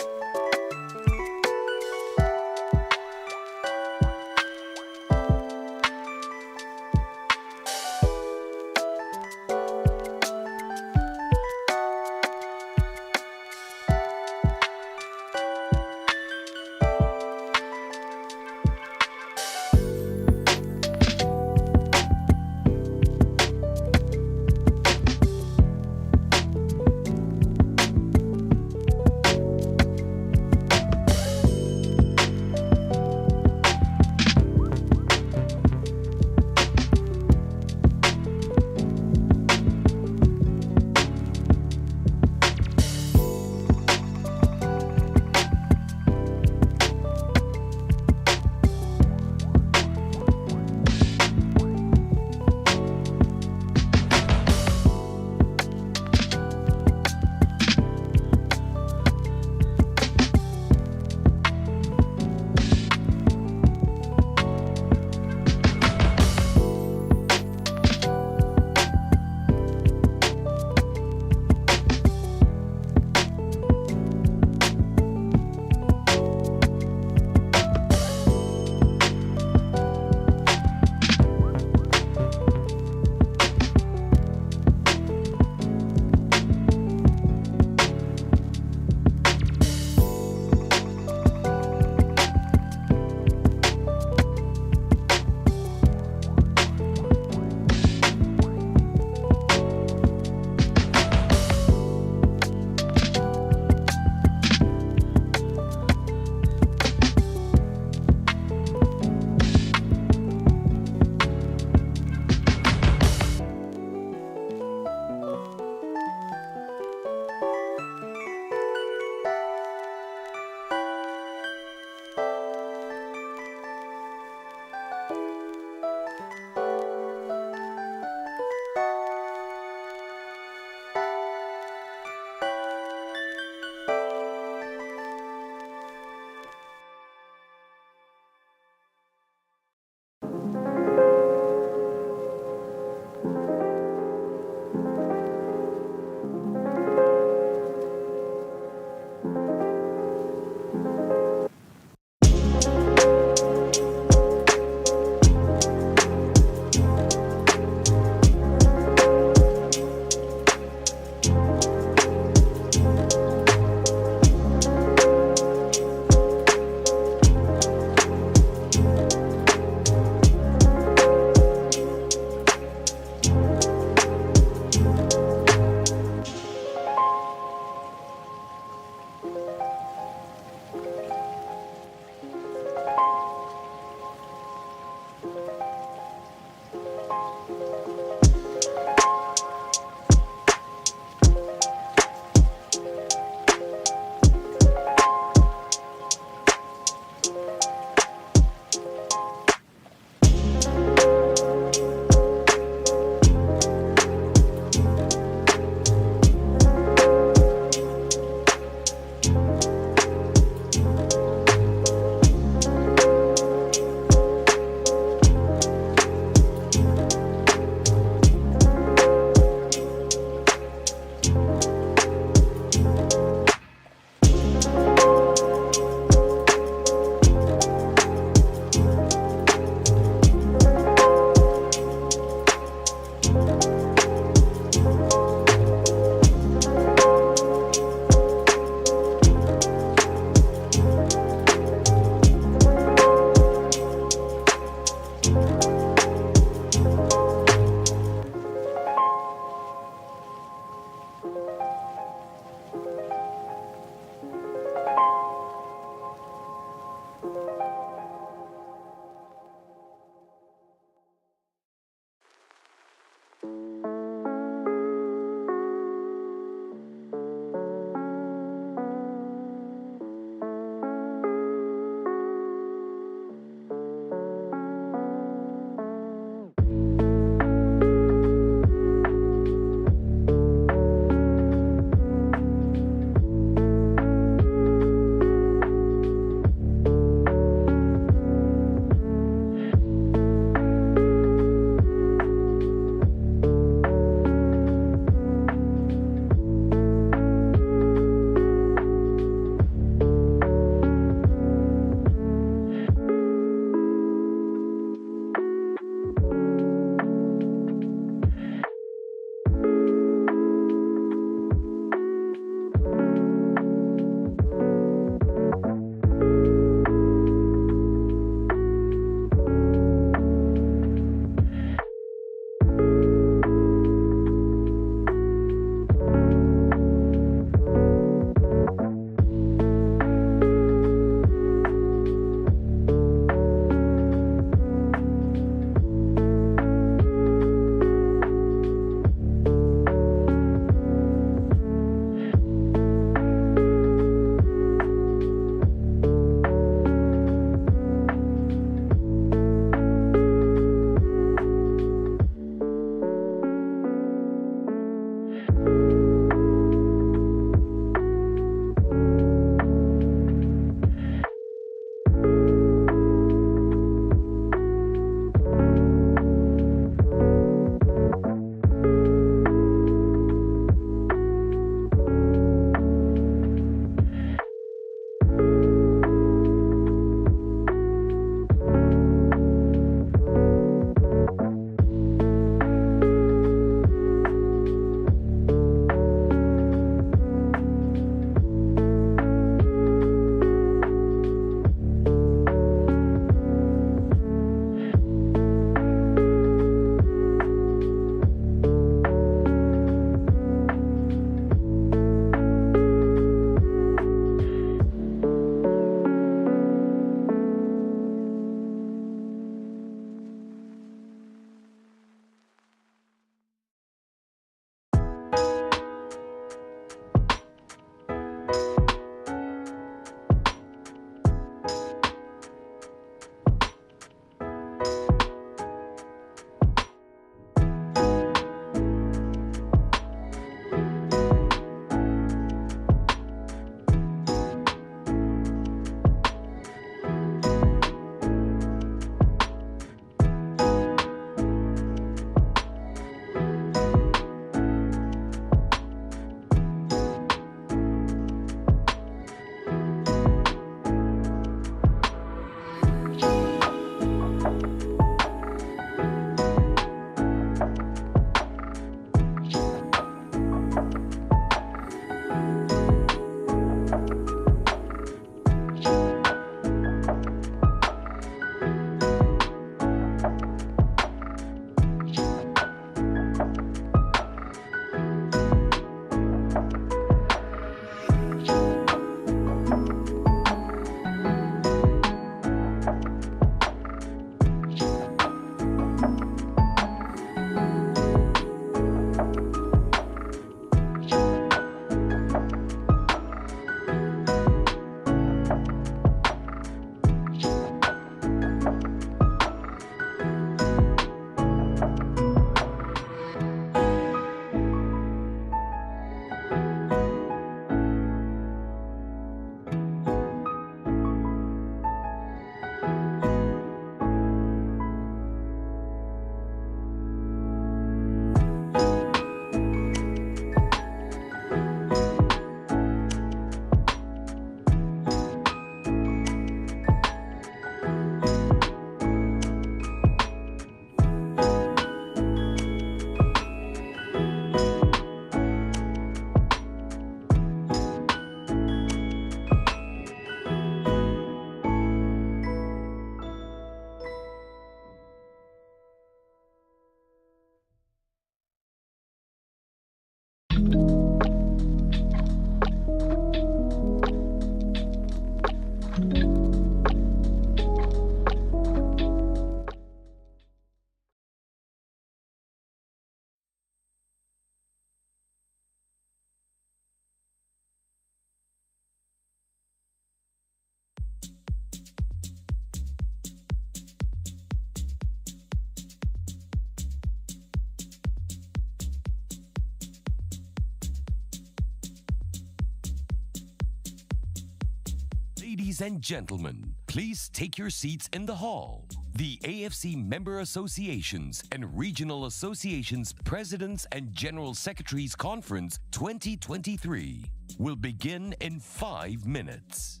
Ladies and gentlemen, please take your seats in the hall. The AFC Member Associations and Regional Associations Presidents and General Secretaries Conference 2023 will begin in 5 minutes.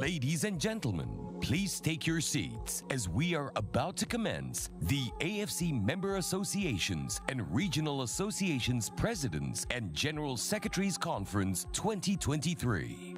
Ladies and gentlemen, please take your seats as we are about to commence the AFC Member Associations and Regional Associations Presidents and General Secretaries Conference 2023.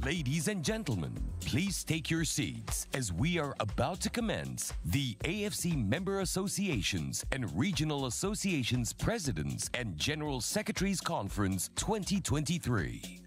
Ladies and gentlemen, please take your seats as we are about to commence the AFC Member Associations and Regional Associations Presidents and General Secretaries Conference 2023.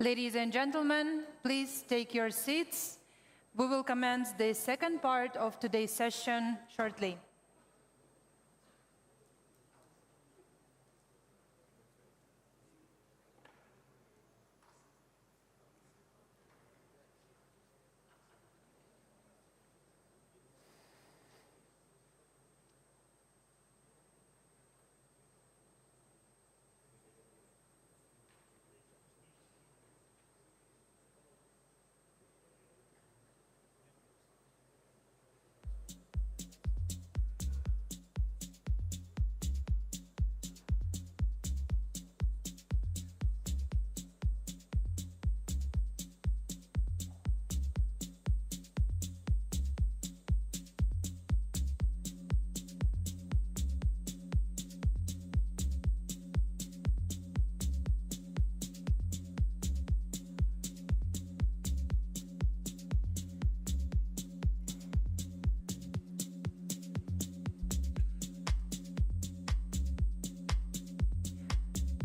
Ladies and gentlemen, please take your seats. We will commence the second part of today's session shortly.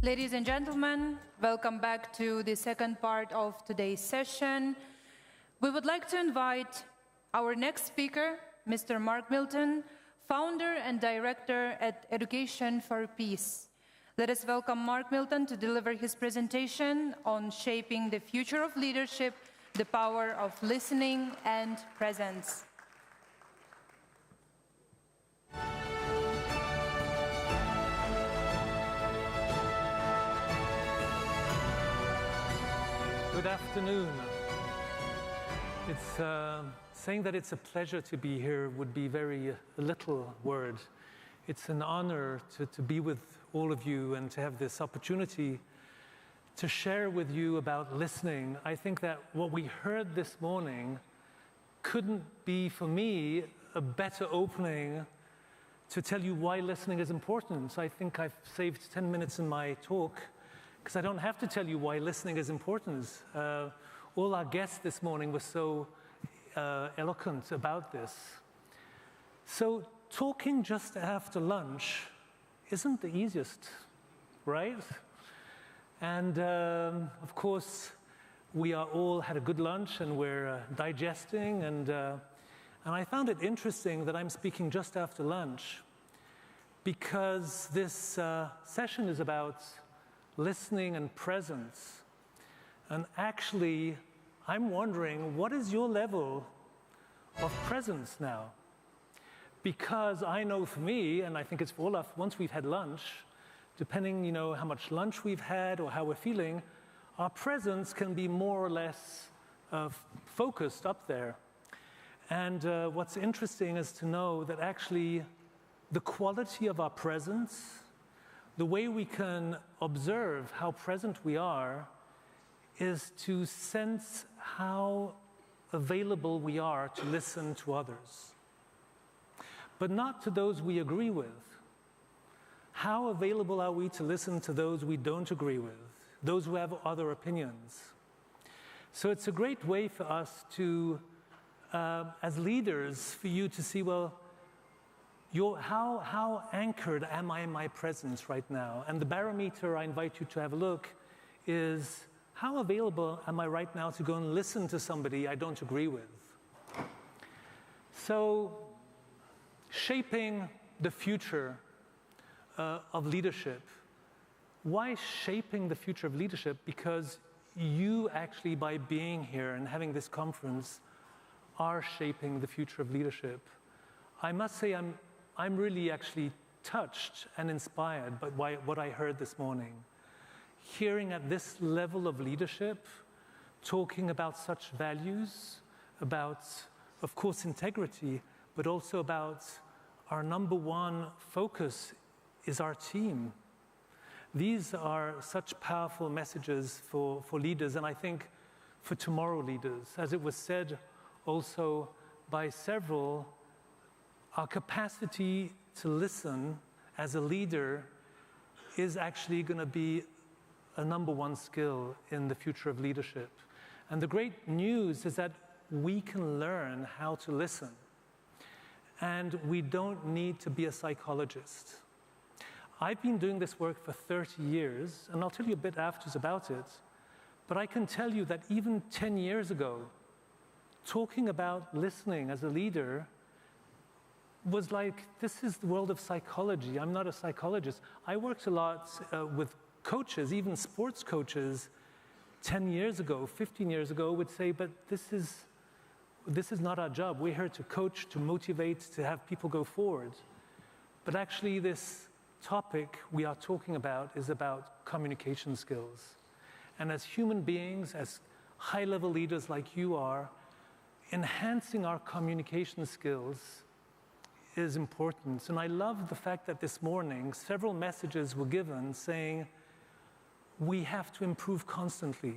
Ladies and gentlemen, welcome back to the second part of today's session. We would like to invite our next speaker, Mr. Mark Milton, founder and director at Education for Peace. Let us welcome Mark Milton to deliver his presentation on shaping the future of leadership, the power of listening and presence. Good afternoon. Saying that it's a pleasure to be here would be very little word. It's an honor to be with all of you and to have this opportunity to share with you about listening. I think that what we heard this morning couldn't be, for me, a better opening to tell you why listening is important. I think I've saved 10 minutes in my talk because I don't have to tell you why listening is important. All our guests this morning were so eloquent about this. So talking just after lunch isn't the easiest, right? And of course, we are all had a good lunch and we're digesting. And I found it interesting that I'm speaking just after lunch because this session is about listening and presence. And actually, I'm wondering, what is your level of presence now? Because I know for me, and I think it's for all of us, once we've had lunch, depending, how much lunch we've had or how we're feeling, our presence can be more or less focused up there. And what's interesting is to know that actually the quality of our presence, the way we can observe how present we are, is to sense how available we are to listen to others. But not to those we agree with. How available are we to listen to those we don't agree with, those who have other opinions? So it's a great way for us to, as leaders, for you to see, well, how anchored am I in my presence right now? And the barometer I invite you to have a look is, how available am I right now to go and listen to somebody I don't agree with? So, shaping the future of leadership. Why shaping the future of leadership? Because you actually, by being here and having this conference, are shaping the future of leadership. I must say I'm really actually touched and inspired by what I heard this morning. Hearing at this level of leadership, talking about such values, about, of course, integrity, but also about our number one focus is our team. These are such powerful messages for leaders, and I think for tomorrow leaders. As it was said also by several, our capacity to listen as a leader is actually going to be a number one skill in the future of leadership. And the great news is that we can learn how to listen. And we don't need to be a psychologist. I've been doing this work for 30 years, and I'll tell you a bit afterwards about it. But I can tell you that even 10 years ago, talking about listening as a leader was like, this is the world of psychology. I'm not a psychologist. I worked a lot with coaches, even sports coaches, 10 years ago, 15 years ago, would say, but this is not our job. We're here to coach, to motivate, to have people go forward. But actually, this topic we are talking about is about communication skills. And as human beings, as high-level leaders like you are, enhancing our communication skills is important. And I love the fact that this morning, several messages were given saying, we have to improve constantly.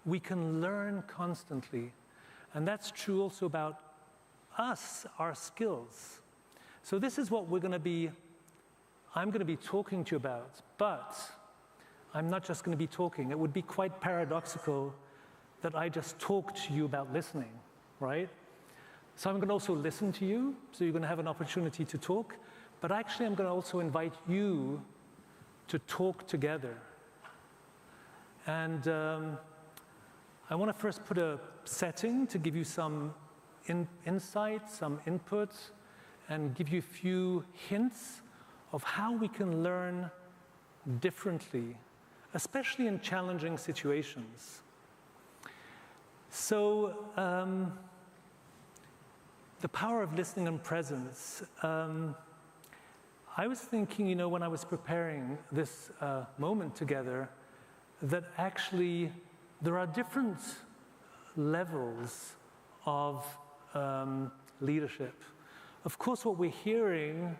We can learn constantly. And that's true also about us, our skills. So this is what I'm going to be talking to you about. But I'm not just going to be talking. It would be quite paradoxical that I just talk to you about listening, right? So I'm going to also listen to you, so you're going to have an opportunity to talk. But actually, I'm going to also invite you to talk together. And I want to first put a setting to give you some insight, some input, and give you a few hints of how we can learn differently, especially in challenging situations. So, the power of listening and presence. I was thinking, when I was preparing this moment together, that actually there are different levels of leadership. Of course, what we're hearing,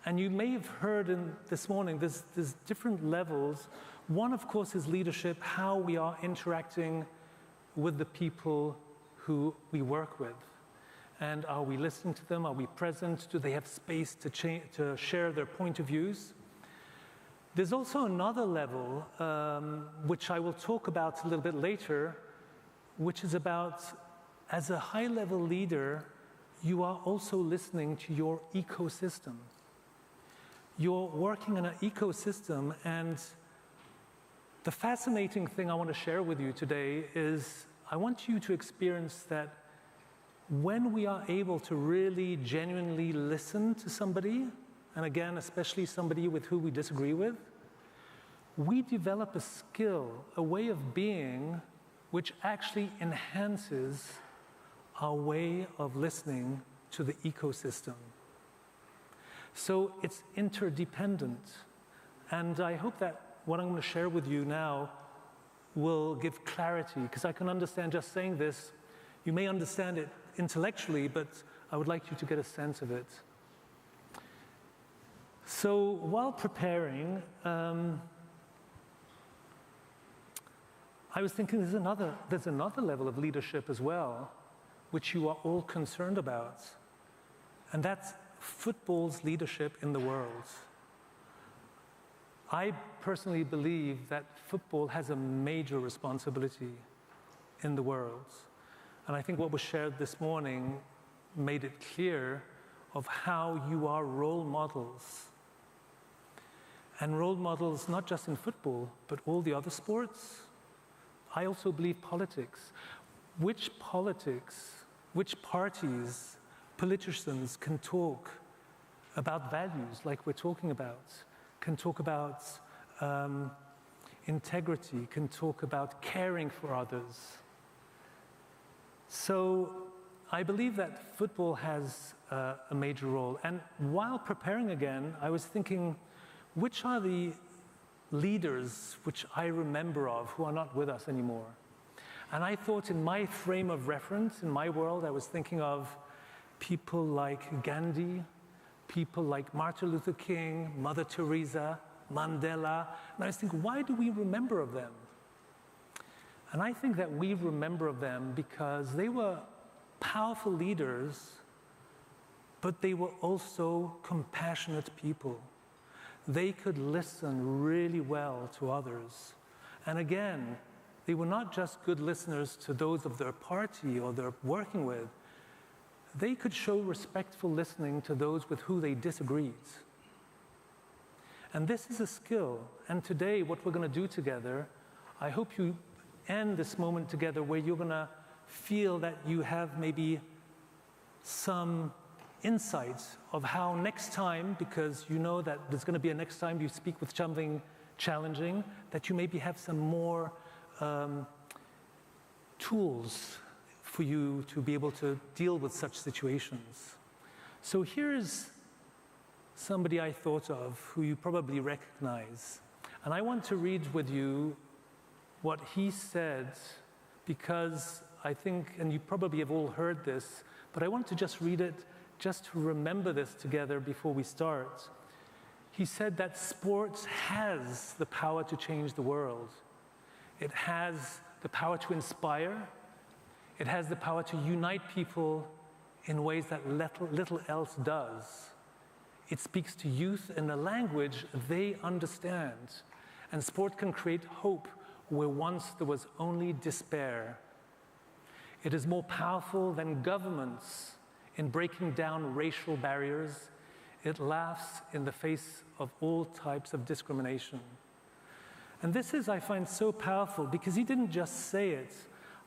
and you may have heard this morning, there's different levels. One, of course, is leadership, how we are interacting with the people who we work with. And are we listening to them? Are we present? Do they have space to share their point of views? There's also another level, which I will talk about a little bit later, which is about, as a high-level leader, you are also listening to your ecosystem. You're working in an ecosystem, and the fascinating thing I want to share with you today is I want you to experience that when we are able to really genuinely listen to somebody, and again, especially somebody with who we disagree with, we develop a skill, a way of being, which actually enhances our way of listening to the ecosystem. So it's interdependent. And I hope that what I'm going to share with you now will give clarity, because I can understand just saying this. You may understand it intellectually, but I would like you to get a sense of it. So while preparing, I was thinking there's another level of leadership as well, which you are all concerned about, and that's football's leadership in the world. I personally believe that football has a major responsibility in the world. And I think what was shared this morning made it clear of how you are role models. And role models not just in football, but all the other sports. I also believe politics. Which parties, politicians can talk about values like we're talking about, can talk about integrity, can talk about caring for others. So I believe that football has a major role. And while preparing again, I was thinking, which are the leaders which I remember of who are not with us anymore? And I thought in my frame of reference, in my world, I was thinking of people like Gandhi, people like Martin Luther King, Mother Teresa, Mandela. And I was thinking, why do we remember of them? And I think that we remember of them because they were powerful leaders, but they were also compassionate people. They could listen really well to others. And again, they were not just good listeners to those of their party or they're working with. They could show respectful listening to those with whom they disagreed. And this is a skill. And today, what we're going to do together, I hope you end this moment together where you're going to feel that you have maybe some insights of how next time, because you know that there's going to be a next time you speak with something challenging, that you maybe have some more tools for you to be able to deal with such situations. So here's somebody I thought of who you probably recognize. And I want to read with you what he said, because I think, and you probably have all heard this, but I want to just read it just to remember this together before we start. He said that sports has the power to change the world. It has the power to inspire. It has the power to unite people in ways that little else does. It speaks to youth in a language they understand. And sport can create hope where once there was only despair. It is more powerful than governments in breaking down racial barriers. It laughs in the face of all types of discrimination. And this is, I find, so powerful because he didn't just say it.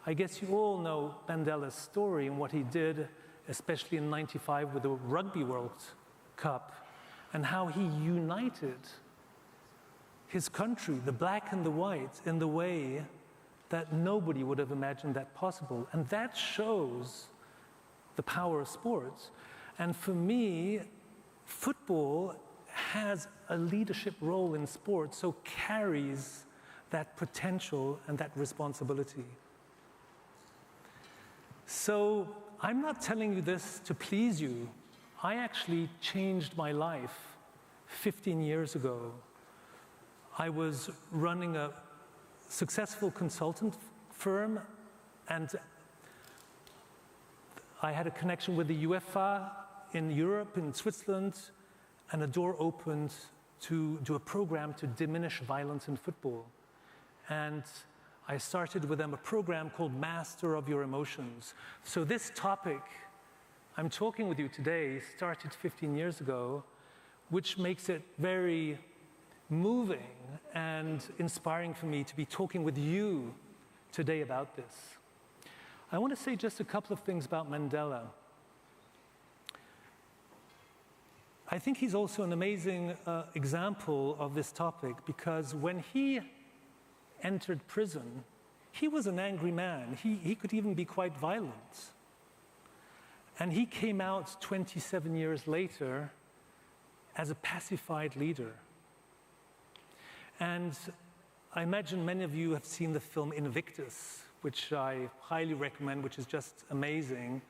I guess you all know Mandela's story and what he did, especially in '95 with the Rugby World Cup, and how he united his country, the black and the white, in the way that nobody would have imagined that possible. And that shows the power of sports. And for me, football has a leadership role in sports, so carries that potential and that responsibility. So I'm not telling you this to please you. I actually changed my life 15 years ago. I was running a successful consultant firm, and I had a connection with the UEFA in Europe, in Switzerland, and a door opened to do a program to diminish violence in football. And I started with them a program called Master of Your Emotions. So this topic I'm talking with you today started 15 years ago, which makes it very moving and inspiring for me to be talking with you today about this. I want to say just a couple of things about Mandela. I think he's also an amazing example of this topic, because when he entered prison, he was an angry man. He could even be quite violent. And he came out 27 years later as a pacified leader. And I imagine many of you have seen the film Invictus, which I highly recommend, which is just amazing.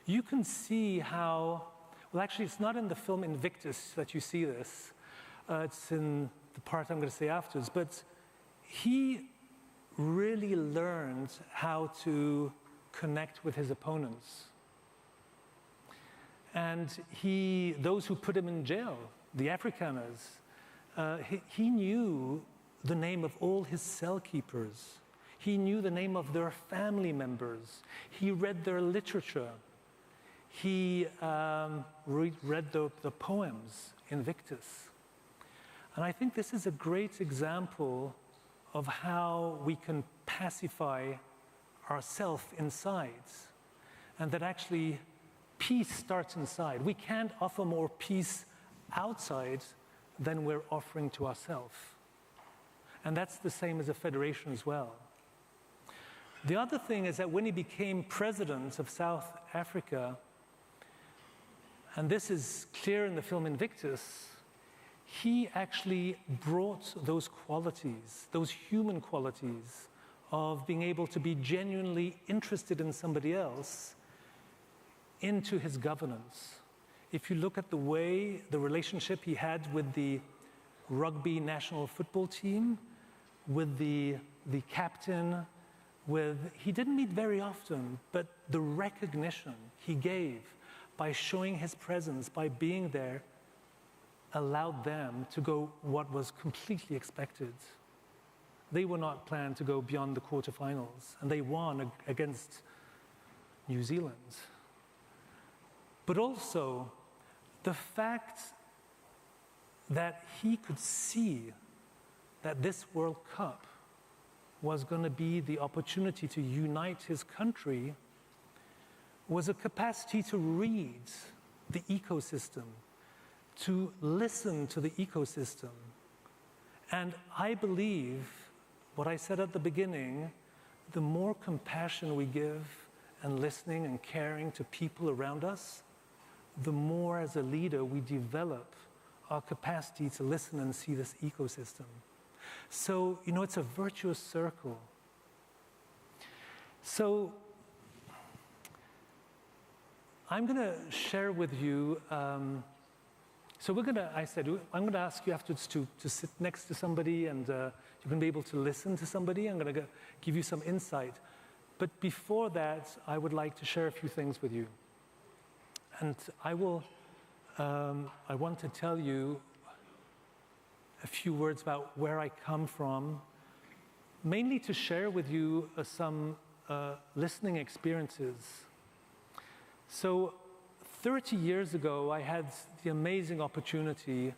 You can see how, well, actually, it's not in the film Invictus that you see this. It's in the part I'm going to say afterwards. But he really learned how to connect with his opponents. And those who put him in jail, the Afrikaners, he knew the name of all his cell keepers. He knew the name of their family members. He read their literature. He read the poems, Invictus. And I think this is a great example of how we can pacify ourselves inside, and that actually peace starts inside. We can't offer more peace outside than we're offering to ourselves. And that's the same as a federation as well. The other thing is that when he became president of South Africa, and this is clear in the film Invictus, he actually brought those qualities, those human qualities of being able to be genuinely interested in somebody else into his governance. If you look at the relationship he had with the rugby national football team, with the captain, he didn't meet very often, but the recognition he gave by showing his presence, by being there, allowed them to go what was completely expected. They were not planned to go beyond the quarterfinals, and they won against New Zealand. But also, the fact that he could see that this World Cup was going to be the opportunity to unite his country was a capacity to read the ecosystem, to listen to the ecosystem. And I believe what I said at the beginning, the more compassion we give and listening and caring to people around us, the more as a leader we develop our capacity to listen and see this ecosystem. So, it's a virtuous circle. So, I'm going to share with you, I'm going to ask you afterwards to sit next to somebody, and you're going to be able to listen to somebody. I'm going to give you some insight. But before that, I would like to share a few things with you. And I want to tell you a few words about where I come from, mainly to share with you some listening experiences. So 30 years ago, I had the amazing opportunity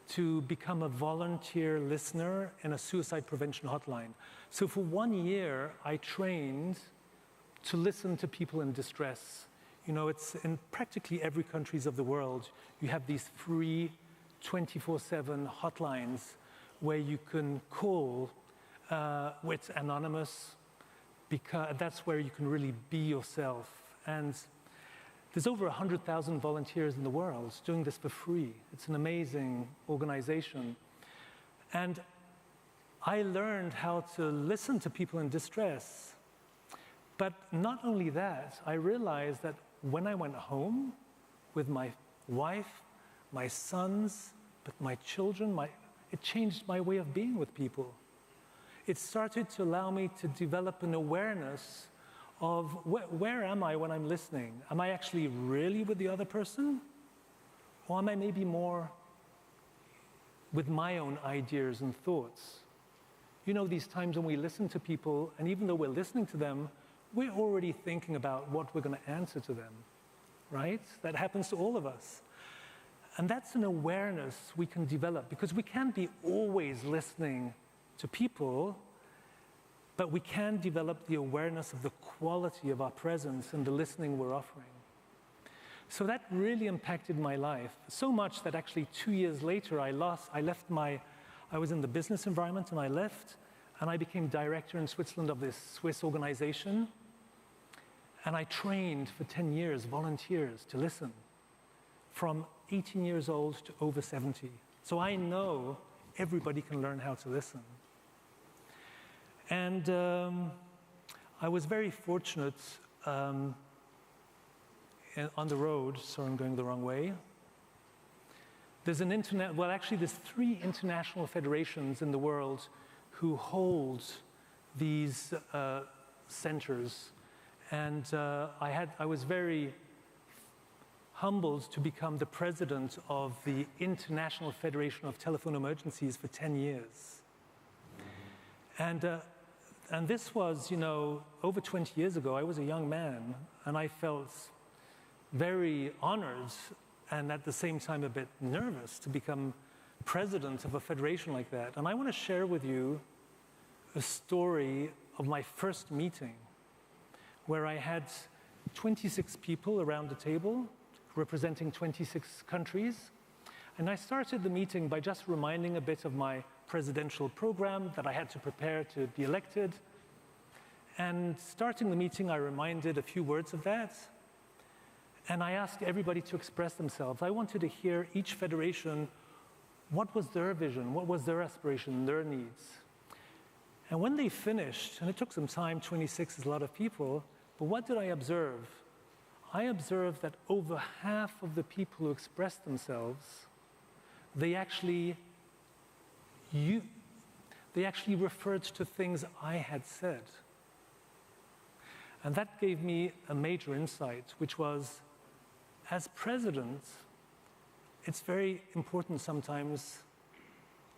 to become a volunteer listener in a suicide prevention hotline. So for 1 year, I trained to listen to people in distress. It's in practically every country of the world, you have these free 24/7 hotlines where you can call with anonymous, because that's where you can really be yourself. And there's over 100,000 volunteers in the world doing this for free. It's an amazing organization. And I learned how to listen to people in distress. But not only that, I realized that when I went home with my wife, my sons, but my children, it changed my way of being with people. It started to allow me to develop an awareness of where am I when I'm listening? Am I actually really with the other person? Or am I maybe more with my own ideas and thoughts? These times when we listen to people, and even though we're listening to them, we're already thinking about what we're going to answer to them, right? That happens to all of us. And that's an awareness we can develop, because we can't be always listening to people, but we can develop the awareness of the quality of our presence and the listening we're offering. So that really impacted my life, so much that actually 2 years later, I was in the business environment and I left, and I became director in Switzerland of this Swiss organization. And I trained for 10 years volunteers to listen, from 18 years old to over 70. So I know everybody can learn how to listen. And I was very fortunate on the road, sorry, I'm going the wrong way. There's there's 3 international federations in the world who hold these centers. And I was very humbled to become the president of the International Federation of Telephone Emergencies for 10 years. And this was, over 20 years ago. I was a young man, and I felt very honored and at the same time a bit nervous to become president of a federation like that. And I want to share with you a story of my first meeting, where I had 26 people around the table representing 26 countries. And I started the meeting by just reminding a bit of my presidential program that I had to prepare to be elected. And starting the meeting, I reminded a few words of that. And I asked everybody to express themselves. I wanted to hear each federation, what was their vision, what was their aspiration, their needs. And when they finished, and it took some time, 26 is a lot of people, but what did I observe? I observed that over half of the people who expressed themselves, they actually referred to things I had said. And that gave me a major insight, which was, as president, it's very important sometimes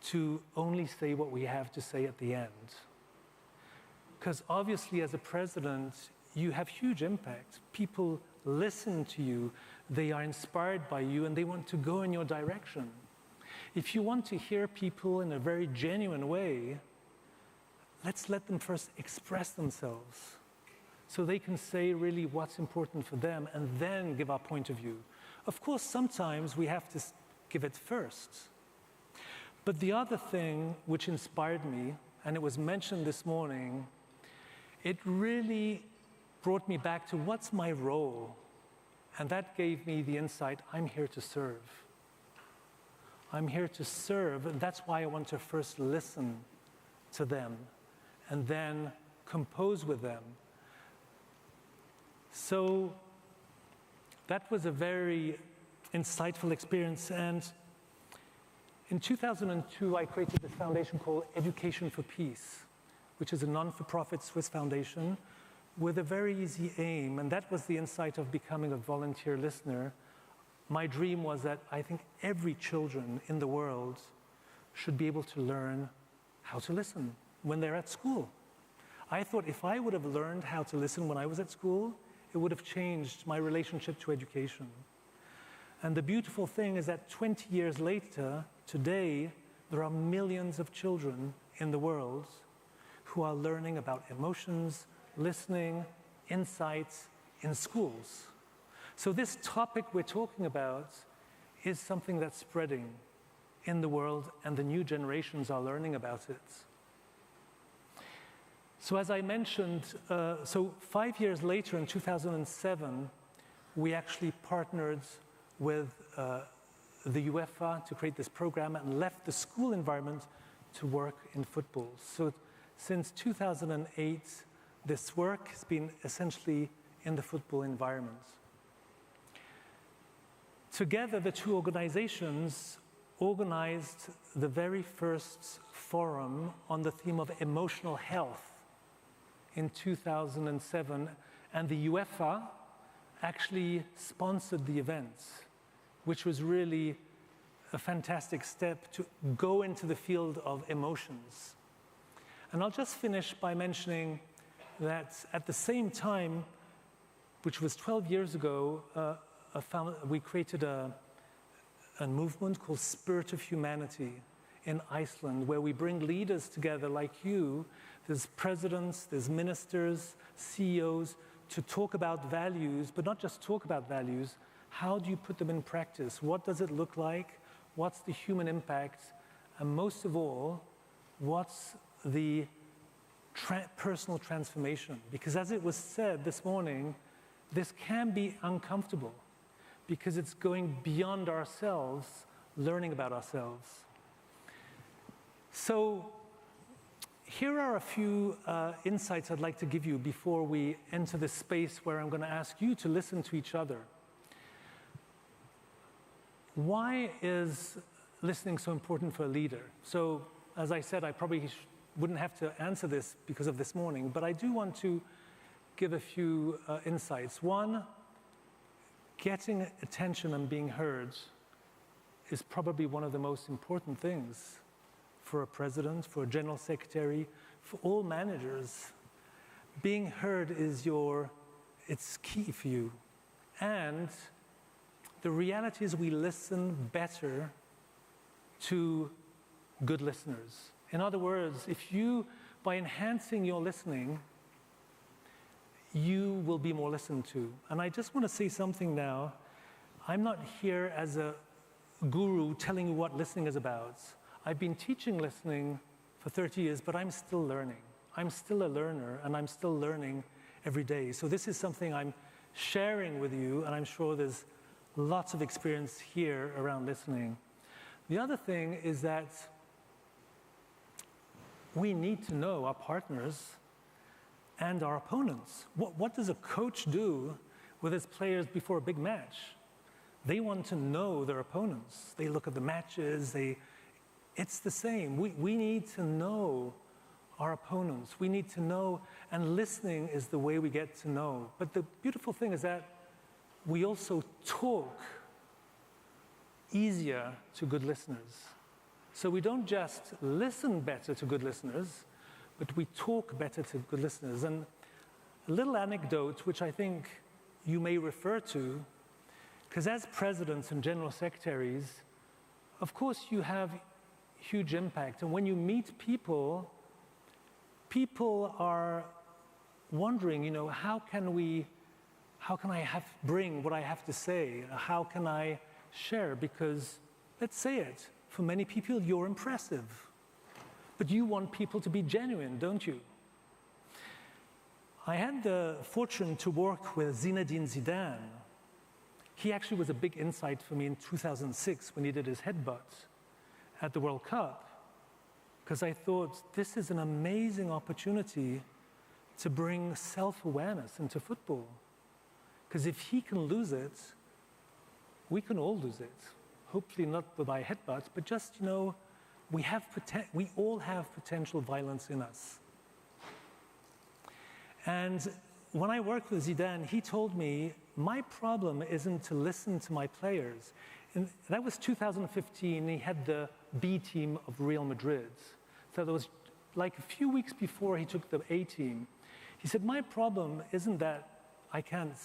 to only say what we have to say at the end. Because obviously, as a president, you have huge impact. People listen to you, they are inspired by you, and they want to go in your direction. If you want to hear people in a very genuine way, let's let them first express themselves so they can say really what's important for them and then give our point of view. Of course, sometimes we have to give it first. But the other thing which inspired me, and it was mentioned this morning, it really brought me back to what's my role. And that gave me the insight, I'm here to serve. I'm here to serve, and that's why I want to first listen to them and then compose with them. So that was a very insightful experience. And in 2002, I created this foundation called Education for Peace, which is a non-for-profit Swiss foundation with a very easy aim. And that was the insight of becoming a volunteer listener. My dream was that I think every children in the world should be able to learn how to listen when they're at school. I thought if I would have learned how to listen when I was at school, it would have changed my relationship to education. And the beautiful thing is that 20 years later, today, there are millions of children in the world who are learning about emotions, listening, insights in schools. So this topic we're talking about is something that's spreading in the world, and the new generations are learning about it. So as I mentioned, 5 years later in 2007, we actually partnered with the UEFA to create this program and left the school environment to work in football. So since 2008, this work has been essentially in the football environment. Together, the two organizations organized the very first forum on the theme of emotional health in 2007, and the UEFA actually sponsored the event, which was really a fantastic step to go into the field of emotions. And I'll just finish by mentioning that at the same time, which was 12 years ago, we created a movement called Spirit of Humanity in Iceland, where we bring leaders together like you. There's presidents, there's ministers, CEOs, to talk about values, but not just talk about values. How do you put them in practice? What does it look like? What's the human impact? And most of all, what's the personal transformation? Because as it was said this morning, this can be uncomfortable because it's going beyond ourselves, learning about ourselves. So here are a few insights I'd like to give you before we enter this space where I'm going to ask you to listen to each other. Why is listening so important for a leader? So, as I said, I probably wouldn't have to answer this because of this morning, but I do want to give a few insights. One, getting attention and being heard is probably one of the most important things for a president, for a general secretary, for all managers. Being heard is it's key for you. And the reality is we listen better to good listeners. In other words, by enhancing your listening, you will be more listened to. And I just want to say something now. I'm not here as a guru telling you what listening is about. I've been teaching listening for 30 years, but I'm still learning. I'm still a learner, and I'm still learning every day. So this is something I'm sharing with you, and I'm sure there's lots of experience here around listening. The other thing is that we need to know our partners and our opponents. What does a coach do with his players before a big match? They want to know their opponents. They look at the matches. It's the same. We need to know our opponents. We need to know, and listening is the way we get to know. But the beautiful thing is that we also talk easier to good listeners. So we don't just listen better to good listeners, but we talk better to good listeners. And a little anecdote, which I think you may refer to, because as presidents and general secretaries, of course you have huge impact. And when you meet people, people are wondering, how can I bring what I have to say? How can I share? Because, let's say it, for many people, you're impressive. But you want people to be genuine, don't you? I had the fortune to work with Zinedine Zidane. He actually was a big insight for me in 2006 when he did his headbutt at the World Cup, because I thought this is an amazing opportunity to bring self-awareness into football. Because if he can lose it, we can all lose it. Hopefully not by headbutts, but just, we all have potential violence in us. And when I worked with Zidane, he told me, my problem isn't to listen to my players. And that was 2015, he had the B team of Real Madrid. So there was like a few weeks before he took the A team. He said, my problem isn't that I can't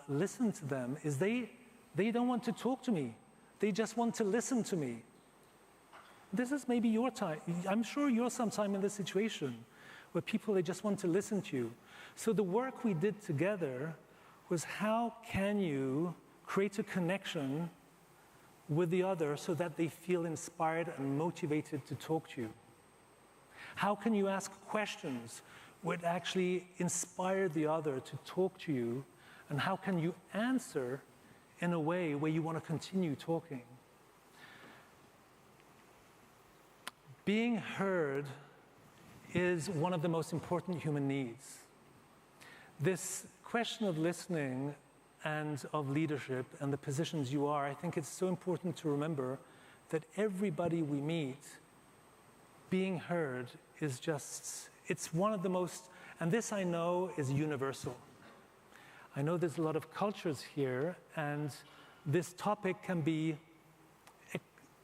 listen to them, is they don't want to talk to me. They just want to listen to me. This is maybe your time. I'm sure you're sometime in this situation where they just want to listen to you. So the work we did together was, how can you create a connection with the other so that they feel inspired and motivated to talk to you? How can you ask questions which actually inspire the other to talk to you? And how can you answer in a way where you want to continue talking? Being heard is one of the most important human needs. This question of listening and of leadership and the positions you are, I think it's so important to remember that everybody we meet, being heard is it's one of the most, and this I know is universal. I know there's a lot of cultures here, and this topic can be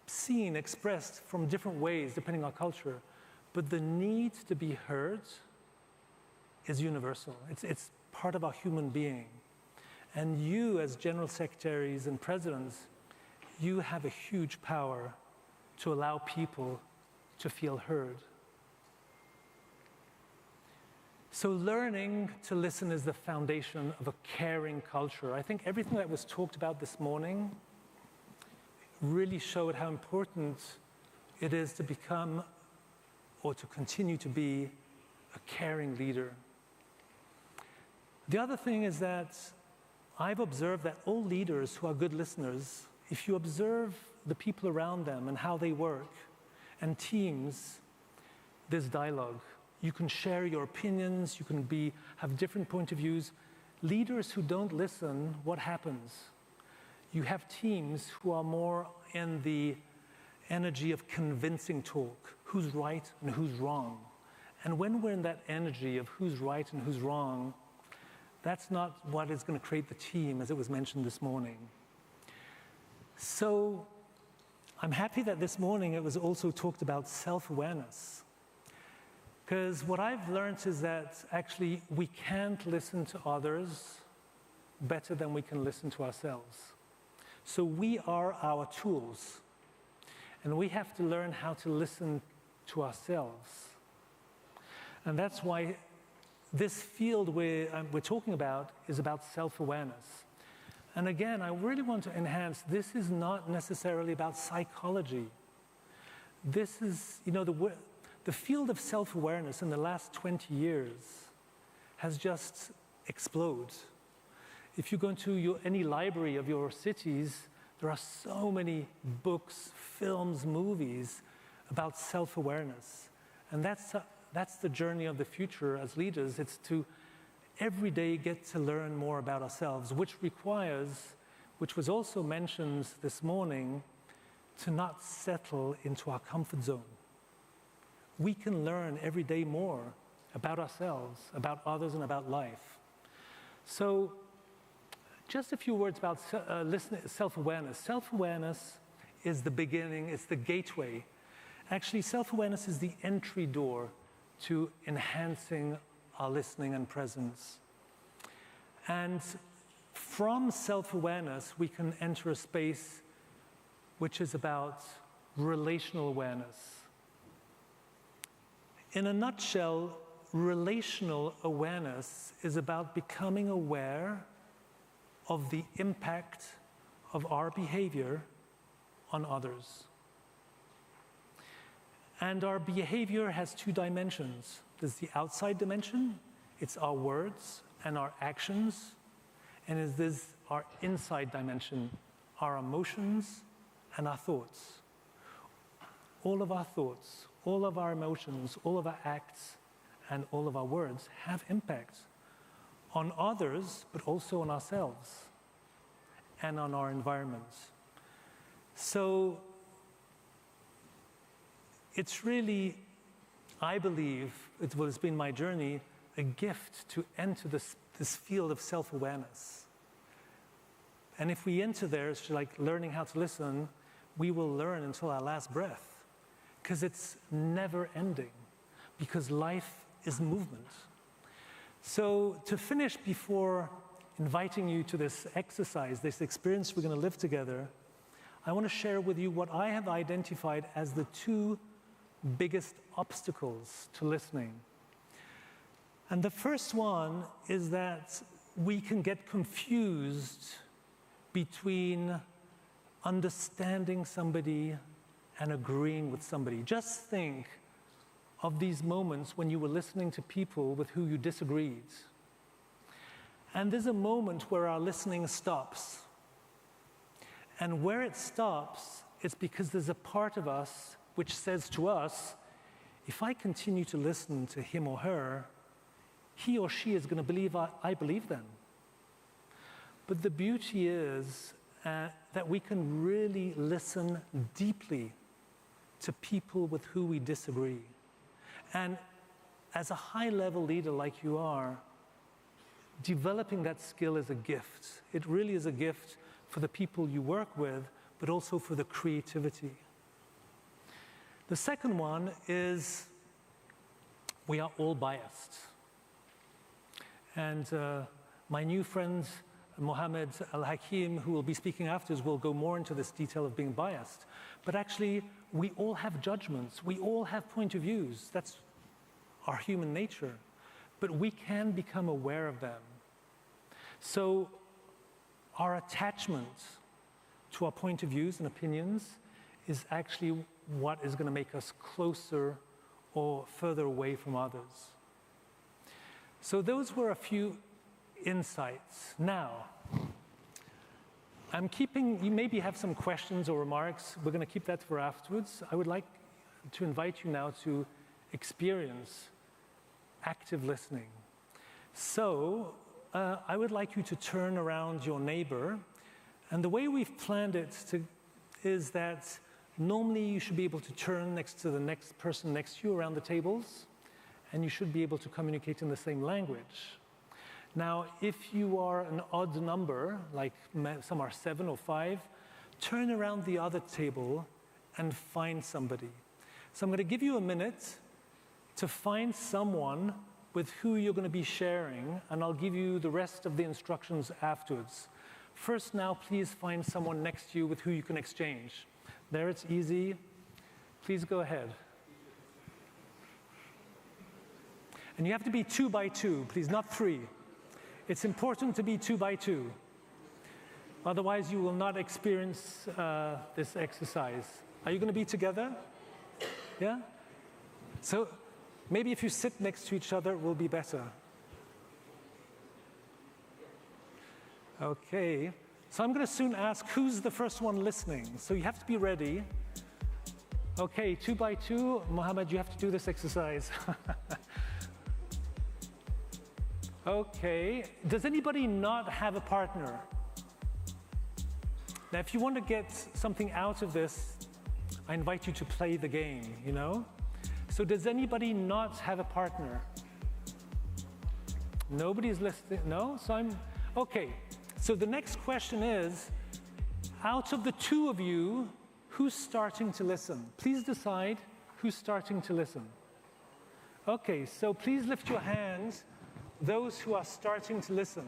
seen, expressed from different ways depending on culture, but the need to be heard is universal. It's part of our human being. And you, as general secretaries and presidents, you have a huge power to allow people to feel heard. So learning to listen is the foundation of a caring culture. I think everything that was talked about this morning really showed how important it is to become or to continue to be a caring leader. The other thing is that I've observed that all leaders who are good listeners, if you observe the people around them and how they work, and teams this dialogue. You can share your opinions, you can have different point of views. Leaders who don't listen, what happens? You have teams who are more in the energy of convincing talk, who's right and who's wrong. And when we're in that energy of who's right and who's wrong, that's not what is going to create the team, as it was mentioned this morning. So I'm happy that this morning it was also talked about self-awareness. Because what I've learned is that actually we can't listen to others better than we can listen to ourselves. So we are our tools. And we have to learn how to listen to ourselves. And that's why this field we're talking about is about self-awareness. And again, I really want to enhance, this is not necessarily about psychology. This is, the field of self-awareness in the last 20 years has just exploded. If you go into any library of your cities, there are so many books, films, movies about self-awareness. And that's the journey of the future as leaders. It's to every day get to learn more about ourselves, which was also mentioned this morning, to not settle into our comfort zone. We can learn every day more about ourselves, about others, and about life. So just a few words about self-awareness. Self-awareness is the beginning, it's the gateway. Actually, self-awareness is the entry door to enhancing our listening and presence. And from self-awareness, we can enter a space which is about relational awareness. In a nutshell, relational awareness is about becoming aware of the impact of our behavior on others. And our behavior has two dimensions. There's the outside dimension, it's our words and our actions, and there's our inside dimension, our emotions and our thoughts. All of our thoughts, all of our emotions, all of our acts, and all of our words have impact on others, but also on ourselves and on our environment. So it's really, I believe, it has been my journey, a gift to enter this field of self-awareness. And if we enter there, it's like learning how to listen, we will learn until our last breath, because it's never ending, because life is movement. So to finish, before inviting you to this exercise, this experience we're going to live together, I want to share with you what I have identified as the two biggest obstacles to listening. And the first one is that we can get confused between understanding somebody and agreeing with somebody. Just think of these moments when you were listening to people with who you disagreed. And there's a moment where our listening stops. And where it stops, it's because there's a part of us which says to us, if I continue to listen to him or her, he or she is going to believe I believe them. But the beauty is that we can really listen deeply to people with who we disagree. And as a high-level leader like you are, developing that skill is a gift. It really is a gift for the people you work with, but also for the creativity. The second one is we are all biased. And my new friend, Mohammed Al-Hakim, who will be speaking afterwards, will go more into this detail of being biased. But actually, we all have judgments. We all have point of views. That's our human nature. But we can become aware of them. So our attachment to our point of views and opinions is actually what is going to make us closer or further away from others. So those were a few insights. Now, you maybe have some questions or remarks. We're going to keep that for afterwards. I would like to invite you now to experience active listening. So I would like you to turn around your neighbor. And the way we've planned it is that normally you should be able to turn next to the next person next to you around the tables, and you should be able to communicate in the same language. Now, if you are an odd number, like some are 7 or 5, turn around the other table and find somebody. So I'm going to give you a minute to find someone with who you're going to be sharing, and I'll give you the rest of the instructions afterwards. First now, please find someone next to you with who you can exchange. There, it's easy. Please go ahead. And you have to be 2 by 2, please, not 3. It's important to be 2 by 2. Otherwise, you will not experience this exercise. Are you going to be together? Yeah? So maybe if you sit next to each other, it will be better. Okay. So I'm going to soon ask who's the first one listening. So you have to be ready. Okay, 2 by 2. Mohammed, you have to do this exercise. Okay. Does anybody not have a partner? Now, if you want to get something out of this, I invite you to play the game, you know? So does anybody not have a partner? Nobody's listening? No? So okay. So the next question is, out of the 2 of you, who's starting to listen? Please decide who's starting to listen. Okay, so please lift your hands, those who are starting to listen.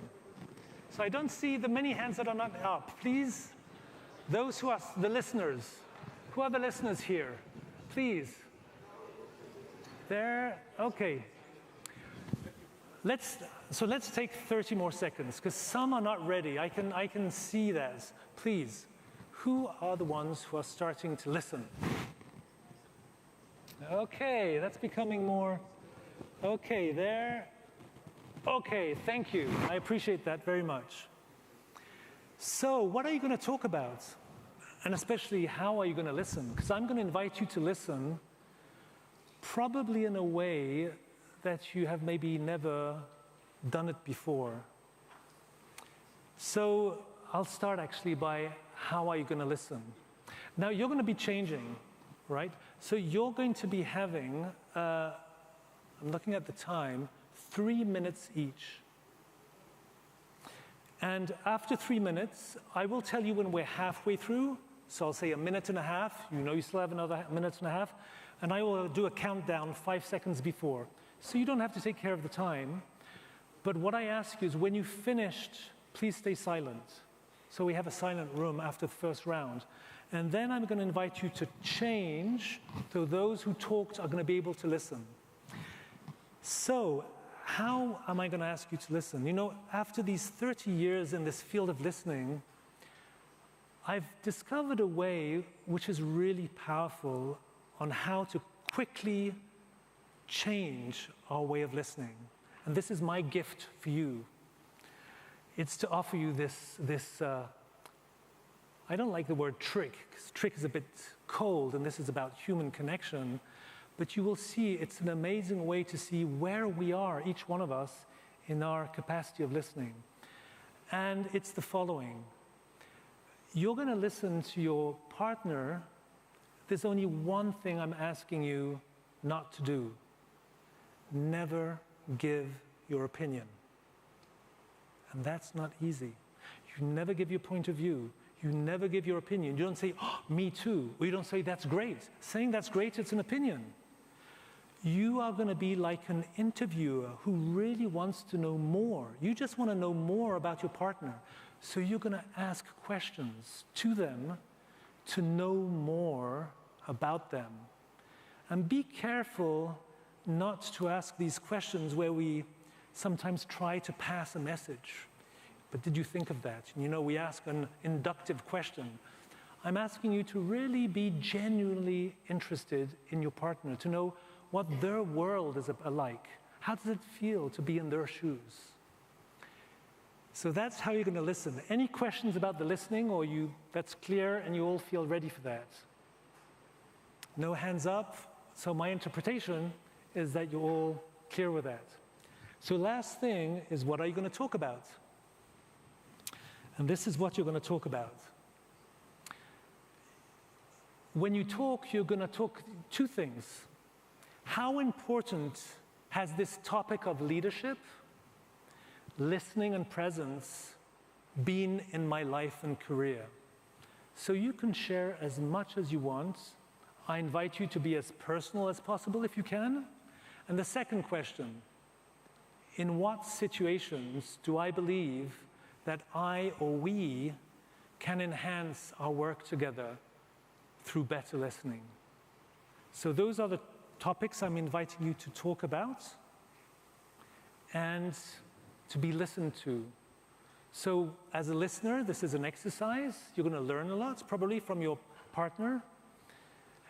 So I don't see the many hands that are not up. Please, those who are the listeners. Who are the listeners here? Please. There, okay. Let's take 30 more seconds, because some are not ready. I can see that. Please, who are the ones who are starting to listen? Okay, that's becoming more. Okay, there. Okay, thank you. I appreciate that very much. So, what are you going to talk about? And especially, how are you going to listen? Because I'm going to invite you to listen probably in a way that you have maybe never done it before. So I'll start actually by how are you going to listen? Now you're going to be changing, right? So you're going to be having, I'm looking at the time, 3 minutes each. And after 3 minutes, I will tell you when we're halfway through. So I'll say a minute and a half. You know you still have another minute and a half. And I will do a countdown 5 seconds before. So you don't have to take care of the time. But what I ask you is when you've finished, please stay silent. So we have a silent room after the first round. And then I'm going to invite you to change, so those who talked are going to be able to listen. So how am I going to ask you to listen? You know, after these 30 years in this field of listening, I've discovered a way which is really powerful on how to quickly change our way of listening. And this is my gift for you. It's to offer you this I don't like the word trick, because trick is a bit cold, and this is about human connection. But you will see it's an amazing way to see where we are, each one of us, in our capacity of listening. And it's the following. You're going to listen to your partner. There's only one thing I'm asking you not to do. Never give your opinion. And that's not easy. You never give your point of view. You never give your opinion. You don't say, oh, me too. Or you don't say, that's great. Saying that's great, it's an opinion. You are going to be like an interviewer who really wants to know more. You just want to know more about your partner. So you're going to ask questions to them to know more about them. And be careful not to ask these questions where we sometimes try to pass a message. But did you think of that? You know, we ask an inductive question. I'm asking you to really be genuinely interested in your partner, to know what their world is like. How does it feel to be in their shoes? So that's how you're going to listen. Any questions about the listening, or that's clear and you all feel ready for that? No hands up. So my interpretation is that you're all clear with that. So last thing is, what are you going to talk about? And this is what you're going to talk about. When you talk, you're going to talk two things. How important has this topic of leadership, listening and presence been in my life and career? So you can share as much as you want. I invite you to be as personal as possible if you can. And the second question, in what situations do I believe that I or we can enhance our work together through better listening? So those are the topics I'm inviting you to talk about and to be listened to. So as a listener, this is an exercise. You're going to learn a lot, probably from your partner.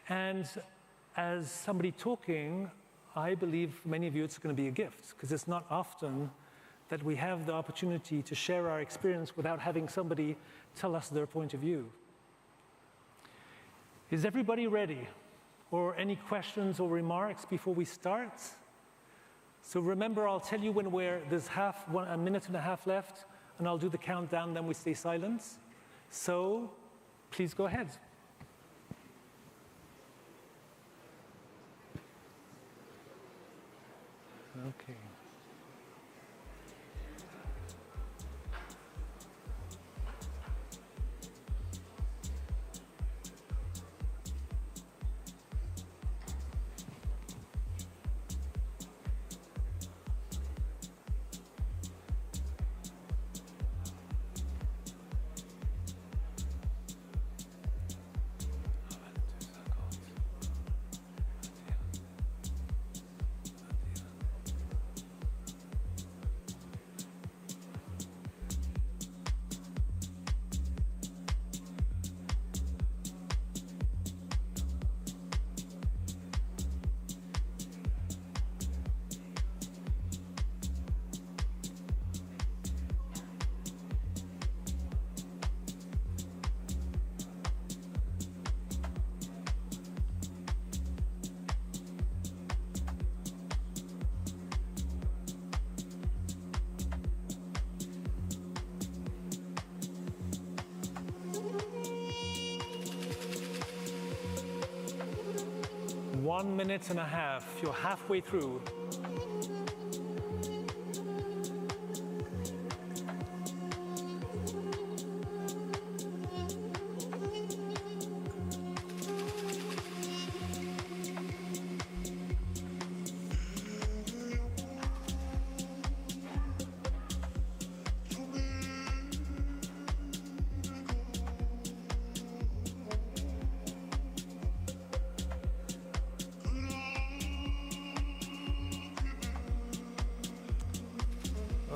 And as somebody talking, I believe for many of you it's going to be a gift, because it's not often that we have the opportunity to share our experience without having somebody tell us their point of view. Is everybody ready? Or any questions or remarks before we start? So remember, I'll tell you when there's a minute and a half left, and I'll do the countdown, then we stay silent. So please go ahead. Okay. One minute and a half. You're halfway through.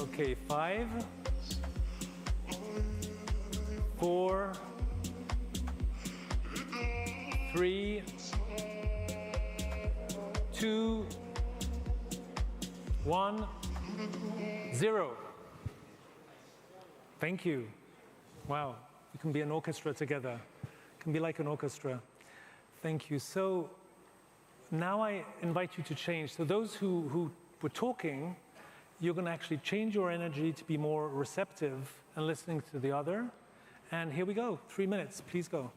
Okay, 5, 4, 3, 2, 1, 0. Thank you. Wow, we can be an orchestra together. It can be like an orchestra. Thank you. So now I invite you to change. So those who were talking, you're going to actually change your energy to be more receptive and listening to the other. And here we go, 3 minutes, please go.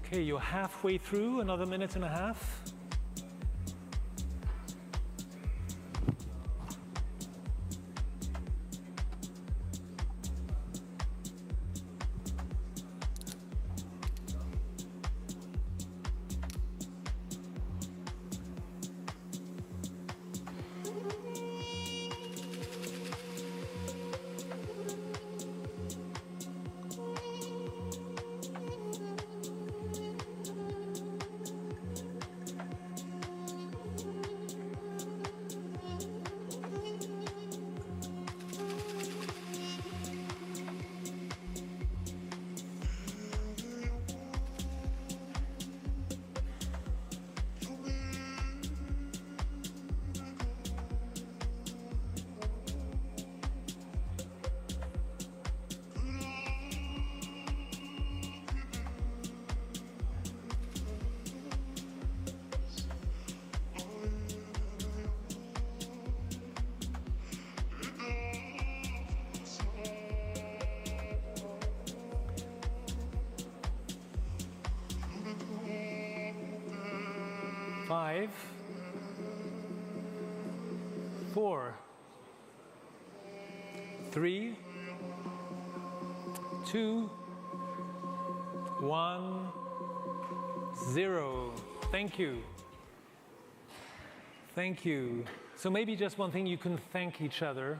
Okay, you're halfway through, another minute and a half. 5, 4, 3, 2, 1, 0. Thank you. Thank you. So maybe just one thing, you can thank each other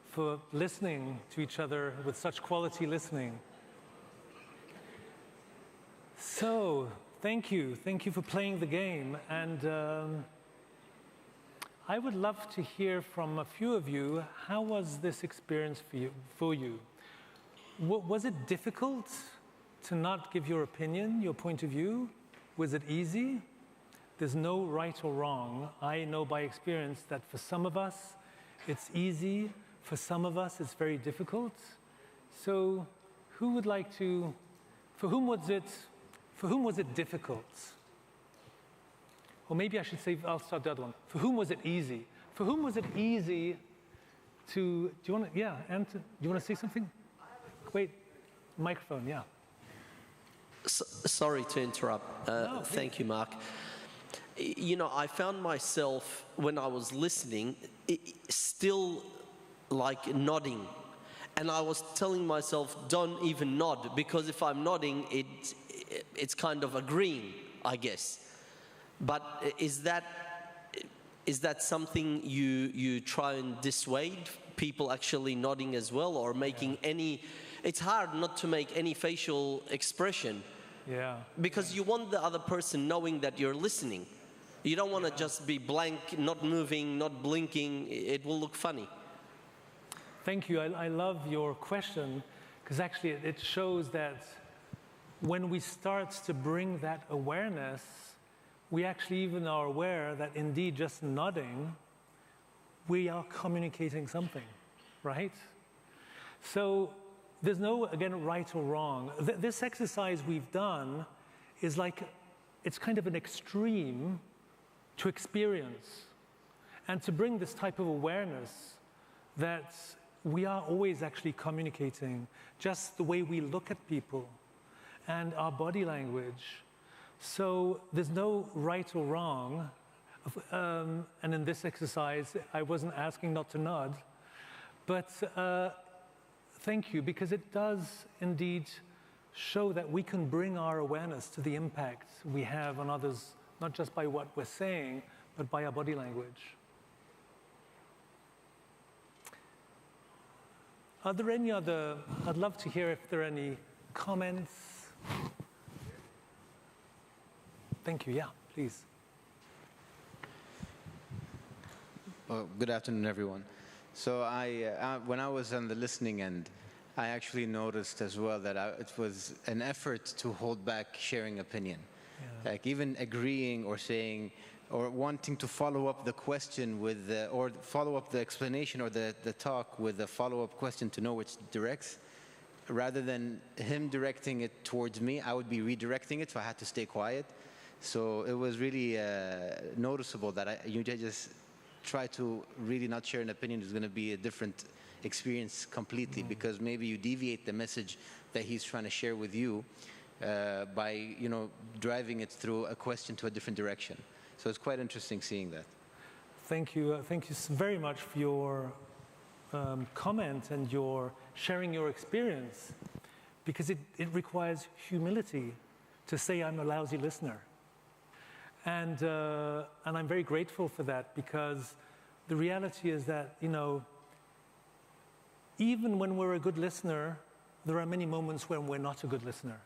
for listening to each other with such quality listening. So, thank you. Thank you for playing the game. And I would love to hear from a few of you, how was this experience for you? Was it difficult to not give your opinion, your point of view? Was it easy? There's no right or wrong. I know by experience that for some of us, it's easy. For some of us, it's very difficult. So who would like to, for whom was it difficult? Or maybe I should say, I'll start the other one. For whom was it easy? For whom was it easy to, do you want to, yeah, do you want to say something? Wait, microphone, yeah. Sorry to interrupt. No, thank you, Mark. You know, I found myself, when I was listening, still like nodding. And I was telling myself, don't even nod, because if I'm nodding, it's kind of agreeing, I guess. But is that something you try and dissuade people actually nodding as well, or making any? It's hard not to make any facial expression. Yeah. Because you want the other person knowing that you're listening. You don't want to just be blank, not moving, not blinking. It will look funny. Thank you. I love your question, because actually it shows that when we start to bring that awareness, we actually even are aware that indeed just nodding, we are communicating something, right? So there's no, again, right or wrong. This exercise we've done is like, it's kind of an extreme to experience and to bring this type of awareness that we are always actually communicating, just the way we look at people and our body language. So there's no right or wrong. And in this exercise, I wasn't asking not to nod, but thank you, because it does indeed show that we can bring our awareness to the impact we have on others, not just by what we're saying, but by our body language. Are there any other, I'd love to hear if there are any comments. Thank you, yeah, please. Well, good afternoon, everyone. So when I was on the listening end, I actually noticed as well that it was an effort to hold back sharing opinion. Yeah. Like even agreeing or saying, or wanting to follow up the question with, or follow up the explanation or the talk with a follow-up question to know which directs. Rather than him directing it towards me, I would be redirecting it, so I had to stay quiet. So it was really noticeable that you just try to really not share an opinion is going to be a different experience completely, because maybe you deviate the message that he's trying to share with you by driving it through a question to a different direction. So it's quite interesting seeing that. Thank you. Thank you very much for your comment and your sharing your experience, because it requires humility to say I'm a lousy listener. And I'm very grateful for that, because the reality is that, even when we're a good listener, there are many moments when we're not a good listener.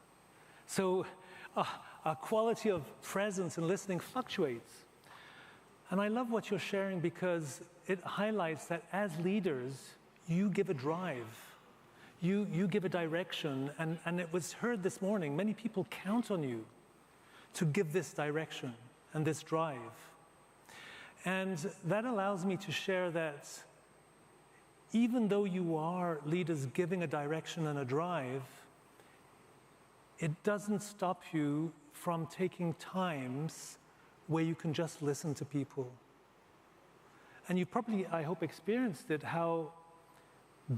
So our quality of presence and listening fluctuates. And I love what you're sharing, because it highlights that as leaders, you give a drive. You give a direction. And it was heard this morning, many people count on you to give this direction and this drive. And that allows me to share that even though you are leaders giving a direction and a drive, it doesn't stop you from taking times where you can just listen to people. And you probably, I hope, experienced it, how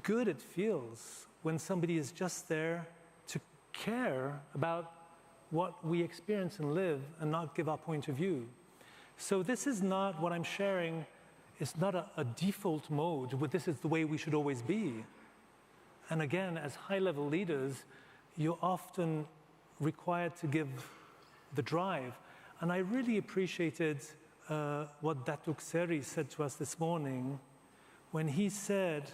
good it feels when somebody is just there to care about what we experience and live and not give our point of view. So this is not what I'm sharing. It's not a default mode, but this is the way we should always be. And again, as high-level leaders, you're often required to give the drive. And I really appreciated what Datuk Seri said to us this morning when he said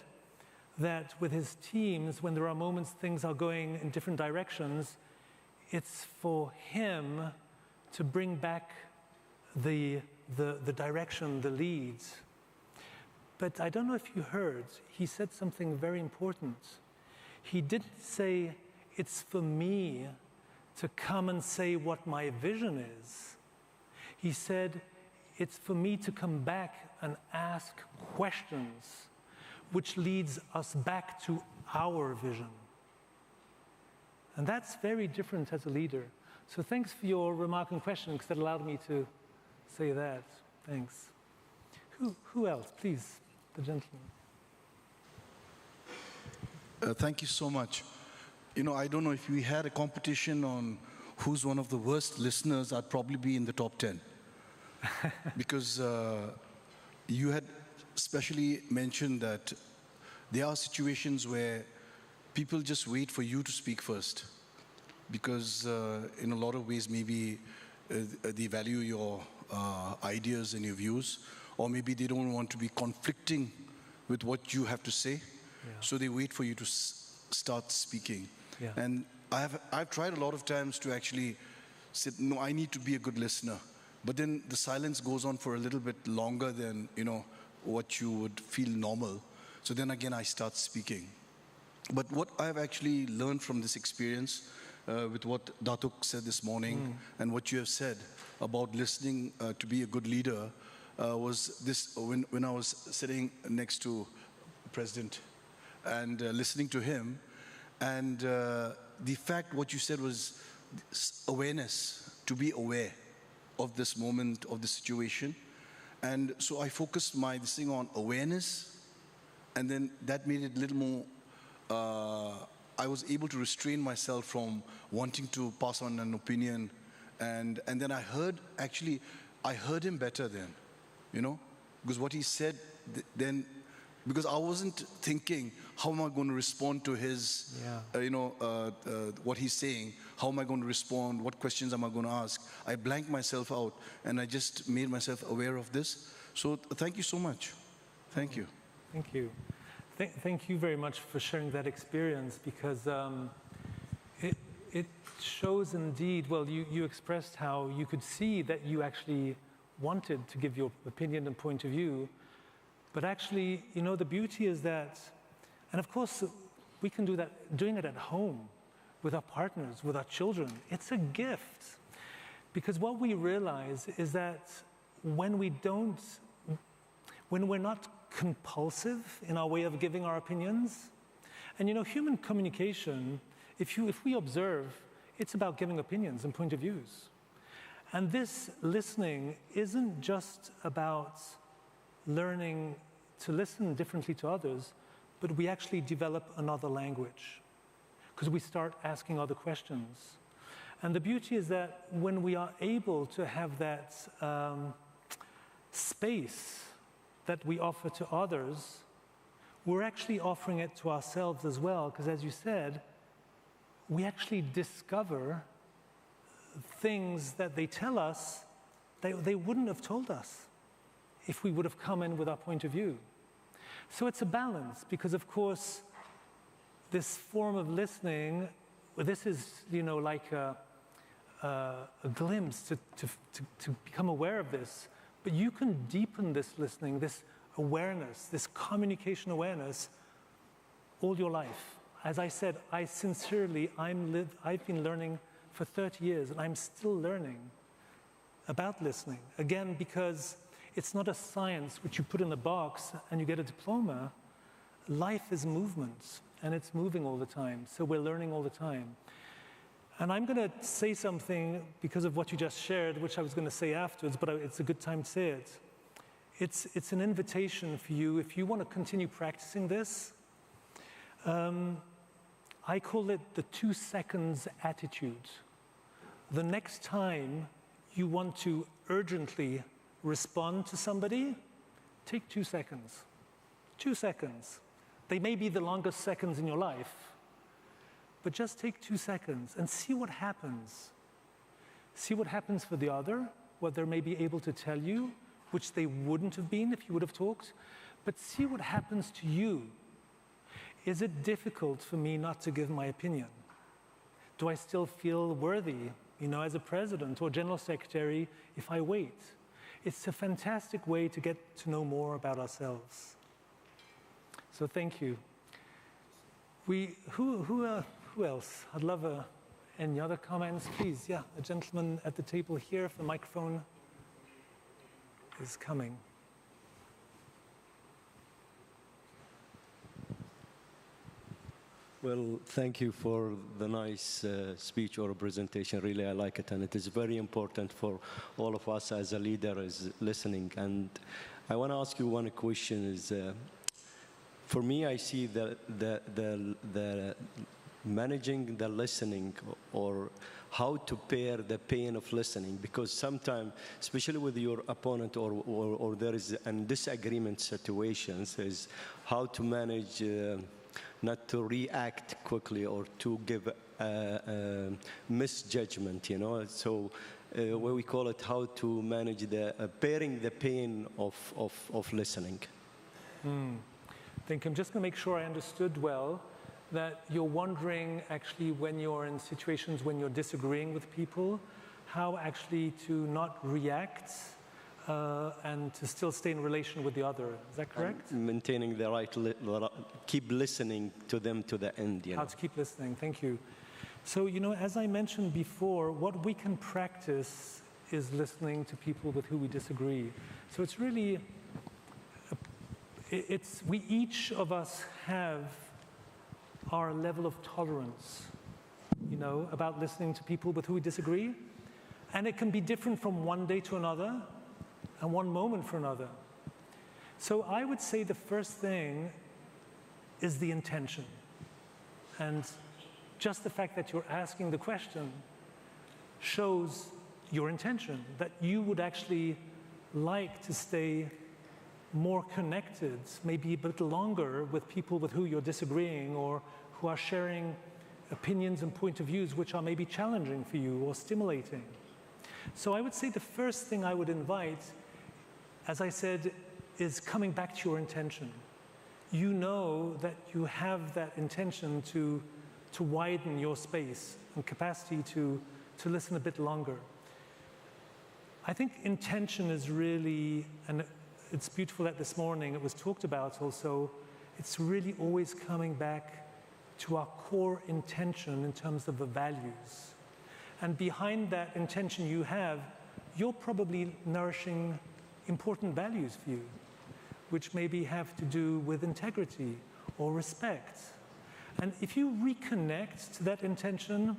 that with his teams, when there are moments things are going in different directions, it's for him to bring back the direction, the leads. But I don't know if you heard, he said something very important. He didn't say, it's for me to come and say what my vision is. He said, it's for me to come back and ask questions, which leads us back to our vision. And that's very different as a leader. So thanks for your remark and question, because that allowed me to say that. Thanks. Who else? Please, the gentleman. Thank you so much. You know, I don't know if we had a competition on who's one of the worst listeners, I'd probably be in the top 10. Because you had especially mentioned that there are situations where people just wait for you to speak first. Because in a lot of ways, maybe they value your ideas and your views, or maybe they don't want to be conflicting with what you have to say. Yeah. So they wait for you to start speaking. Yeah. And I've tried a lot of times to actually say, no, I need to be a good listener. But then the silence goes on for a little bit longer than, you know, what you would feel normal. So then again, I start speaking. But what I've actually learned from this experience with what Datuk said this morning and what you have said about listening to be a good leader was this, when I was sitting next to the President and listening to him, and the fact what you said was awareness, to be aware of this moment, of the situation. And so I focused my thing on awareness, and then that made it a little more, I was able to restrain myself from wanting to pass on an opinion. And then I heard him better then, you know, because what he said then, because I wasn't thinking, how am I going to respond to his, what he's saying? How am I going to respond? What questions am I going to ask? I blanked myself out, and I just made myself aware of this. So thank you so much. Thank you. Thank you. Thank you very much for sharing that experience, because it shows indeed, well, you expressed how you could see that you actually wanted to give your opinion and point of view. But actually, you know, the beauty is that, and of course, we can do that, doing it at home, with our partners, with our children. It's a gift. Because what we realize is that when we're not compulsive in our way of giving our opinions, and you know, human communication, if we observe, it's about giving opinions and point of views. And this listening isn't just about learning to listen differently to others, but we actually develop another language because we start asking other questions. And the beauty is that when we are able to have that space that we offer to others, we're actually offering it to ourselves as well, because as you said, we actually discover things that they tell us they wouldn't have told us if we would have come in with our point of view. So it's a balance, because of course, this form of listening, this is, you know, like a glimpse to become aware of this. But you can deepen this listening, this awareness, this communication awareness all your life. As I said, I've been learning for 30 years, and I'm still learning about listening. Again, because it's not a science which you put in a box and you get a diploma. Life is movement, and it's moving all the time. So we're learning all the time. And I'm going to say something because of what you just shared, which I was going to say afterwards, but it's a good time to say it. It's an invitation for you, if you want to continue practicing this. I call it the 2 seconds attitude. The next time you want to urgently respond to somebody, take 2 seconds. 2 seconds. They may be the longest seconds in your life, but just take 2 seconds and see what happens. See what happens for the other, what they may be able to tell you, which they wouldn't have been if you would have talked, but see what happens to you. Is it difficult for me not to give my opinion? Do I still feel worthy, as a president or general secretary if I wait? It's a fantastic way to get to know more about ourselves. So thank you. Who else? I'd love any other comments, please. Yeah, a gentleman at the table here, if the microphone is coming. Well, thank you for the nice speech or presentation. Really, I like it, and it is very important for all of us as a leader is listening. And I want to ask you one question: is for me, I see the managing the listening, or how to pair the pain of listening, because sometimes, especially with your opponent, or there is a disagreement situations, is how to manage. Not to react quickly or to give misjudgment, So what we call it, how to manage the bearing the pain of listening. I think I'm just going to make sure I understood well that you're wondering actually when you're in situations when you're disagreeing with people, how actually to not react and to still stay in relation with the other. Is that correct? And maintaining the right, keep listening to them to the end. How to keep listening, thank you. So, as I mentioned before, what we can practice is listening to people with who we disagree. So it's really, we each of us have our level of tolerance, about listening to people with who we disagree. And it can be different from one day to another, and one moment for another. So I would say the first thing is the intention. And just the fact that you're asking the question shows your intention, that you would actually like to stay more connected, maybe a bit longer with people with who you're disagreeing or who are sharing opinions and point of views which are maybe challenging for you or stimulating. So I would say the first thing I would invite, as I said, is coming back to your intention. You know that you have that intention to widen your space and capacity to listen a bit longer. I think intention is really, and it's beautiful that this morning it was talked about also, it's really always coming back to our core intention in terms of the values. And behind that intention you have, you're probably nourishing important values for you, which maybe have to do with integrity or respect. And if you reconnect to that intention,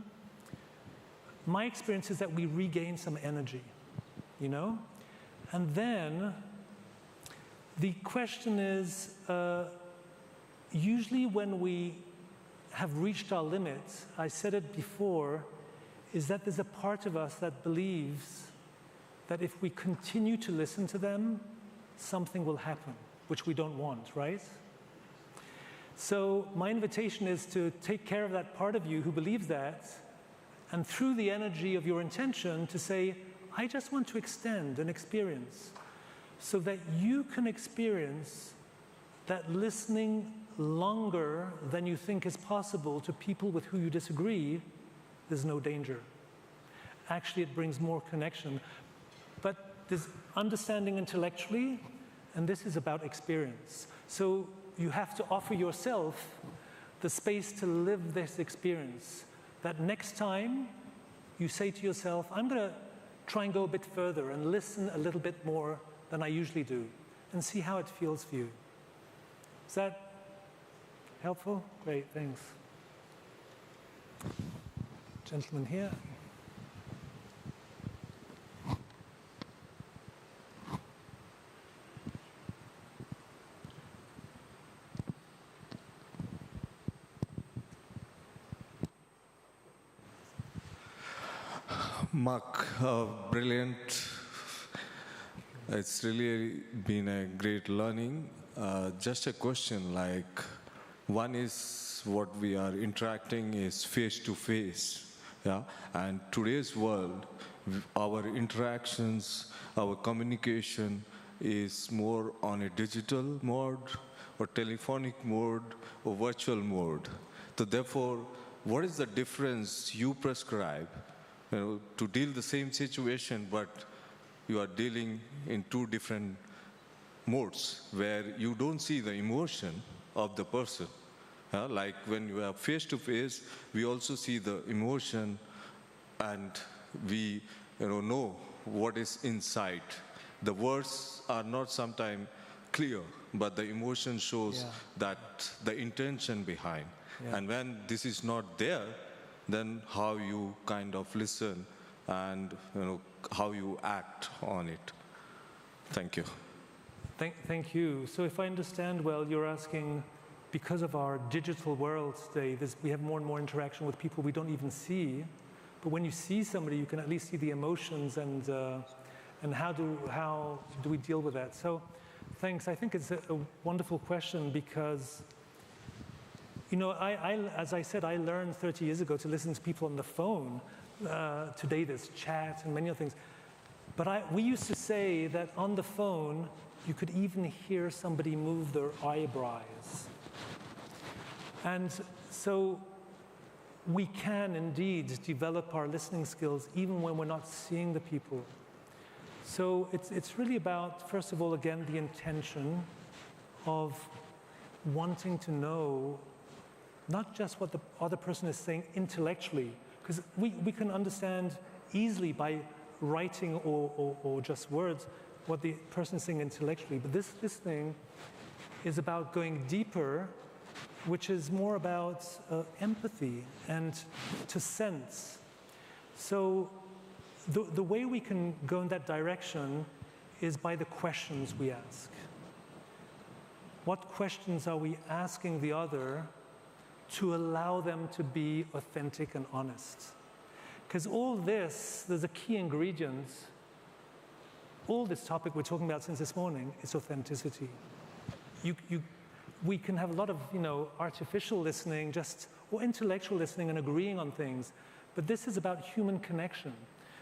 my experience is that we regain some energy, And then the question is, usually when we have reached our limits, I said it before, is that there's a part of us that believes that if we continue to listen to them, something will happen, which we don't want, right? So my invitation is to take care of that part of you who believes that, and through the energy of your intention to say, I just want to extend an experience so that you can experience that listening longer than you think is possible to people with who you disagree. There's no danger. Actually, it brings more connection. But there's understanding intellectually, and this is about experience. So you have to offer yourself the space to live this experience. That next time you say to yourself, I'm going to try and go a bit further and listen a little bit more than I usually do, and see how it feels for you. Is that helpful? Great, thanks. Gentleman here. Mark, brilliant It's really been a great learning. Just a question, like, one is what we are interacting is face to face, yeah? And today's world, our interactions, our communication is more on a digital mode or telephonic mode or virtual mode. So therefore, what is the difference you prescribe, to deal the same situation, but you are dealing in two different modes where you don't see the emotion of the person. Like when you are face to face, we also see the emotion and we know what is inside. The words are not sometimes clear, but the emotion shows that the intention behind. And when this is not there, then how you kind of listen and how you act on it. Thank you. Thank you. So if I understand well, you're asking, because of our digital world today, we have more and more interaction with people we don't even see. But when you see somebody, you can at least see the emotions and how do we deal with that? So thanks. I think it's a wonderful question because, as I said, I learned 30 years ago to listen to people on the phone. Today there's chat and many other things. But we used to say that on the phone, you could even hear somebody move their eyebrows. And so we can indeed develop our listening skills even when we're not seeing the people. So it's really about, first of all, again, the intention of wanting to know not just what the other person is saying intellectually, because we can understand easily by writing or just words what the person is saying intellectually. But this thing is about going deeper, which is more about empathy and to sense. So the way we can go in that direction is by the questions we ask. What questions are we asking the other to allow them to be authentic and honest? Because all this, there's a key ingredient. All this topic we're talking about since this morning is authenticity. We can have a lot of artificial listening, or intellectual listening and agreeing on things, but this is about human connection.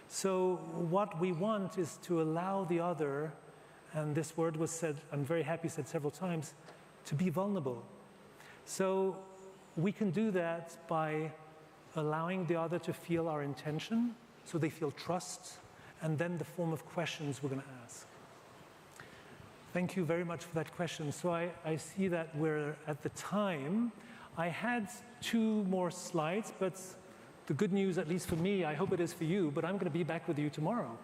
So what we want is to allow the other, and this word was said, I'm very happy said several times, to be vulnerable. So we can do that by allowing the other to feel our intention, so they feel trust, and then the form of questions we're going to ask. Thank you very much for that question. So I see that we're at the time. I had 2 more slides, but the good news, at least for me, I hope it is for you, but I'm going to be back with you tomorrow.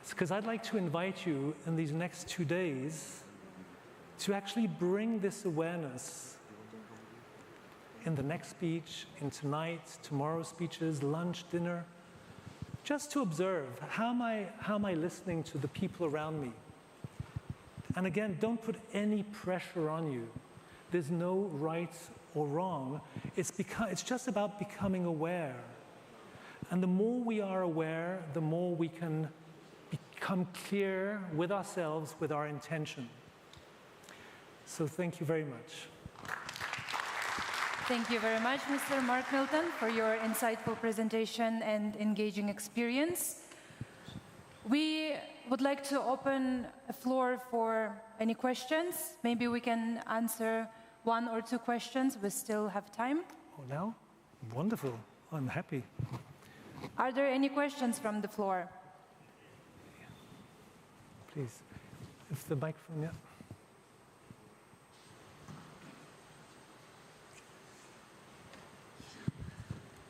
It's because I'd like to invite you in these next 2 days to actually bring this awareness in the next speech, in tonight, tomorrow's speeches, lunch, dinner, just to observe how am I listening to the people around me. And again, don't put any pressure on you. There's no right or wrong. It's just about becoming aware. And the more we are aware, the more we can become clear with ourselves, with our intention. So thank you very much. Thank you very much, Mr. Mark Milton, for your insightful presentation and engaging experience. We would like to open a floor for any questions. Maybe we can answer 1 or 2 questions. We still have time. Oh, now? Wonderful. I'm happy. Are there any questions from the floor? Please. If the microphone, yeah.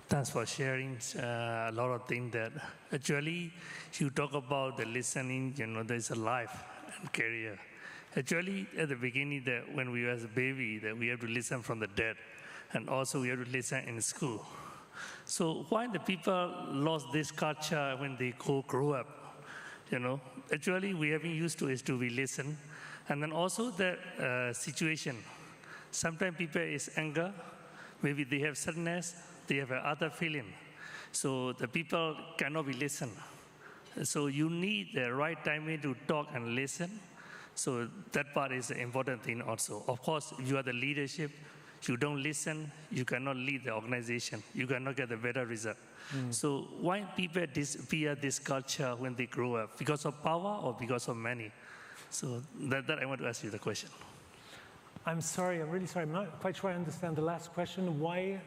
Thanks for sharing a lot of things that actually you talk about the listening, there's a life and career. Actually, at the beginning, that when we were as a baby, that we have to listen from the dead, and also we have to listen in school. So why the people lost this culture when they grow up? Actually we have been used to is to be listen, and then also the situation. Sometimes people is anger, maybe they have sadness, they have other feeling. So the people cannot be listened. So you need the right timing to talk and listen. So that part is the important thing also. Of course, if you are the leadership, you don't listen, you cannot lead the organization. You cannot get a better result. So why people disappear this culture when they grow up? Because of power or because of money? So that I want to ask you the question. I'm sorry, I'm really sorry. I'm not quite sure I understand the last question. Why?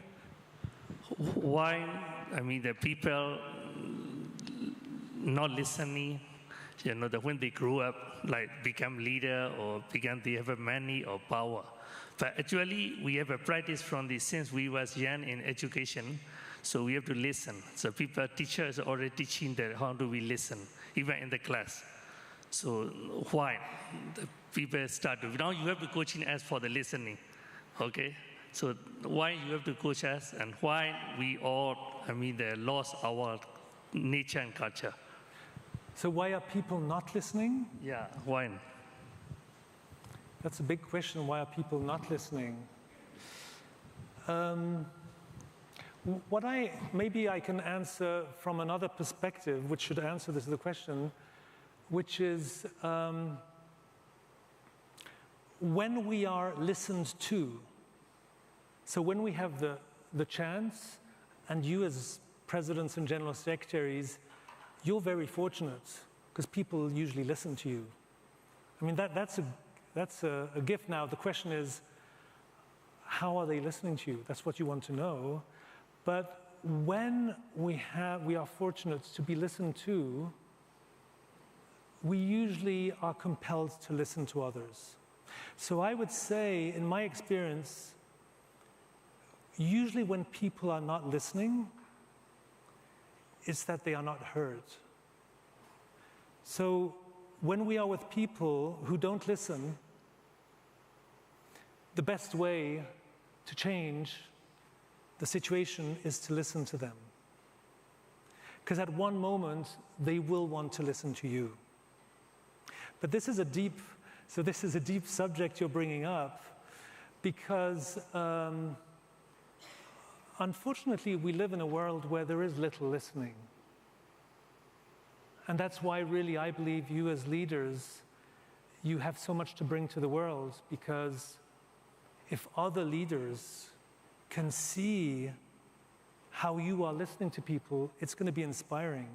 Why, I mean, the people not listening, you know, that when they grow up, like become leader or they have money or power. But actually, we have a practice from this since we was young in education, so we have to listen. So teachers are already teaching that how do we listen, even in the class. So why? The people start to, now you have to coaching us for the listening, okay? So why you have to coach us and why we all, I mean, they lost our nature and culture. So why are people not listening? Yeah, why? That's a big question. Why are people not listening? Maybe I can answer from another perspective, which should answer this the question, which is when we are listened to. So when we have the chance, and you as presidents and general secretaries, you're very fortunate because people usually listen to you. I mean, that's a gift now. The question is, how are they listening to you? That's what you want to know. But when we are fortunate to be listened to, we usually are compelled to listen to others. So I would say, in my experience, usually when people are not listening, it's that they are not heard. So when we are with people who don't listen, the best way to change the situation is to listen to them. Because at one moment, they will want to listen to you. But this is a deep subject you're bringing up, because unfortunately, we live in a world where there is little listening. And that's why really I believe you as leaders, you have so much to bring to the world, because if other leaders can see how you are listening to people, it's going to be inspiring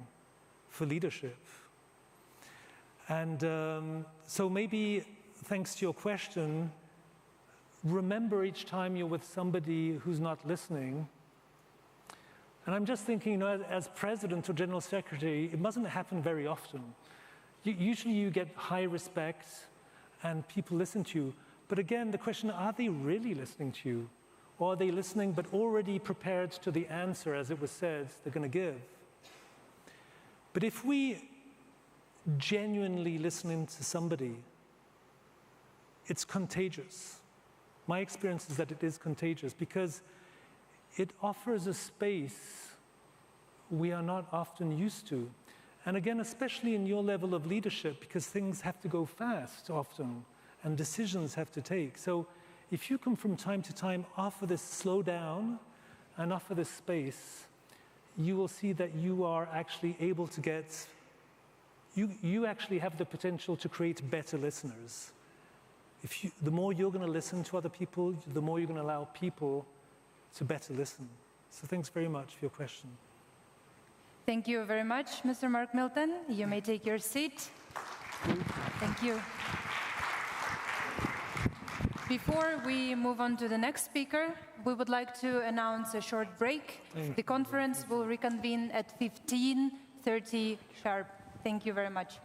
for leadership. And so maybe, thanks to your question, remember each time you're with somebody who's not listening. And I'm just thinking, you know, as president or general secretary, it mustn't happen very often. Usually you get high respect and people listen to you. But again, the question, are they really listening to you? Or are they listening but already prepared to the answer, as it was said, they're going to give? But if we genuinely listen to somebody, it's contagious. My experience is that it is contagious because it offers a space we are not often used to. And again, especially in your level of leadership, because things have to go fast often and decisions have to take. So if you can from time to time offer this slow down and offer this space, you will see that you are actually able to get, you actually have the potential to create better listeners. The more you're going to listen to other people, the more you're going to allow people to better listen. So thanks very much for your question. Thank you very much, Mr. Mark Milton. You may take your seat. Thank you. Before we move on to the next speaker, we would like to announce a short break. The conference will reconvene at 15:30 sharp. Thank you very much.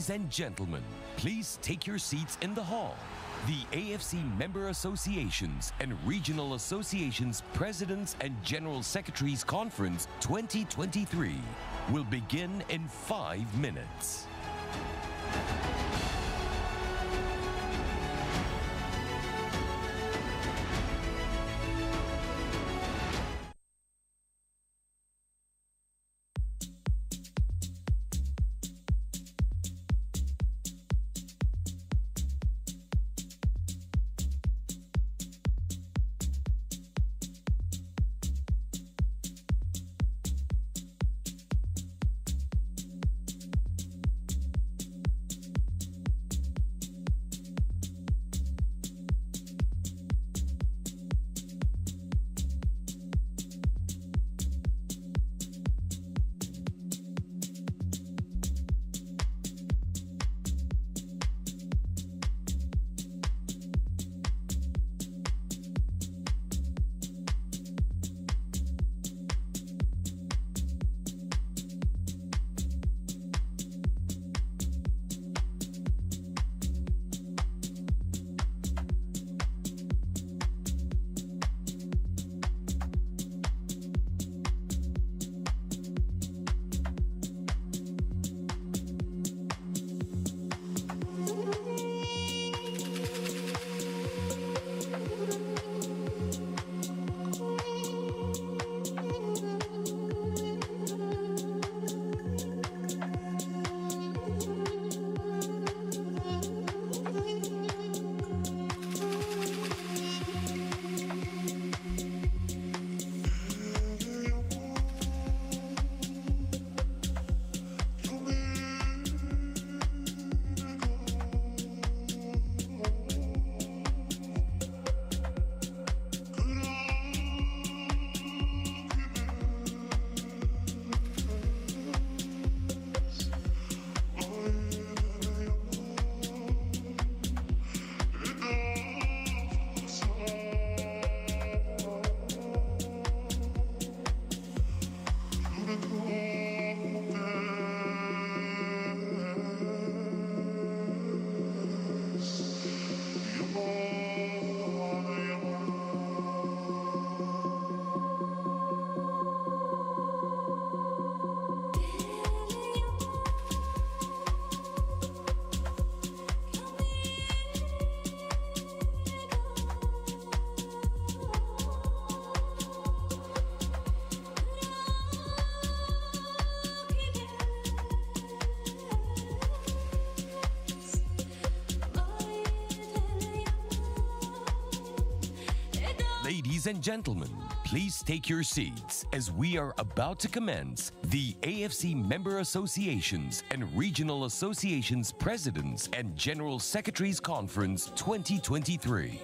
Ladies and gentlemen, please take your seats in the hall. The AFC Member Associations and Regional Associations Presidents and General Secretaries Conference 2023 will begin in 5 minutes. Ladies and gentlemen, please take your seats as we are about to commence the AFC Member Associations and Regional Associations Presidents and General Secretaries Conference 2023.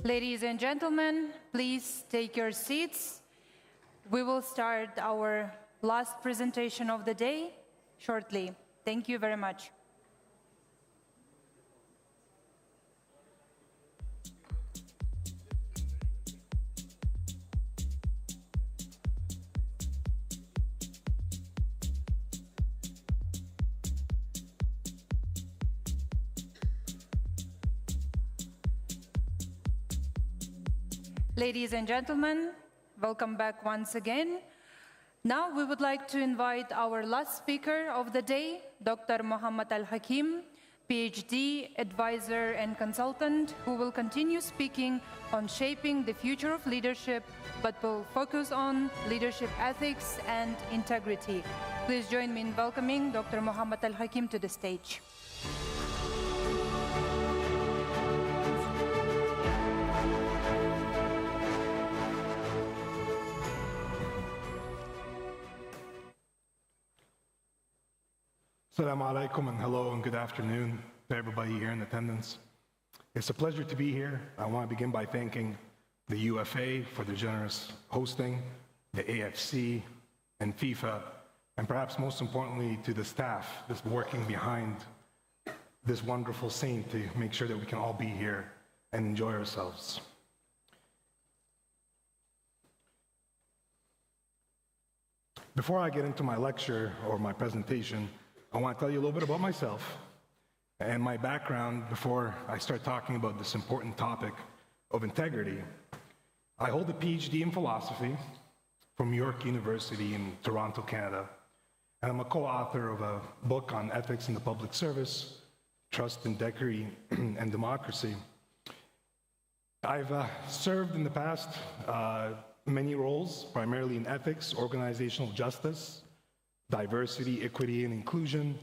Ladies and gentlemen, please take your seats. We will start our last presentation of the day shortly. Thank you very much. Ladies and gentlemen, welcome back once again. Now we would like to invite our last speaker of the day, Dr. Muhammad Al-Hakim, PhD, advisor and consultant, who will continue speaking on shaping the future of leadership, but will focus on leadership ethics and integrity. Please join me in welcoming Dr. Muhammad Al-Hakim to the stage. Assalamu alaikum and hello and good afternoon to everybody here in attendance. It's a pleasure to be here. I want to begin by thanking the UFA for their generous hosting, the AFC and FIFA, and perhaps most importantly to the staff that's working behind this wonderful scene to make sure that we can all be here and enjoy ourselves. Before I get into my lecture or my presentation, I want to tell you a little bit about myself and my background before I start talking about this important topic of integrity. I hold a PhD in philosophy from York University in Toronto, Canada, and I'm a co-author of a book on ethics in the public service, trust, integrity, and democracy. I've served in the past many roles, primarily in ethics, organizational justice, diversity, equity, and inclusion.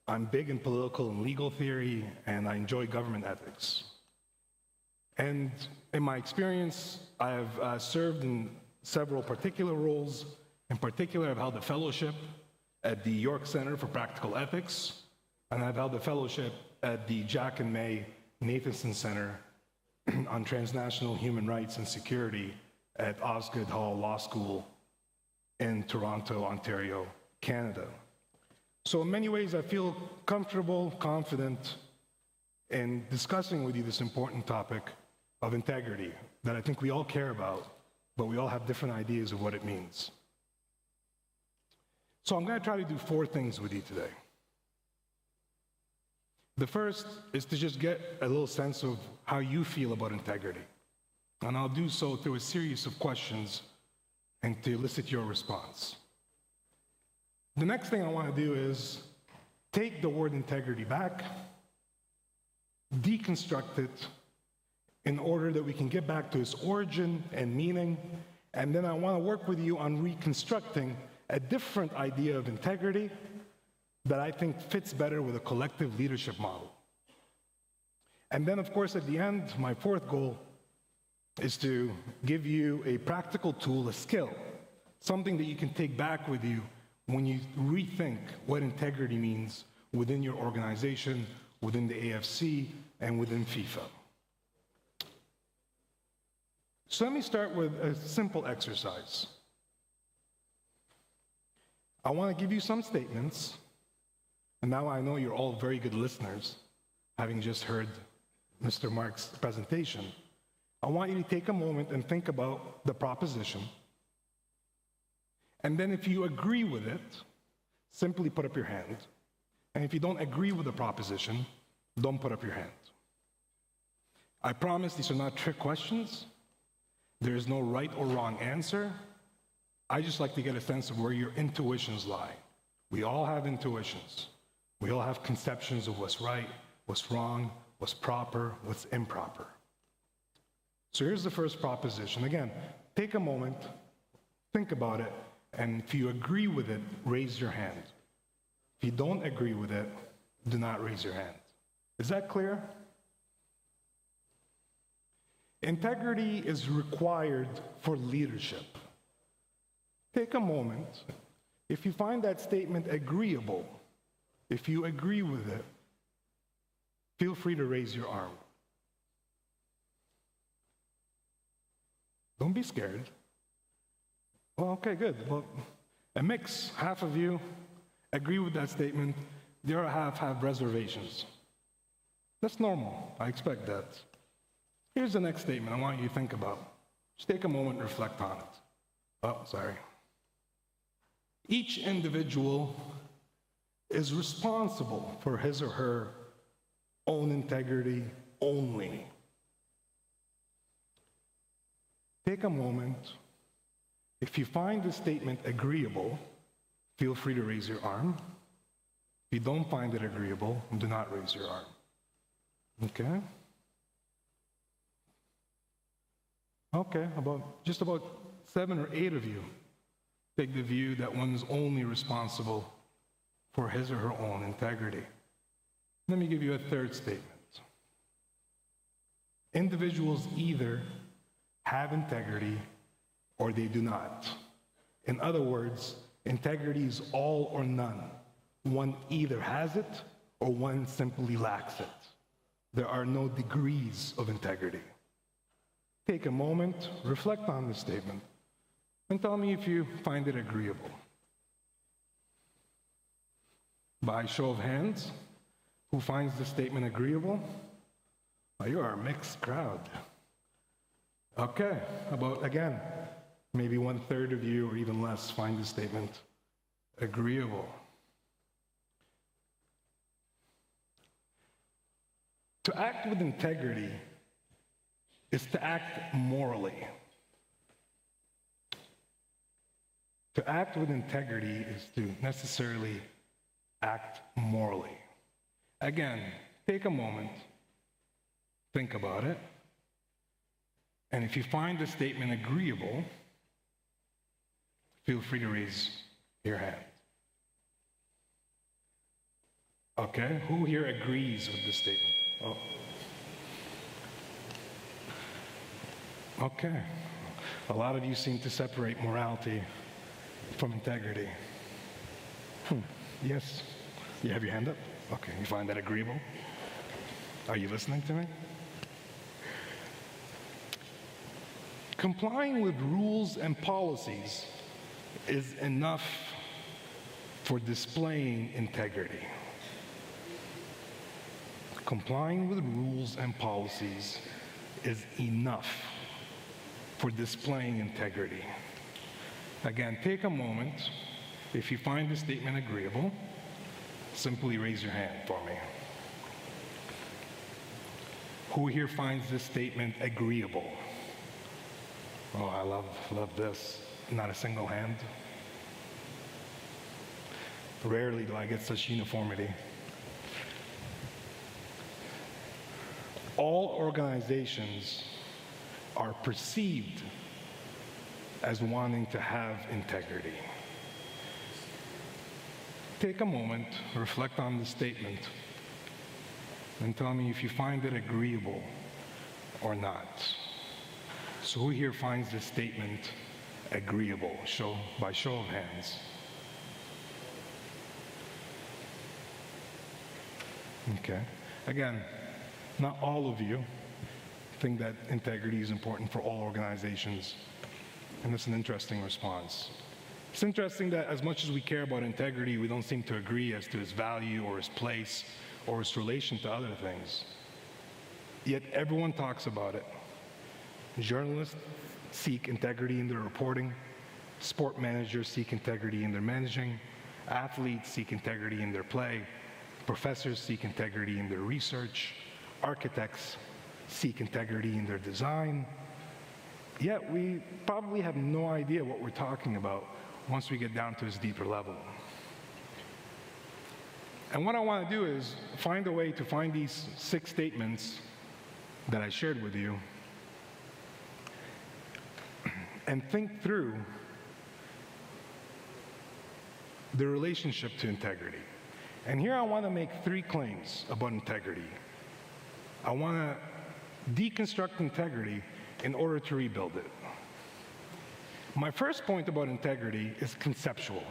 I'm big in political and legal theory, and I enjoy government ethics. And in my experience, I have served in several particular roles. In particular, I've held a fellowship at the York Center for Practical Ethics, and I've held a fellowship at the Jack and May Nathanson Center on Transnational Human Rights and Security at Osgoode Hall Law School in Toronto, Ontario, Canada. So in many ways, I feel comfortable, confident in discussing with you this important topic of integrity that I think we all care about, but we all have different ideas of what it means. So I'm going to try to do 4 things with you today. The first is to just get a little sense of how you feel about integrity. And I'll do so through a series of questions and to elicit your response. The next thing I want to do is take the word integrity back, deconstruct it in order that we can get back to its origin and meaning, and then I want to work with you on reconstructing a different idea of integrity that I think fits better with a collective leadership model. And then, of course, at the end, my 4th goal is to give you a practical tool, a skill, something that you can take back with you when you rethink what integrity means within your organization, within the AFC, and within FIFA. So let me start with a simple exercise. I want to give you some statements, and now I know you're all very good listeners, having just heard Mr. Mark's presentation. I want you to take a moment and think about the proposition. And then if you agree with it, simply put up your hand. And if you don't agree with the proposition, don't put up your hand. I promise these are not trick questions. There is no right or wrong answer. I just like to get a sense of where your intuitions lie. We all have intuitions. We all have conceptions of what's right, what's wrong, what's proper, what's improper. So here's the first proposition. Again, take a moment, think about it, and if you agree with it, raise your hand. If you don't agree with it, do not raise your hand. Is that clear? Integrity is required for leadership. Take a moment. If you find that statement agreeable, if you agree with it, feel free to raise your arm. Don't be scared. Well, okay, good. Well, a mix, half of you agree with that statement, the other half have reservations. That's normal. I expect that. Here's the next statement I want you to think about. Just take a moment and reflect on it. Oh, sorry. Each individual is responsible for his or her own integrity only. Take a moment. If you find the statement agreeable, feel free to raise your arm. If you don't find it agreeable, do not raise your arm. Okay? Okay, just about 7 or 8 of you take the view that one is only responsible for his or her own integrity. Let me give you a third statement. Individuals either have integrity or they do not. In other words, integrity is all or none. One either has it or one simply lacks it. There are no degrees of integrity. Take a moment, reflect on this statement, and tell me if you find it agreeable. By show of hands, who finds the statement agreeable? Well, you are a mixed crowd. Okay, about, again, maybe 1/3 of you or even less find the statement agreeable. To act with integrity is to act morally. To act with integrity is to necessarily act morally. Again, take a moment, think about it, and if you find the statement agreeable, feel free to raise your hand. Okay, who here agrees with this statement? Oh. Okay, a lot of you seem to separate morality from integrity. Yes, you have your hand up? Okay, you find that agreeable? Are you listening to me? Complying with rules and policies is enough for displaying integrity. Complying with rules and policies is enough for displaying integrity. Again, take a moment. If you find the statement agreeable, simply raise your hand for me. Who here finds this statement agreeable? Oh, I love this. Not a single hand. Rarely do I get such uniformity. All organizations are perceived as wanting to have integrity. Take a moment, reflect on the statement, and tell me if you find it agreeable or not. So who here finds this statement agreeable? By show of hands. Okay. Again, not all of you think that integrity is important for all organizations, and that's an interesting response. It's interesting that as much as we care about integrity, we don't seem to agree as to its value or its place or its relation to other things. Yet everyone talks about it. Journalists seek integrity in their reporting. Sport managers seek integrity in their managing. Athletes seek integrity in their play. Professors seek integrity in their research. Architects seek integrity in their design. Yet we probably have no idea what we're talking about once we get down to its deeper level. And what I want to do is find a way to find these 6 statements that I shared with you and think through the relationship to integrity. And here I want to make 3 claims about integrity. I want to deconstruct integrity in order to rebuild it. My first point about integrity is conceptual.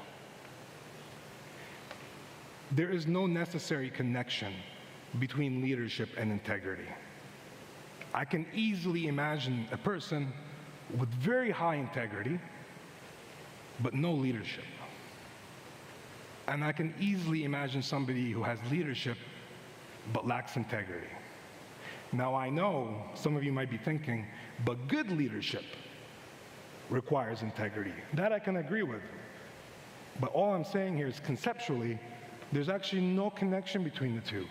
There is no necessary connection between leadership and integrity. I can easily imagine a person with very high integrity, but no leadership. And I can easily imagine somebody who has leadership but lacks integrity. Now I know some of you might be thinking, but good leadership requires integrity. That I can agree with. But all I'm saying here is conceptually, there's actually no connection between the two.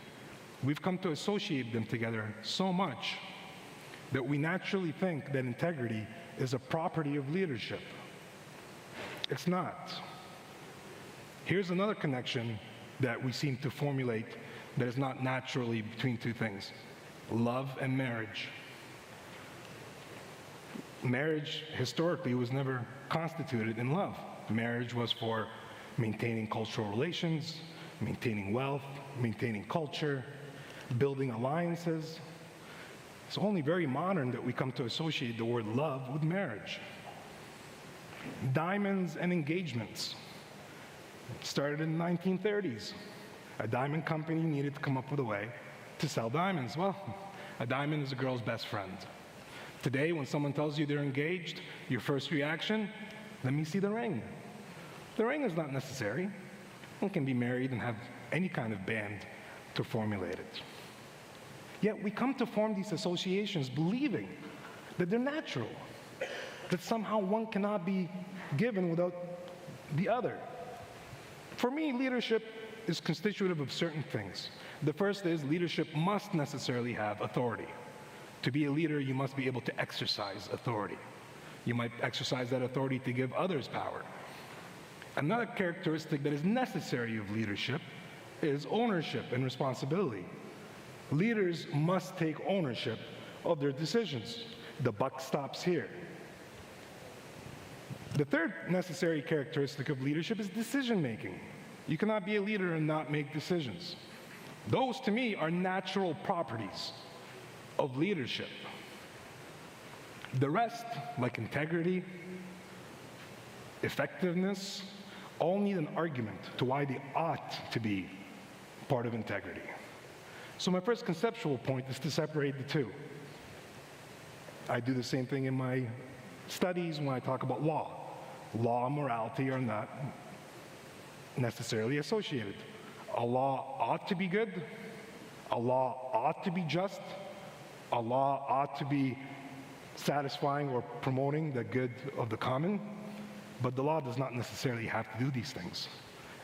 We've come to associate them together so much that we naturally think that integrity is a property of leadership. It's not. Here's another connection that we seem to formulate that is not naturally between two things: love and marriage. Marriage, historically, was never constituted in love. Marriage was for maintaining cultural relations, maintaining wealth, maintaining culture, building alliances. It's only very modern that we come to associate the word love with marriage. Diamonds and engagements started in the 1930s. A diamond company needed to come up with a way to sell diamonds. Well, a diamond is a girl's best friend. Today, when someone tells you they're engaged, your first reaction, let me see the ring. The ring is not necessary. One can be married and have any kind of band to formulate it. Yet we come to form these associations believing that they're natural, that somehow one cannot be given without the other. For me, leadership is constitutive of certain things. The first is leadership must necessarily have authority. To be a leader, you must be able to exercise authority. You might exercise that authority to give others power. Another characteristic that is necessary of leadership is ownership and responsibility. Leaders must take ownership of their decisions. The buck stops here. The third necessary characteristic of leadership is decision-making. You cannot be a leader and not make decisions. Those, to me, are natural properties of leadership. The rest, like integrity, effectiveness, all need an argument to why they ought to be part of integrity. So my first conceptual point is to separate the two. I do the same thing in my studies when I talk about law. Law and morality are not necessarily associated. A law ought to be good. A law ought to be just. A law ought to be satisfying or promoting the good of the common. But the law does not necessarily have to do these things.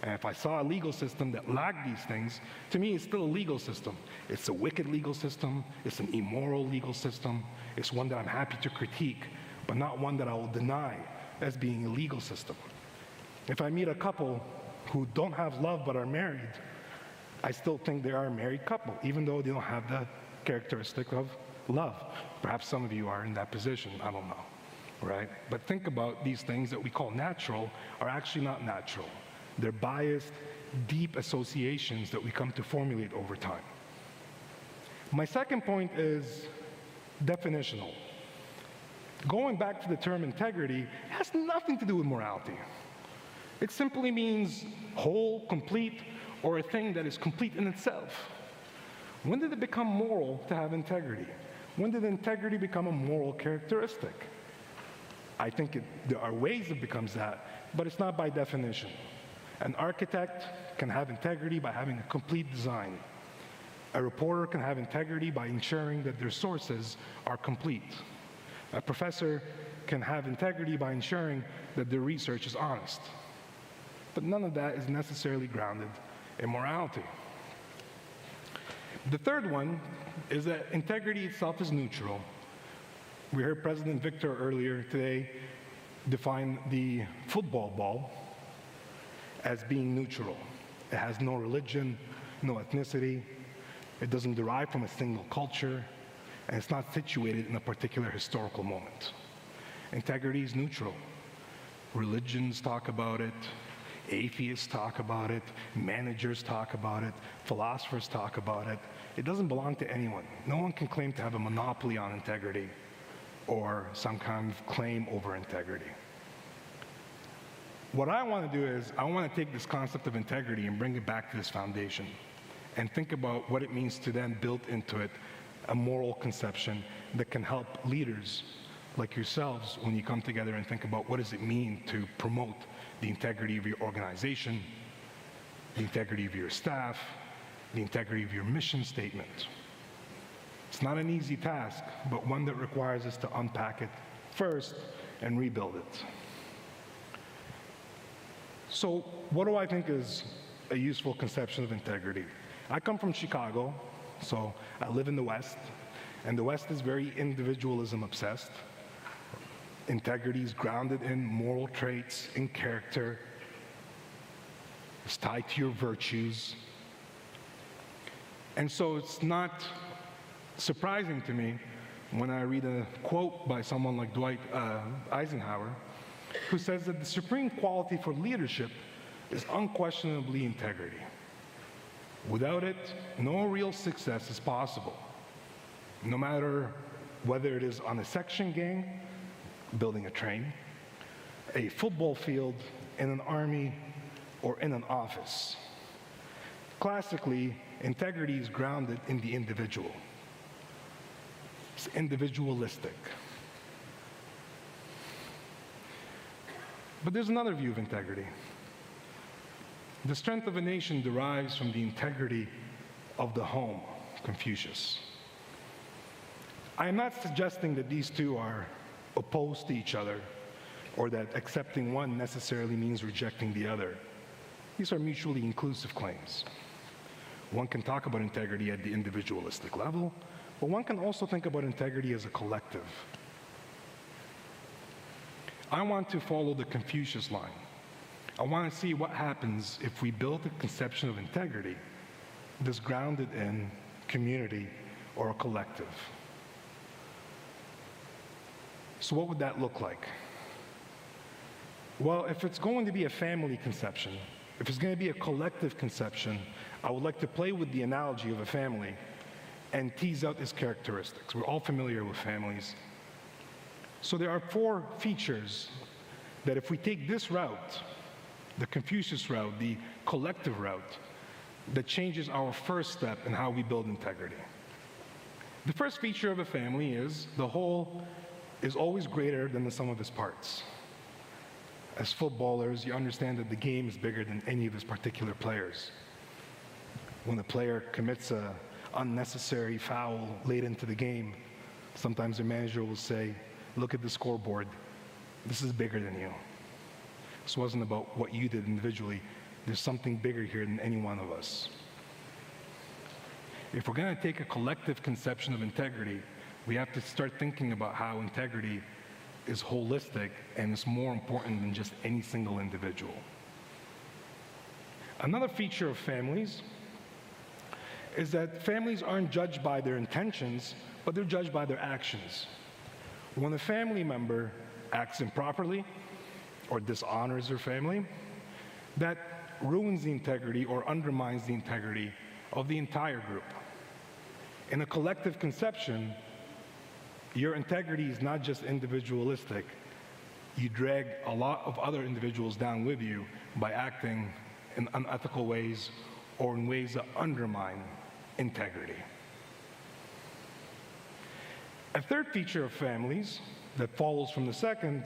And if I saw a legal system that lacked these things, to me it's still a legal system. It's a wicked legal system. It's an immoral legal system. It's one that I'm happy to critique, but not one that I will deny as being a legal system. If I meet a couple who don't have love but are married, I still think they are a married couple, even though they don't have the characteristic of love. Perhaps some of you are in that position, I don't know, right? But think about these things that we call natural are actually not natural. They're biased, deep associations that we come to formulate over time. My second point is definitional. Going back to the term integrity, it has nothing to do with morality. It simply means whole, complete, or a thing that is complete in itself. When did it become moral to have integrity? When did integrity become a moral characteristic? I think there are ways it becomes that, but it's not by definition. An architect can have integrity by having a complete design. A reporter can have integrity by ensuring that their sources are complete. A professor can have integrity by ensuring that their research is honest. But none of that is necessarily grounded in morality. The third one is that integrity itself is neutral. We heard President Victor earlier today define the football ball as being neutral. It has no religion, no ethnicity. It doesn't derive from a single culture, and it's not situated in a particular historical moment. Integrity is neutral. Religions talk about it, atheists talk about it, managers talk about it, philosophers talk about it. It doesn't belong to anyone. No one can claim to have a monopoly on integrity or some kind of claim over integrity. What I want to do is I want to take this concept of integrity and bring it back to this foundation and think about what it means to then build into it a moral conception that can help leaders like yourselves when you come together and think about what does it mean to promote the integrity of your organization, the integrity of your staff, the integrity of your mission statement. It's not an easy task, but one that requires us to unpack it first and rebuild it. So what do I think is a useful conception of integrity? I come from Chicago, so I live in the West, and the West is very individualism obsessed. Integrity is grounded in moral traits, in character. It's tied to your virtues. And so it's not surprising to me when I read a quote by someone like Dwight Eisenhower, who says that the supreme quality for leadership is unquestionably integrity. Without it, no real success is possible, no matter whether it is on a section game, building a train, a football field, in an army, or in an office. Classically, integrity is grounded in the individual. It's individualistic. But there's another view of integrity. The strength of a nation derives from the integrity of the home, Confucius. I am not suggesting that these two are opposed to each other, or that accepting one necessarily means rejecting the other. These are mutually inclusive claims. One can talk about integrity at the individualistic level, but one can also think about integrity as a collective. I want to follow the Confucius line. I want to see what happens if we build a conception of integrity that's grounded in community or a collective. So what would that look like? Well, if it's going to be a family conception, if it's going to be a collective conception, I would like to play with the analogy of a family and tease out its characteristics. We're all familiar with families. So there are 4 features that if we take this route, the Confucius route, the collective route, that changes our first step in how we build integrity. The first feature of a family is the whole is always greater than the sum of its parts. As footballers, you understand that the game is bigger than any of its particular players. When a player commits an unnecessary foul late into the game, sometimes the manager will say, look at the scoreboard, this is bigger than you. This wasn't about what you did individually. There's something bigger here than any one of us. If we're going to take a collective conception of integrity, we have to start thinking about how integrity is holistic and is more important than just any single individual. Another feature of families is that families aren't judged by their intentions, but they're judged by their actions. When a family member acts improperly or dishonors their family, that ruins the integrity or undermines the integrity of the entire group. In a collective conception, your integrity is not just individualistic. You drag a lot of other individuals down with you by acting in unethical ways or in ways that undermine integrity. A third feature of families that follows from the second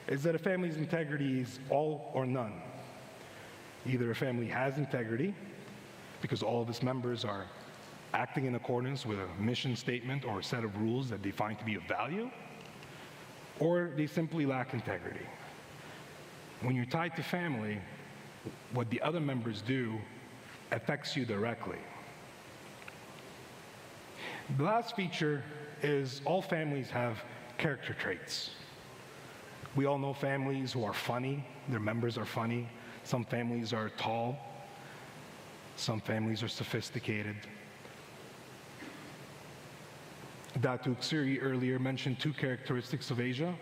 is that a family's integrity is all or none. Either a family has integrity because all of its members are acting in accordance with a mission statement or a set of rules that they find to be of value, or they simply lack integrity. When you're tied to family, what the other members do affects you directly. The last feature is all families have character traits. We all know families who are funny, their members are funny. Some families are tall, some families are sophisticated. Datu Ksiri earlier mentioned 2 characteristics of Asia.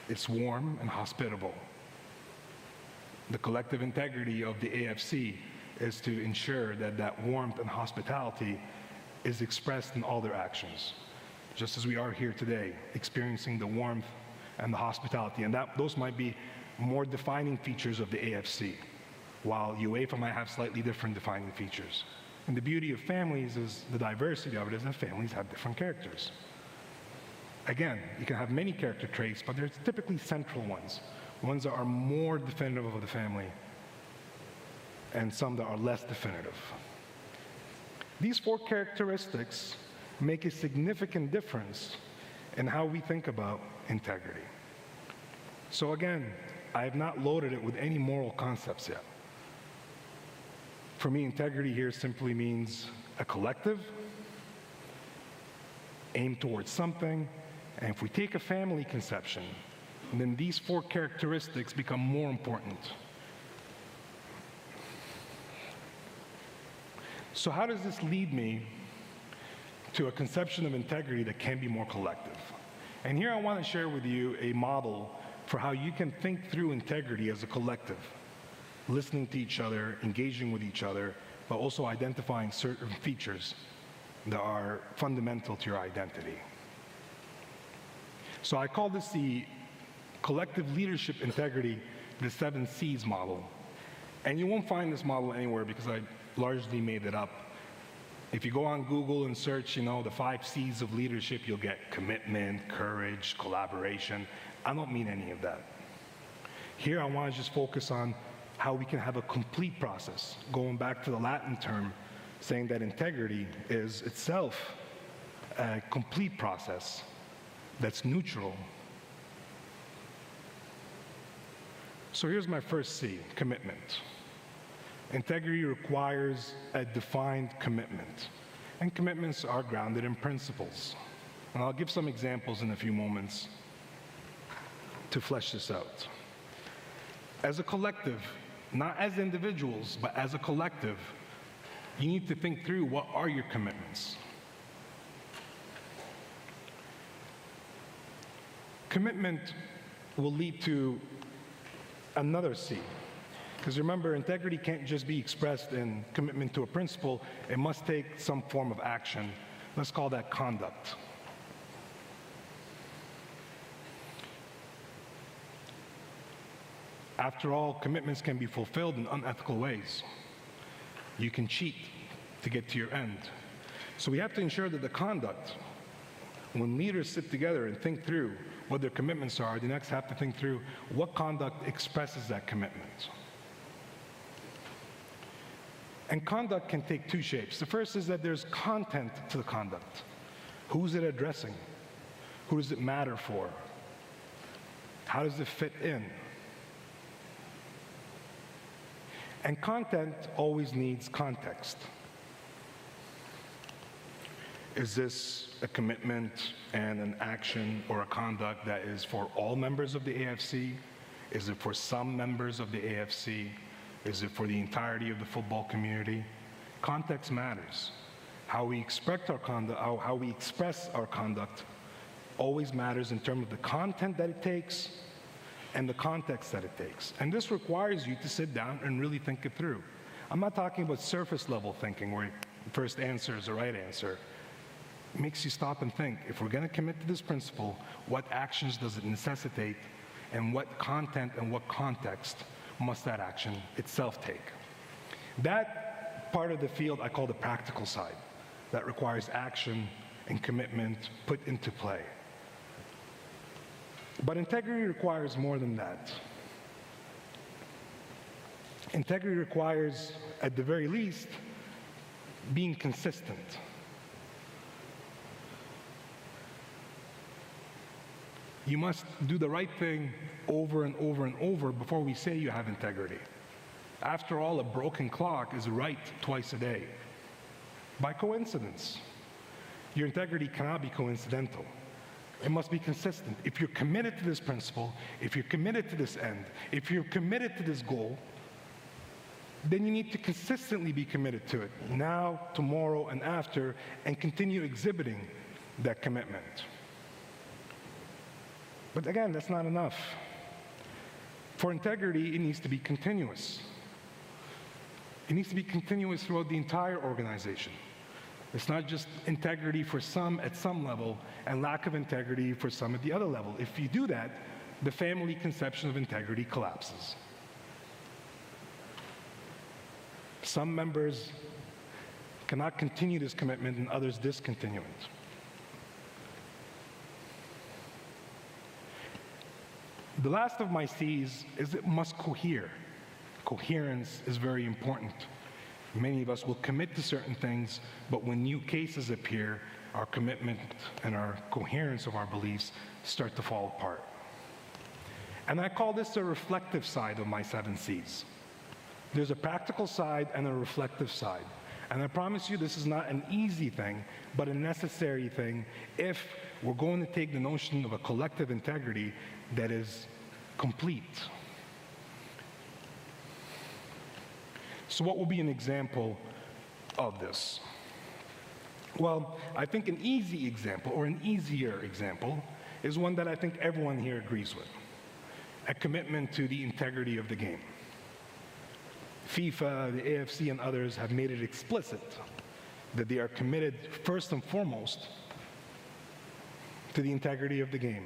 It's warm and hospitable. The collective integrity of the AFC is to ensure that that warmth and hospitality is expressed in all their actions, just as we are here today, experiencing the warmth and the hospitality. And those might be more defining features of the AFC, while UEFA might have slightly different defining features. And the beauty of families is the diversity of it is that families have different characters. Again, you can have many character traits, but there's typically central ones that are more definitive of the family, and some that are less definitive. These 4 characteristics make a significant difference in how we think about integrity. So again, I have not loaded it with any moral concepts yet. For me, integrity here simply means a collective, aim towards something, and if we take a family conception, then these 4 characteristics become more important. So how does this lead me to a conception of integrity that can be more collective? And here I want to share with you a model for how you can think through integrity as a collective, listening to each other, engaging with each other, but also identifying certain features that are fundamental to your identity. So I call this the collective leadership integrity, the 7 C's model. And you won't find this model anywhere because I largely made it up. If you go on Google and search, the 5 C's of leadership, you'll get commitment, courage, collaboration. I don't mean any of that. Here I want to just focus on how we can have a complete process, going back to the Latin term, saying that integrity is itself a complete process that's neutral. So here's my first C, commitment. Integrity requires a defined commitment, and commitments are grounded in principles. And I'll give some examples in a few moments to flesh this out. As a collective, not as individuals, but as a collective, you need to think through what are your commitments. Commitment will lead to another C. Because remember, integrity can't just be expressed in commitment to a principle, it must take some form of action. Let's call that conduct. After all, commitments can be fulfilled in unethical ways. You can cheat to get to your end. So we have to ensure that the conduct, when leaders sit together and think through what their commitments are, they next have to think through what conduct expresses that commitment. And conduct can take 2 shapes. The first is that there's content to the conduct. Who's it addressing? Who does it matter for? How does it fit in? And content always needs context. Is this a commitment and an action or a conduct that is for all members of the AFC? Is it for some members of the AFC? Is it for the entirety of the football community? Context matters. How we express our conduct always matters in terms of the content that it takes and the context that it takes. And this requires you to sit down and really think it through. I'm not talking about surface level thinking where the first answer is the right answer. It makes you stop and think, if we're going to commit to this principle, what actions does it necessitate, and what content and what context must that action itself take? That part of the field I call the practical side. That requires action and commitment put into play. But integrity requires more than that. Integrity requires, at the very least, being consistent. You must do the right thing over and over and over before we say you have integrity. After all, a broken clock is right twice a day. By coincidence. Your integrity cannot be coincidental. It must be consistent. If you're committed to this principle, if you're committed to this end, if you're committed to this goal, then you need to consistently be committed to it, now, tomorrow, and after, and continue exhibiting that commitment. But again, that's not enough. For integrity, it needs to be continuous. It needs to be continuous throughout the entire organization. It's not just integrity for some at some level and lack of integrity for some at the other level. If you do that, the family conception of integrity collapses. Some members cannot continue this commitment and others discontinue it. The last of my C's is it must cohere. Coherence is very important. Many of us will commit to certain things, but when new cases appear, our commitment and our coherence of our beliefs start to fall apart. And I call this the reflective side of my 7 C's. There's a practical side and a reflective side. And I promise you this is not an easy thing, but a necessary thing if we're going to take the notion of a collective integrity that is complete. So what will be an example of this? Well, I think an easy example, or an easier example, is one that I think everyone here agrees with. A commitment to the integrity of the game. FIFA, the AFC, and others have made it explicit that they are committed first and foremost to the integrity of the game,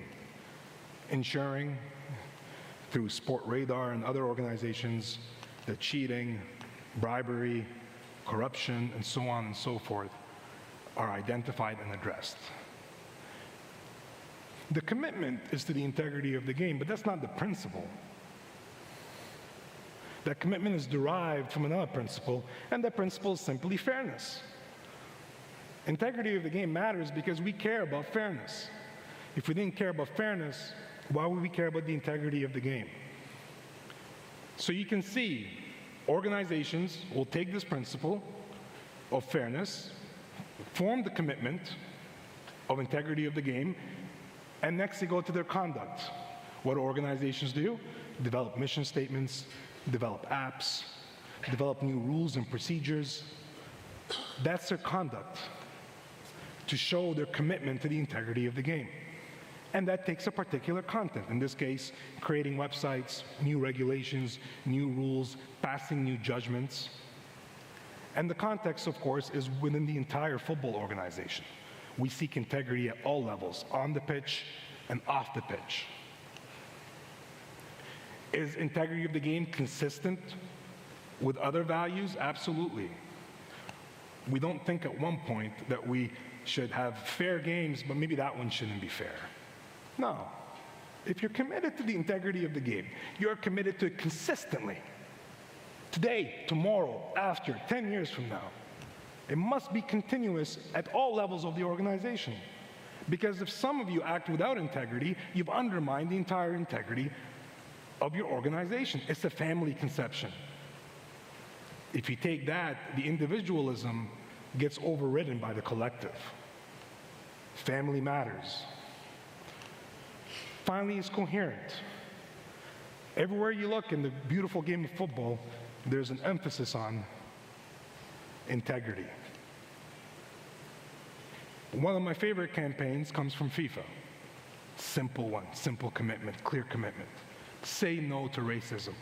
ensuring through Sport Radar and other organizations that cheating, bribery, corruption, and so on and so forth are identified and addressed. The commitment is to the integrity of the game, but that's not the principle. That commitment is derived from another principle, and that principle is simply fairness. Integrity of the game matters because we care about fairness. If we didn't care about fairness, why would we care about the integrity of the game? So you can see, organizations will take this principle of fairness, form the commitment of integrity of the game, and next they go to their conduct. What do organizations do? Develop mission statements, develop apps, develop new rules and procedures. That's their conduct, to show their commitment to the integrity of the game. And that takes a particular content. In this case, creating websites, new regulations, new rules, passing new judgments. And the context, of course, is within the entire football organization. We seek integrity at all levels, on the pitch and off the pitch. Is integrity of the game consistent with other values? Absolutely. We don't think at one point that we should have fair games, but maybe that one shouldn't be fair. No. If you're committed to the integrity of the game, you're committed to it consistently. Today, tomorrow, after, 10 years from now. It must be continuous at all levels of the organization. Because if some of you act without integrity, you've undermined the entire integrity of your organization. It's a family conception. If you take that, the individualism gets overridden by the collective. Family matters. Finally, it's coherent. Everywhere you look in the beautiful game of football, there's an emphasis on integrity. One of my favorite campaigns comes from FIFA. Simple one, simple commitment, clear commitment. Say no to racism.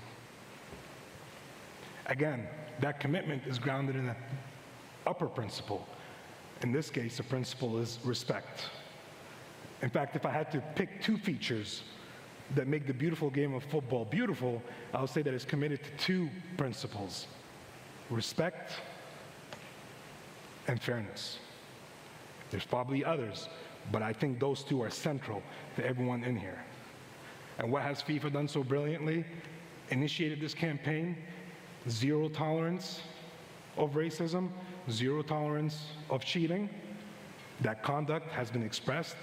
Again, that commitment is grounded in an upper principle. In this case, the principle is respect. In fact, if I had to pick 2 features that make the beautiful game of football beautiful, I would say that it's committed to 2 principles: respect and fairness. There's probably others, but I think those 2 are central to everyone in here. And what has FIFA done so brilliantly? Initiated this campaign: zero tolerance of racism, zero tolerance of cheating. That conduct has been expressed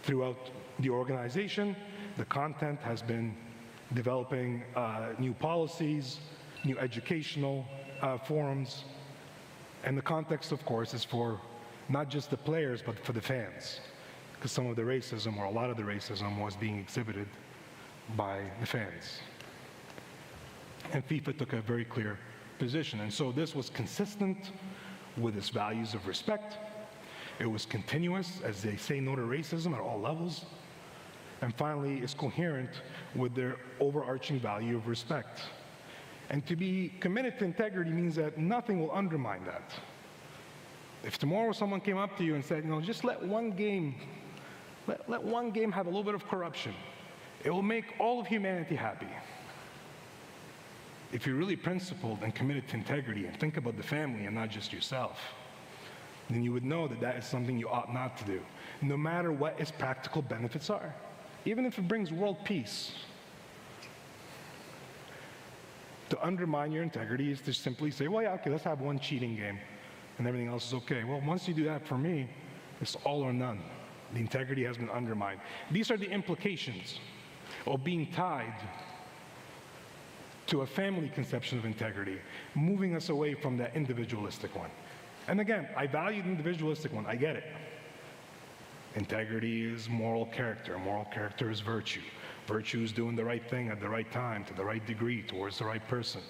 throughout the organization. The content has been developing new policies, new educational forums. And the context, of course, is for not just the players, but for the fans. Because some of the racism, or a lot of the racism, was being exhibited by the fans. And FIFA took a very clear position. And so this was consistent with its values of respect. It was continuous, as they say no to racism at all levels. And finally, it's coherent with their overarching value of respect. And to be committed to integrity means that nothing will undermine that. If tomorrow someone came up to you and said, just let one game have a little bit of corruption, it will make all of humanity happy. If you're really principled and committed to integrity and think about the family and not just yourself, then you would know that that is something you ought not to do, no matter what its practical benefits are. even if it brings world peace. To undermine your integrity is to simply say, well, yeah, okay, let's have one cheating game and everything else is okay. Well, once you do that, for me, it's all or none. The integrity has been undermined. These are the implications of being tied to a family conception of integrity, moving us away from that individualistic one. And again, I value the individualistic one, I get it. Integrity is moral character. Moral character is virtue. Virtue is doing the right thing at the right time, to the right degree, towards the right person.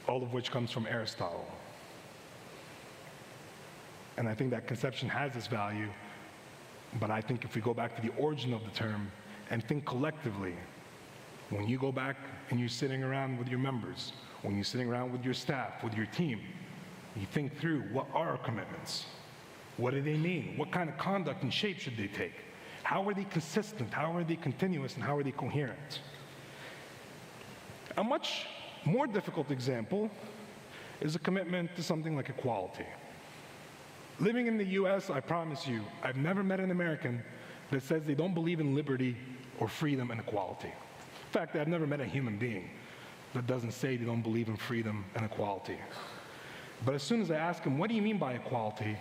All of which comes from Aristotle. And I think that conception has its value, but I think if we go back to the origin of the term and think collectively, when you go back and you're sitting around with your members, when you're sitting around with your staff, with your team, you think through, what are our commitments? What do they mean? What kind of conduct and shape should they take? How are they consistent? How are they continuous? And how are they coherent? A much more difficult example is a commitment to something like equality. Living in the US, I promise you, I've never met an American that says they don't believe in liberty or freedom and equality. In fact, I've never met a human being that doesn't say they don't believe in freedom and equality. But as soon as I ask them, what do you mean by equality?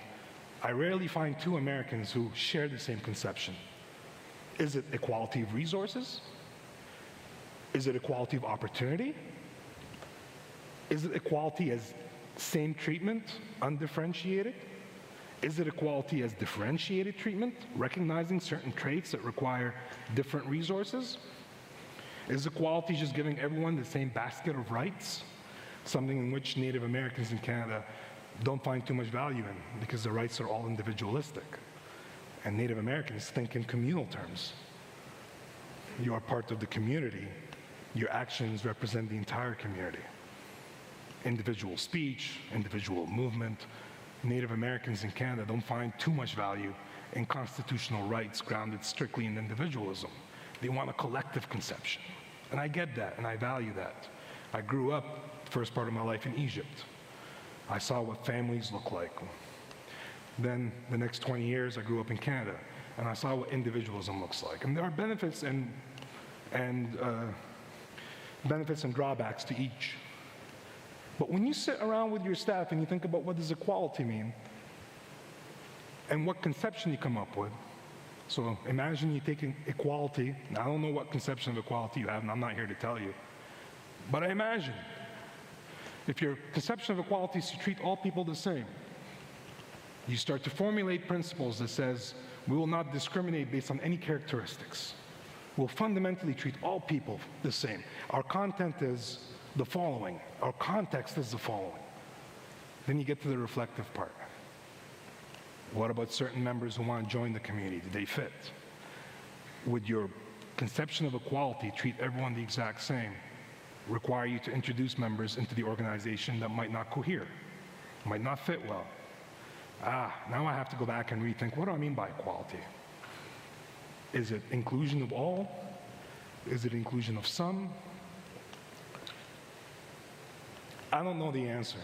I rarely find two Americans who share the same conception. Is it equality of resources? Is it equality of opportunity? Is it equality as same treatment, undifferentiated? Is it equality as differentiated treatment, recognizing certain traits that require different resources? Is equality just giving everyone the same basket of rights? Something in which Native Americans in Canada don't find too much value in, because the rights are all individualistic. And Native Americans think in communal terms. You are part of the community. Your actions represent the entire community. Individual speech, individual movement. Native Americans in Canada don't find too much value in constitutional rights grounded strictly in individualism. They want a collective conception. And I get that, and I value that. I grew up, first part of my life, in Egypt. I saw what families look like. Then the next 20 years, I grew up in Canada, and I saw what individualism looks like. And there are benefits and drawbacks to each. But when you sit around with your staff and you think about what does equality mean, and what conception you come up with, so imagine you taking equality, and I don't know what conception of equality you have, and I'm not here to tell you, but I imagine if your conception of equality is to treat all people the same, you start to formulate principles that says we will not discriminate based on any characteristics. We'll fundamentally treat all people the same. Our content is the following. Our context is the following. Then you get to the reflective part. What about certain members who want to join the community? Do they fit? Would your conception of equality, treat everyone the exact same, require you to introduce members into the organization that might not cohere, might not fit well? Now I have to go back and rethink, what do I mean by equality? Is it inclusion of all? Is it inclusion of some? I don't know the answer.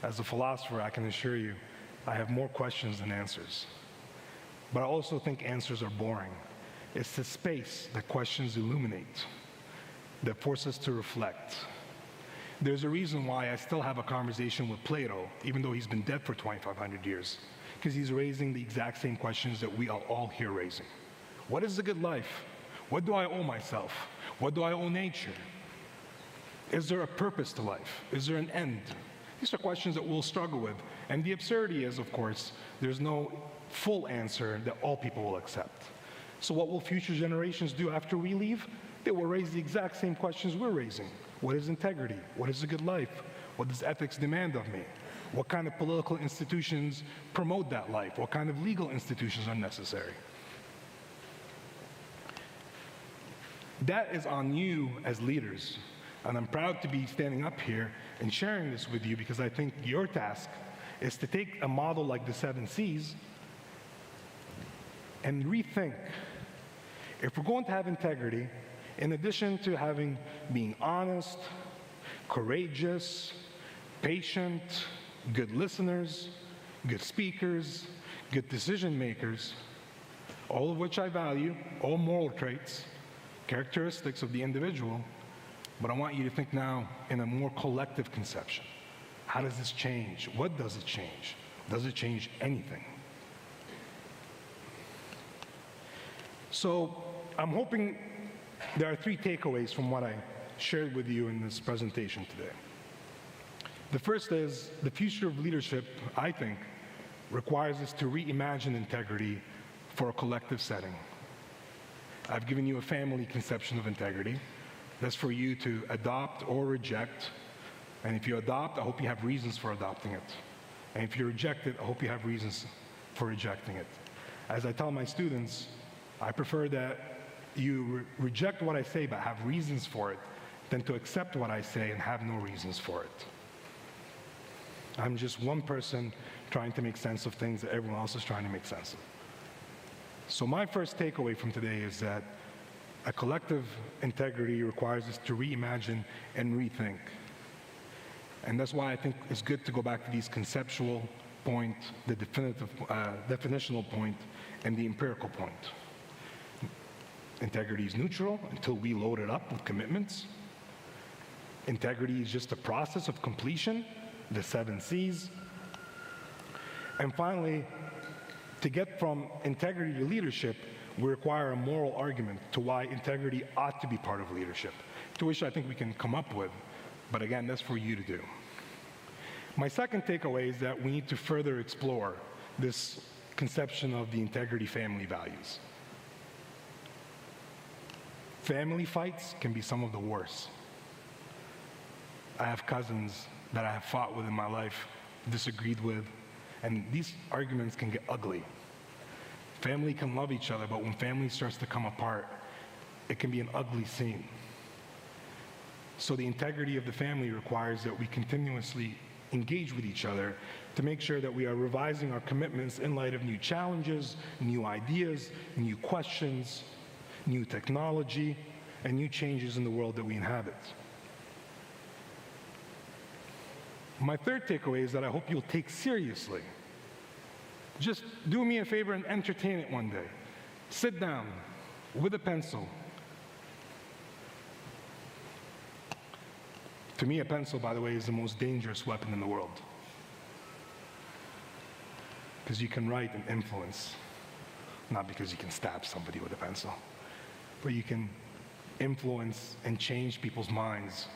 As a philosopher, I can assure you, I have more questions than answers. But I also think answers are boring. It's the space that questions illuminate, that force us to reflect. There's a reason why I still have a conversation with Plato, even though he's been dead for 2,500 years, because he's raising the exact same questions that we are all here raising. What is a good life? What do I owe myself? What do I owe nature? Is there a purpose to life? Is there an end? These are questions that we'll struggle with. And the absurdity is, of course, there's no full answer that all people will accept. So what will future generations do after we leave? They will raise the exact same questions we're raising. What is integrity? What is a good life? What does ethics demand of me? What kind of political institutions promote that life? What kind of legal institutions are necessary? That is on you as leaders. And I'm proud to be standing up here and sharing this with you, because I think your task is to take a model like the 7 C's and rethink. If we're going to have integrity, in addition to being honest, courageous, patient, good listeners, good speakers, good decision makers, all of which I value, all moral traits, characteristics of the individual, but I want you to think now in a more collective conception. How does this change? What does it change? Does it change anything? So I'm hoping there are 3 takeaways from what I shared with you in this presentation today. The first is the future of leadership, I think, requires us to reimagine integrity for a collective setting. I've given you a family conception of integrity. That's for you to adopt or reject. And if you adopt, I hope you have reasons for adopting it. And if you reject it, I hope you have reasons for rejecting it. As I tell my students, I prefer that you reject what I say but have reasons for it than to accept what I say and have no reasons for it. I'm just one person trying to make sense of things that everyone else is trying to make sense of. So my first takeaway from today is that a collective integrity requires us to reimagine and rethink. And that's why I think it's good to go back to these conceptual point, the definitional point, and the empirical point. Integrity is neutral until we load it up with commitments. Integrity is just a process of completion, the 7 C's. And finally, to get from integrity to leadership, we require a moral argument to why integrity ought to be part of leadership, to which I think we can come up with, but again, that's for you to do. My second takeaway is that we need to further explore this conception of the integrity family values. Family fights can be some of the worst. I have cousins that I have fought with in my life, disagreed with, and these arguments can get ugly. Family can love each other, but when family starts to come apart, it can be an ugly scene. So the integrity of the family requires that we continuously engage with each other to make sure that we are revising our commitments in light of new challenges, new ideas, new questions, new technology, and new changes in the world that we inhabit. My third takeaway is that I hope you'll take seriously. Just do me a favor and entertain it one day. Sit down with a pencil. To me, a pencil, by the way, is the most dangerous weapon in the world. Because you can write and influence, not because you can stab somebody with a pencil, but you can influence and change people's minds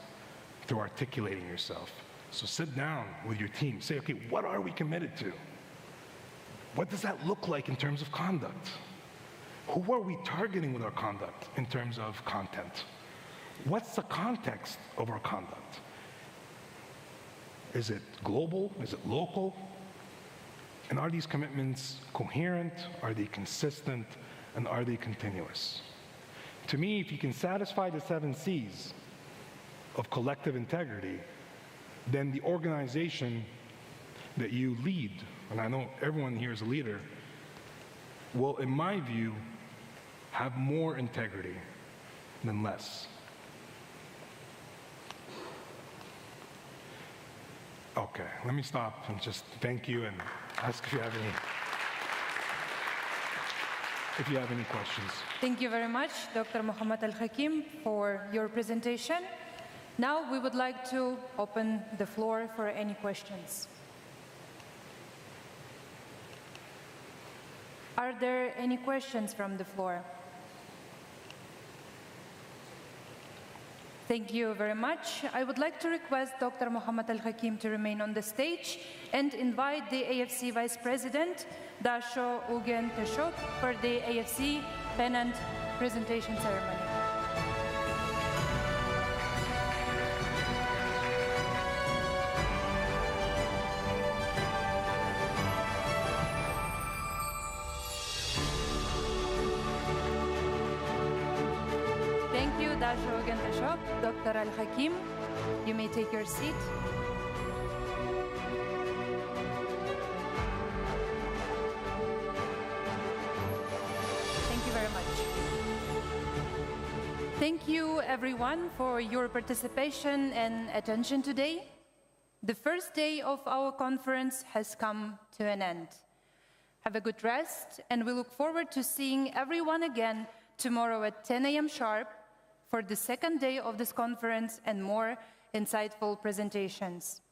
through articulating yourself. So sit down with your team. Say, okay, what are we committed to? What does that look like in terms of conduct? Who are we targeting with our conduct in terms of content? What's the context of our conduct? Is it global? Is it local? And are these commitments coherent? Are they consistent? And are they continuous? To me, if you can satisfy the 7 C's of collective integrity, then the organization that you lead, and I know everyone here is a leader, will, in my view, have more integrity than less. Okay, let me stop and just thank you and ask if you have any questions. Thank you very much, Dr. Mohammed Al-Hakim, for your presentation. Now we would like to open the floor for any questions. Are there any questions from the floor? Thank you very much. I would like to request Dr. Mohammed Al-Hakim to remain on the stage and invite the AFC Vice President, Dasho Ugen Teshok, for the AFC pennant presentation ceremony. Thank you, Dasho Ugen Teshok. Dr. Al-Hakim, you may take your seat. Thank you very much. Thank you, everyone, for your participation and attention today. The first day of our conference has come to an end. Have a good rest, and we look forward to seeing everyone again tomorrow at 10 a.m. sharp for the second day of this conference and more insightful presentations.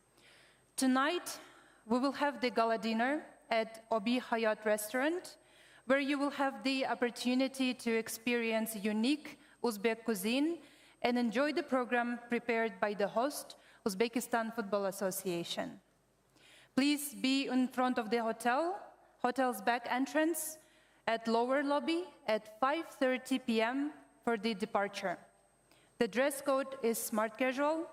Tonight, we will have the gala dinner at Obi Hayat restaurant, where you will have the opportunity to experience unique Uzbek cuisine and enjoy the program prepared by the host, Uzbekistan Football Association. Please be in front of the hotel's back entrance at lower lobby at 5:30 p.m. for the departure. The dress code is smart casual,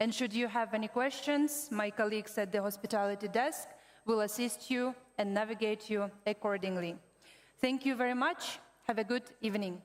and should you have any questions, my colleagues at the hospitality desk will assist you and navigate you accordingly. Thank you very much. Have a good evening.